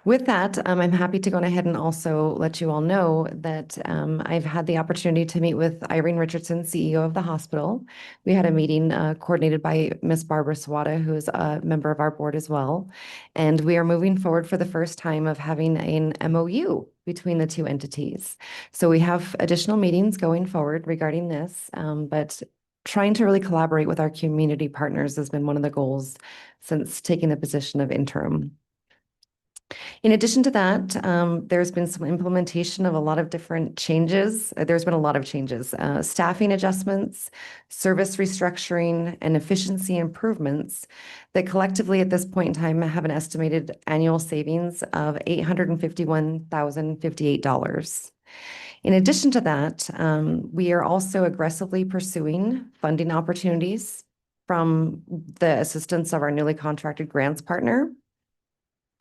With that, I'm happy to go ahead and also let you all know that I've had the opportunity to meet with Irene Richardson, CEO of the hospital. We had a meeting coordinated by Miss Barbara Sweetwater, who is a member of our board as well. And we are moving forward for the first time of having an MOU between the two entities. So we have additional meetings going forward regarding this, but trying to really collaborate with our community partners has been one of the goals since taking the position of interim. In addition to that, there's been some implementation of a lot of different changes. There's been a lot of changes, staffing adjustments, service restructuring, and efficiency improvements that collectively at this point in time have an estimated annual savings of $851,058. In addition to that, we are also aggressively pursuing funding opportunities from the assistance of our newly contracted grants partner.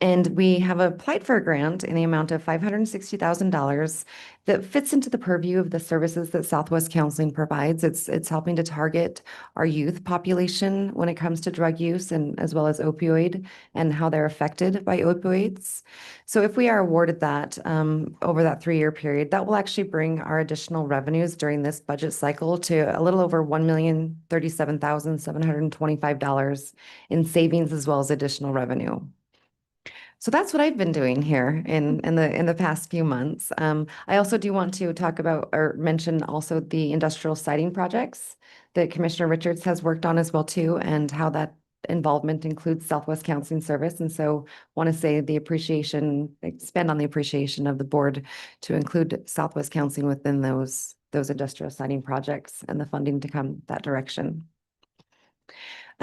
And we have applied for a grant in the amount of $560,000 that fits into the purview of the services that Southwest Counseling provides. It's helping to target our youth population when it comes to drug use and as well as opioid and how they're affected by opioids. So if we are awarded that over that 3-year period, that will actually bring our additional revenues during this budget cycle to a little over $1,037,725 in savings as well as additional revenue. So that's what I've been doing here in the past few months. I also do want to talk about or mention also the industrial siting projects that Commissioner Richards has worked on as well too, and how that involvement includes Southwest Counseling Service. And so want to say expand on the appreciation of the board to include Southwest Counseling within those industrial siting projects and the funding to come that direction.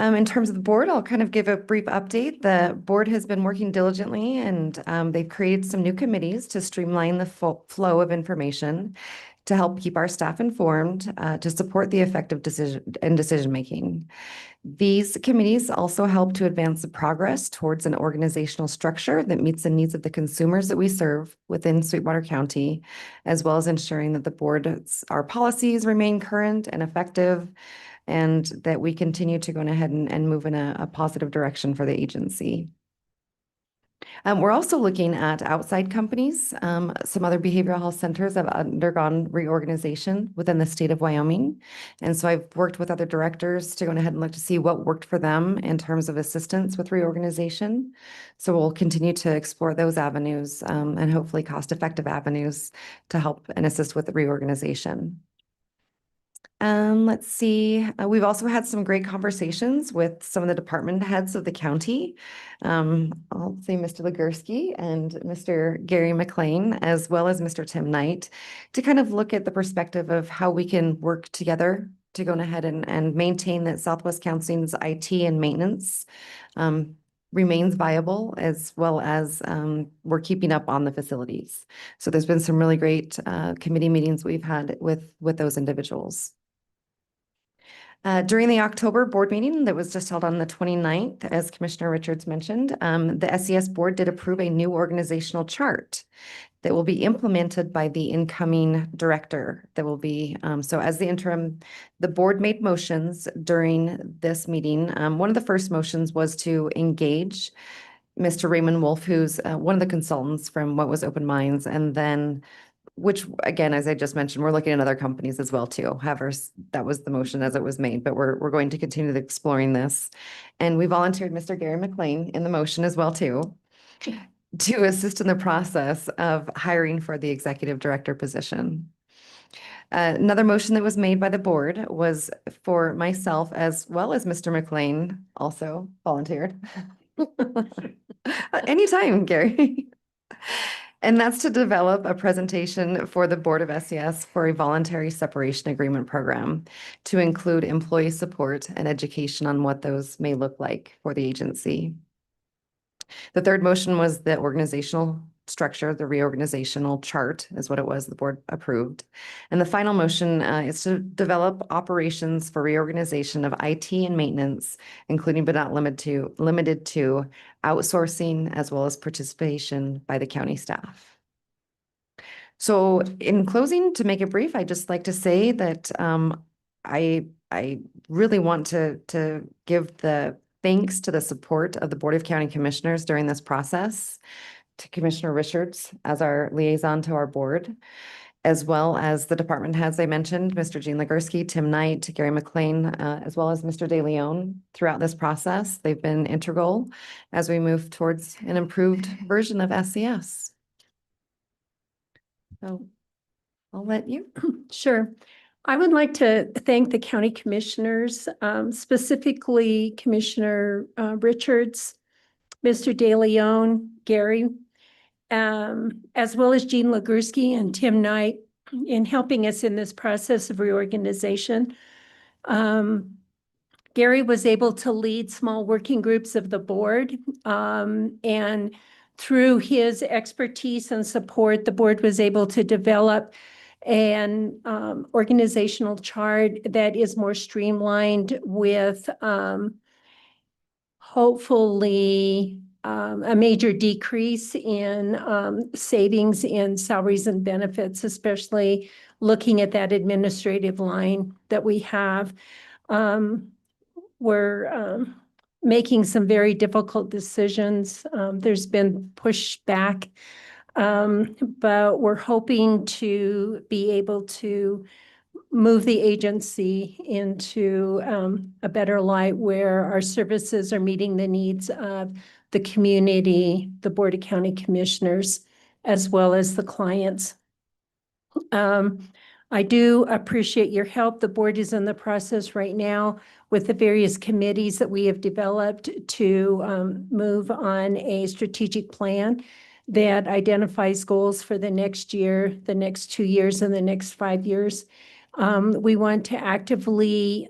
In terms of the board, I'll kind of give a brief update. The board has been working diligently and they've created some new committees to streamline the flow of information to help keep our staff informed, to support the effective decision-making. These committees also help to advance the progress towards an organizational structure that meets the needs of the consumers that we serve within Sweetwater County, as well as ensuring that our policies remain current and effective, and that we continue to go ahead and move in a positive direction for the agency. We're also looking at outside companies. Some other behavioral health centers have undergone reorganization within the state of Wyoming. And so I've worked with other directors to go ahead and look to see what worked for them in terms of assistance with reorganization. So we'll continue to explore those avenues and hopefully cost-effective avenues to help and assist with the reorganization. Let's see. We've also had some great conversations with some of the department heads of the county. I'll say Mr. Legursky and Mr. Gary McLean, as well as Mr. Tim Knight, to kind of look at the perspective of how we can work together to go ahead and maintain that Southwest Counseling's IT and maintenance remains viable, as well as we're keeping up on the facilities. So there's been some really great committee meetings we've had with those individuals. During the October board meeting that was just held on the 29th, as Commissioner Richards mentioned, the SCS board did approve a new organizational chart that will be implemented by the incoming director that will be, so as the interim, the board made motions during this meeting. One of the first motions was to engage Mr. Raymond Wolf, who's one of the consultants from What Was Open Minds, and then, which again, as I just mentioned, we're looking at other companies as well too. However, that was the motion as it was made, but we're going to continue exploring this. And we volunteered Mr. Gary McLean in the motion as well too, to assist in the process of hiring for the executive director position. Another motion that was made by the board was for myself as well as Mr. McLean also volunteered. Anytime, Gary. And that's to develop a presentation for the Board of SES for a voluntary separation agreement program to include employee support and education on what those may look like for the agency. The third motion was the organizational structure, the reorganizational chart is what it was the board approved. And the final motion is to develop operations for reorganization of IT and maintenance, including but not limited to outsourcing as well as participation by the county staff. So in closing, to make it brief, I'd just like to say that I really want to give the thanks to the support of the Board of County Commissioners during this process, to Commissioner Richards as our liaison to our board, as well as the department heads I mentioned, Mr. Gene Legursky, Tim Knight, Gary McLean, as well as Mr. De Leon throughout this process. They've been integral as we move towards an improved version of SCS. So I'll let you. Sure. I would like to thank the county commissioners, specifically Commissioner Richards, Mr. De Leon, Gary, as well as Gene Legursky and Tim Knight in helping us in this process of reorganization. Gary was able to lead small working groups of the board, and through his expertise and support, the board was able to develop an organizational chart that is more streamlined with hopefully a major decrease in savings in salaries and benefits, especially looking at that administrative line that we have. We're making some very difficult decisions. There's been pushback, but we're hoping to be able to move the agency into a better light where our services are meeting the needs of the community, the Board of County Commissioners, as well as the clients. I do appreciate your help. The board is in the process right now with the various committees that we have developed to move on a strategic plan that identifies goals for the next year, the next 2 years, and the next 5 years. We want to actively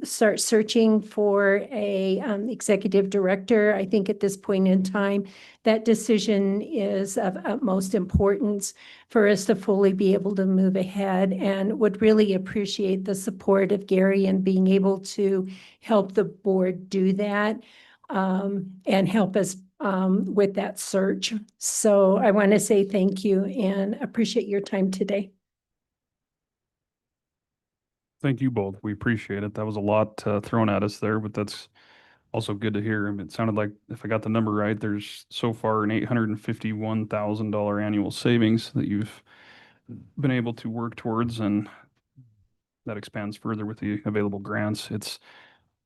start searching for a executive director. I think at this point in time, that decision is of utmost importance for us to fully be able to move ahead, and would really appreciate the support of Gary in being able to help the board do that and help us with that search. So I want to say thank you and appreciate your time today. Thank you both. We appreciate it. That was a lot thrown at us there, but that's also good to hear. It sounded like, if I got the number right, there's so far an $851,000 annual savings that you've been able to work towards, and that expands further with the available grants. It's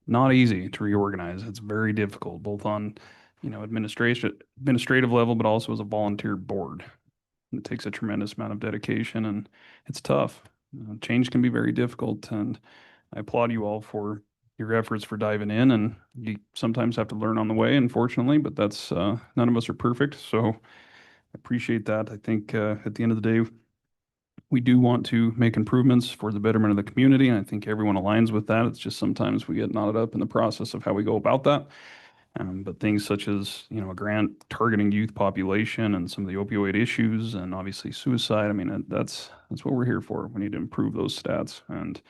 not easy to reorganize. It's very difficult, both on, administrative level, but also as a volunteer board. It takes a tremendous amount of dedication, and it's tough. Change can be very difficult, and I applaud you all for your efforts for diving in, and you sometimes have to learn on the way, unfortunately, but that's none of us are perfect, so I appreciate that. I think at the end of the day, we do want to make improvements for the betterment of the community, and I think everyone aligns with that. It's just sometimes we get knotted up in the process of how we go about that. But things such as, a grant targeting youth population and some of the opioid issues and obviously suicide, I mean, that's what we're here for. We need to improve those stats, and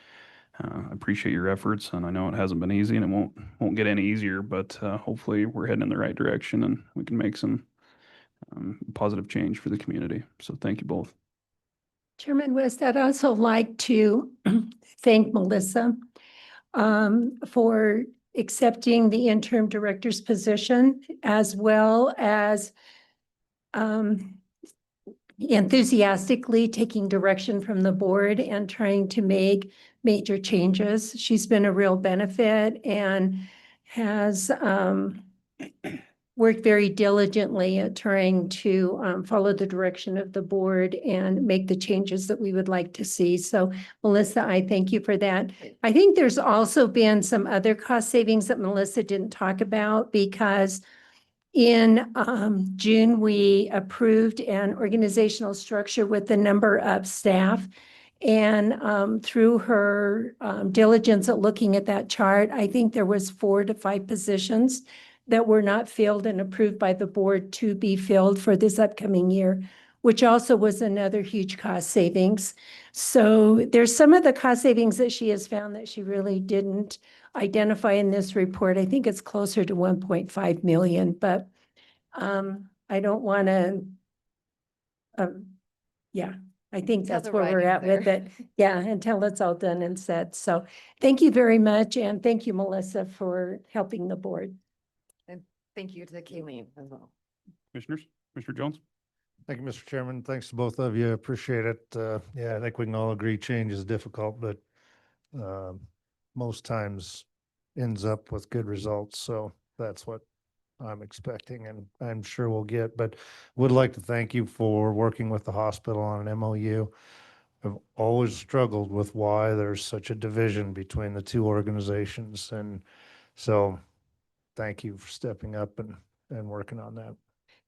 I appreciate your efforts. And I know it hasn't been easy, and it won't get any easier, but hopefully we're heading in the right direction and we can make some positive change for the community. So thank you both. Chairman West, I'd also like to thank Melissa for accepting the interim director's position, as well as enthusiastically taking direction from the board and trying to make major changes. She's been a real benefit and has worked very diligently at trying to follow the direction of the board and make the changes that we would like to see. So Melissa, I thank you for that. I think there's also been some other cost savings that Melissa didn't talk about, because in June, we approved an organizational structure with the number of staff. And through her diligence at looking at that chart, I think there was 4 to 5 positions that were not filled and approved by the board to be filled for this upcoming year, which also was another huge cost savings. So there's some of the cost savings that she has found that she really didn't identify in this report. I think it's closer to 1.5 million, but I don't want to, yeah, I think Until that's the where we're at writing's with there. it. Yeah, until it's all done and said. So thank you very much. And thank you, Melissa, for helping the board. And thank you to Kayleen as well. Commissioners, Commissioner Jones? Thank you, Mr. Chairman. Thanks to both of you. Appreciate it. Yeah, I think we can all agree change is difficult, but most times ends up with good results. So that's what I'm expecting and I'm sure we'll get, but would like to thank you for working with the hospital on an MOU. I've always struggled with why there's such a division between the two organizations. And so thank you for stepping up and working on that.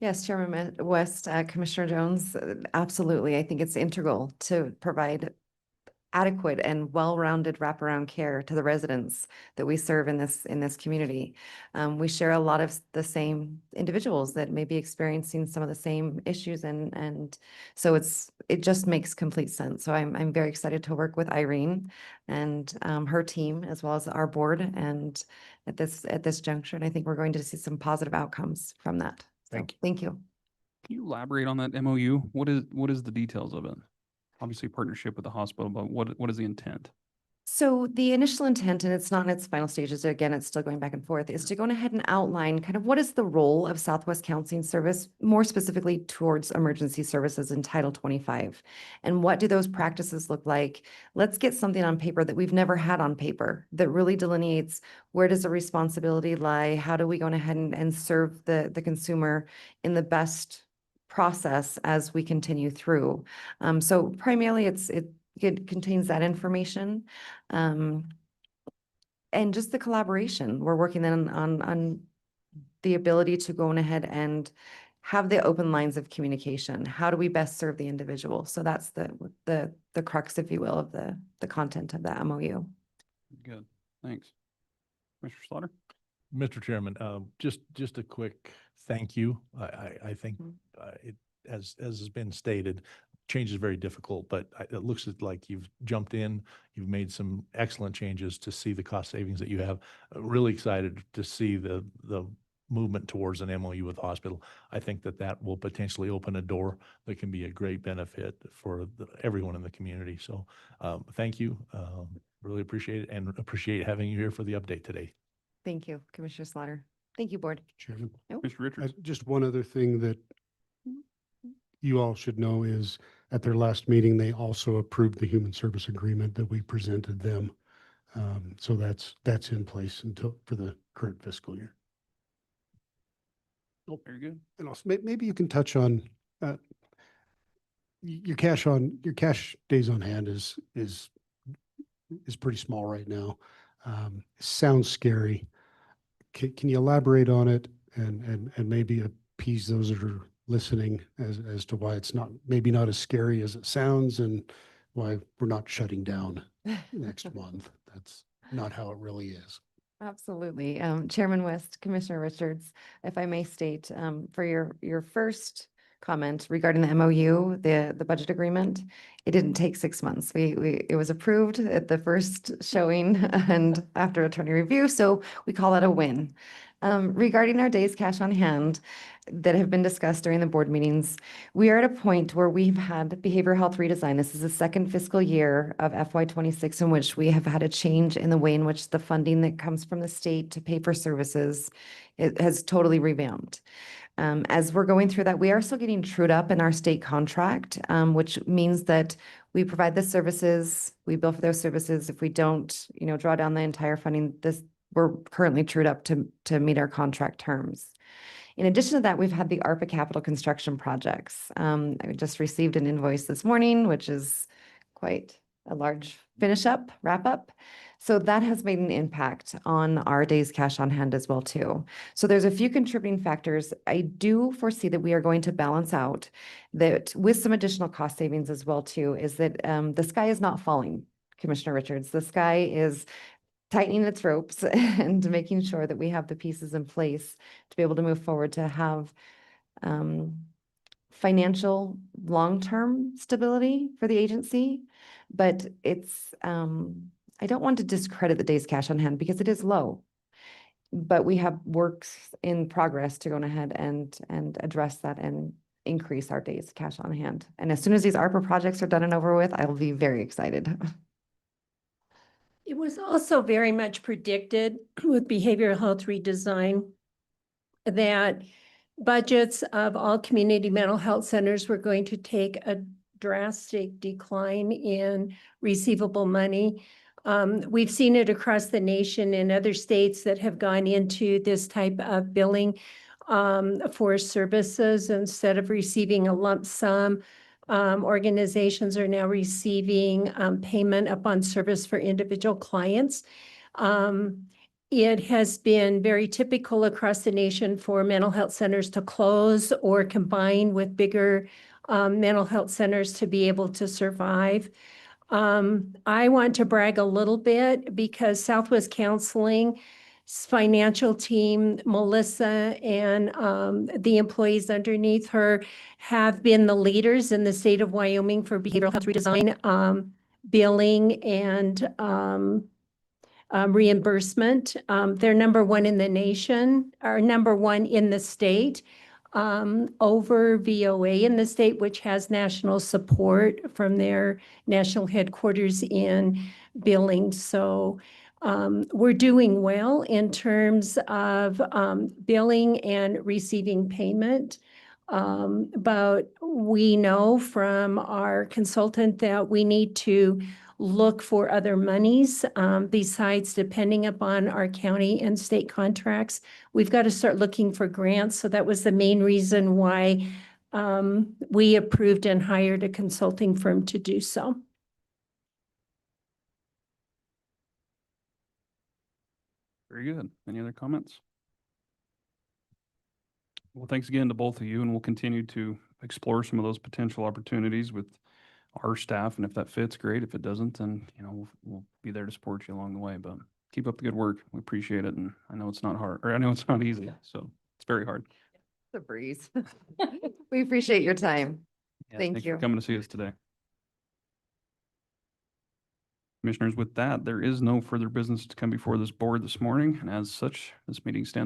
Yes, Chairman West, Commissioner Jones, absolutely. I think it's integral to provide adequate and well-rounded wraparound care to the residents that we serve in this community. We share a lot of the same individuals that may be experiencing some of the same issues, and so it just makes complete sense. So I'm very excited to work with Irene and her team, as well as our board, and at this juncture, and I think we're going to see some positive outcomes from that. So, Thank you. Thank you. Can you elaborate on that MOU? What is the details of it? Obviously partnership with the hospital, but what is the intent? So the initial intent, and it's not in its final stages, again, it's still going back and forth, is to go ahead and outline kind of what is the role of Southwest Counseling Service, more specifically towards emergency services in Title 25. And what do those practices look like? Let's get something on paper that we've never had on paper that really delineates where does the responsibility lie? How do we go ahead and serve the consumer in the best process as we continue through? So primarily it contains that information. And just the collaboration. We're working then on the ability to go on ahead and have the open lines of communication. How do we best serve the individual? So that's the crux, if you will, of the content of the MOU. Good, thanks. Commissioner Slaughter? Mr. Chairman, just a quick thank you. I think it, as has been stated, change is very difficult, but it looks like you've jumped in, you've made some excellent changes to see the cost savings that you have. Really excited to see the movement towards an MOU with the hospital. I think that will potentially open a door that can be a great benefit for everyone in the community. So thank you. Really appreciate it and appreciate having you here for the update today. Thank you, Commissioner Slaughter. Thank you, Board. Chairman. Commissioner Richards? Just one other thing that you all should know is at their last meeting, they also approved the human service agreement that we presented them. So that's in place for the current fiscal year. Oh, very good. And also maybe you can touch on your cash days on hand is pretty small right now. Sounds scary. Can you elaborate on it and maybe appease those that are listening as to why it's maybe not as scary as it sounds and why we're not shutting down next month? That's not how it really is. Absolutely. Chairman West, Commissioner Richards, if I may state, for your first comment regarding the MOU, the budget agreement, it didn't take 6 months. It was approved at the first showing and after attorney review, so we call that a win. Regarding our days cash on hand that have been discussed during the board meetings, we are at a point where we've had behavioral health redesign. This is the second fiscal year of FY26 in which we have had a change in the way in which the funding that comes from the state to pay for services, it has totally revamped. As we're going through that, we are still getting trued up in our state contract, which means that we provide the services, we bill for those services. If we don't, draw down the entire funding, we're currently trued up to meet our contract terms. In addition to that, we've had the ARPA capital construction projects. I just received an invoice this morning, which is quite a large wrap up. So that has made an impact on our days cash on hand as well too. So there's a few contributing factors. I do foresee that we are going to balance out that with some additional cost savings as well too, is that the sky is not falling, Commissioner Richards. The sky is tightening its ropes and making sure that we have the pieces in place to be able to move forward to have financial long-term stability for the agency. But it's, I don't want to discredit the days cash on hand because it is low. But we have works in progress to go ahead and address that and increase our days cash on hand. And as soon as these ARPA projects are done and over with, I will be very excited. It was also very much predicted with behavioral health redesign that budgets of all community mental health centers were going to take a drastic decline in receivable money. We've seen it across the nation in other states that have gone into this type of billing for services instead of receiving a lump sum. Organizations are now receiving payment upon service for individual clients. It has been very typical across the nation for mental health centers to close or combine with bigger mental health centers to be able to survive. I want to brag a little bit because Southwest Counseling's financial team, Melissa, and the employees underneath her have been the leaders in the state of Wyoming for behavioral health redesign, billing, and reimbursement. They're #1 in the nation, or #1 in the state, over VOA in the state, which has national support from their national headquarters in billing. So we're doing well in terms of billing and receiving payment. But we know from our consultant that we need to look for other monies besides depending upon our county and state contracts. We've got to start looking for grants. So that was the main reason why we approved and hired a consulting firm to do so. Very good. Any other comments? Well, thanks again to both of you, and we'll continue to explore some of those potential opportunities with our staff. And if that fits, great. If it doesn't, then, we'll be there to support you along the way. But keep up the good work. We appreciate it. And I know it's not hard, or I know it's not easy. So it's very hard. It's a breeze. We appreciate your time. Yeah, Thank thanks you. for coming to see us today. Commissioners, with that, there is no further business to come before this board this morning. And as such, this meeting stands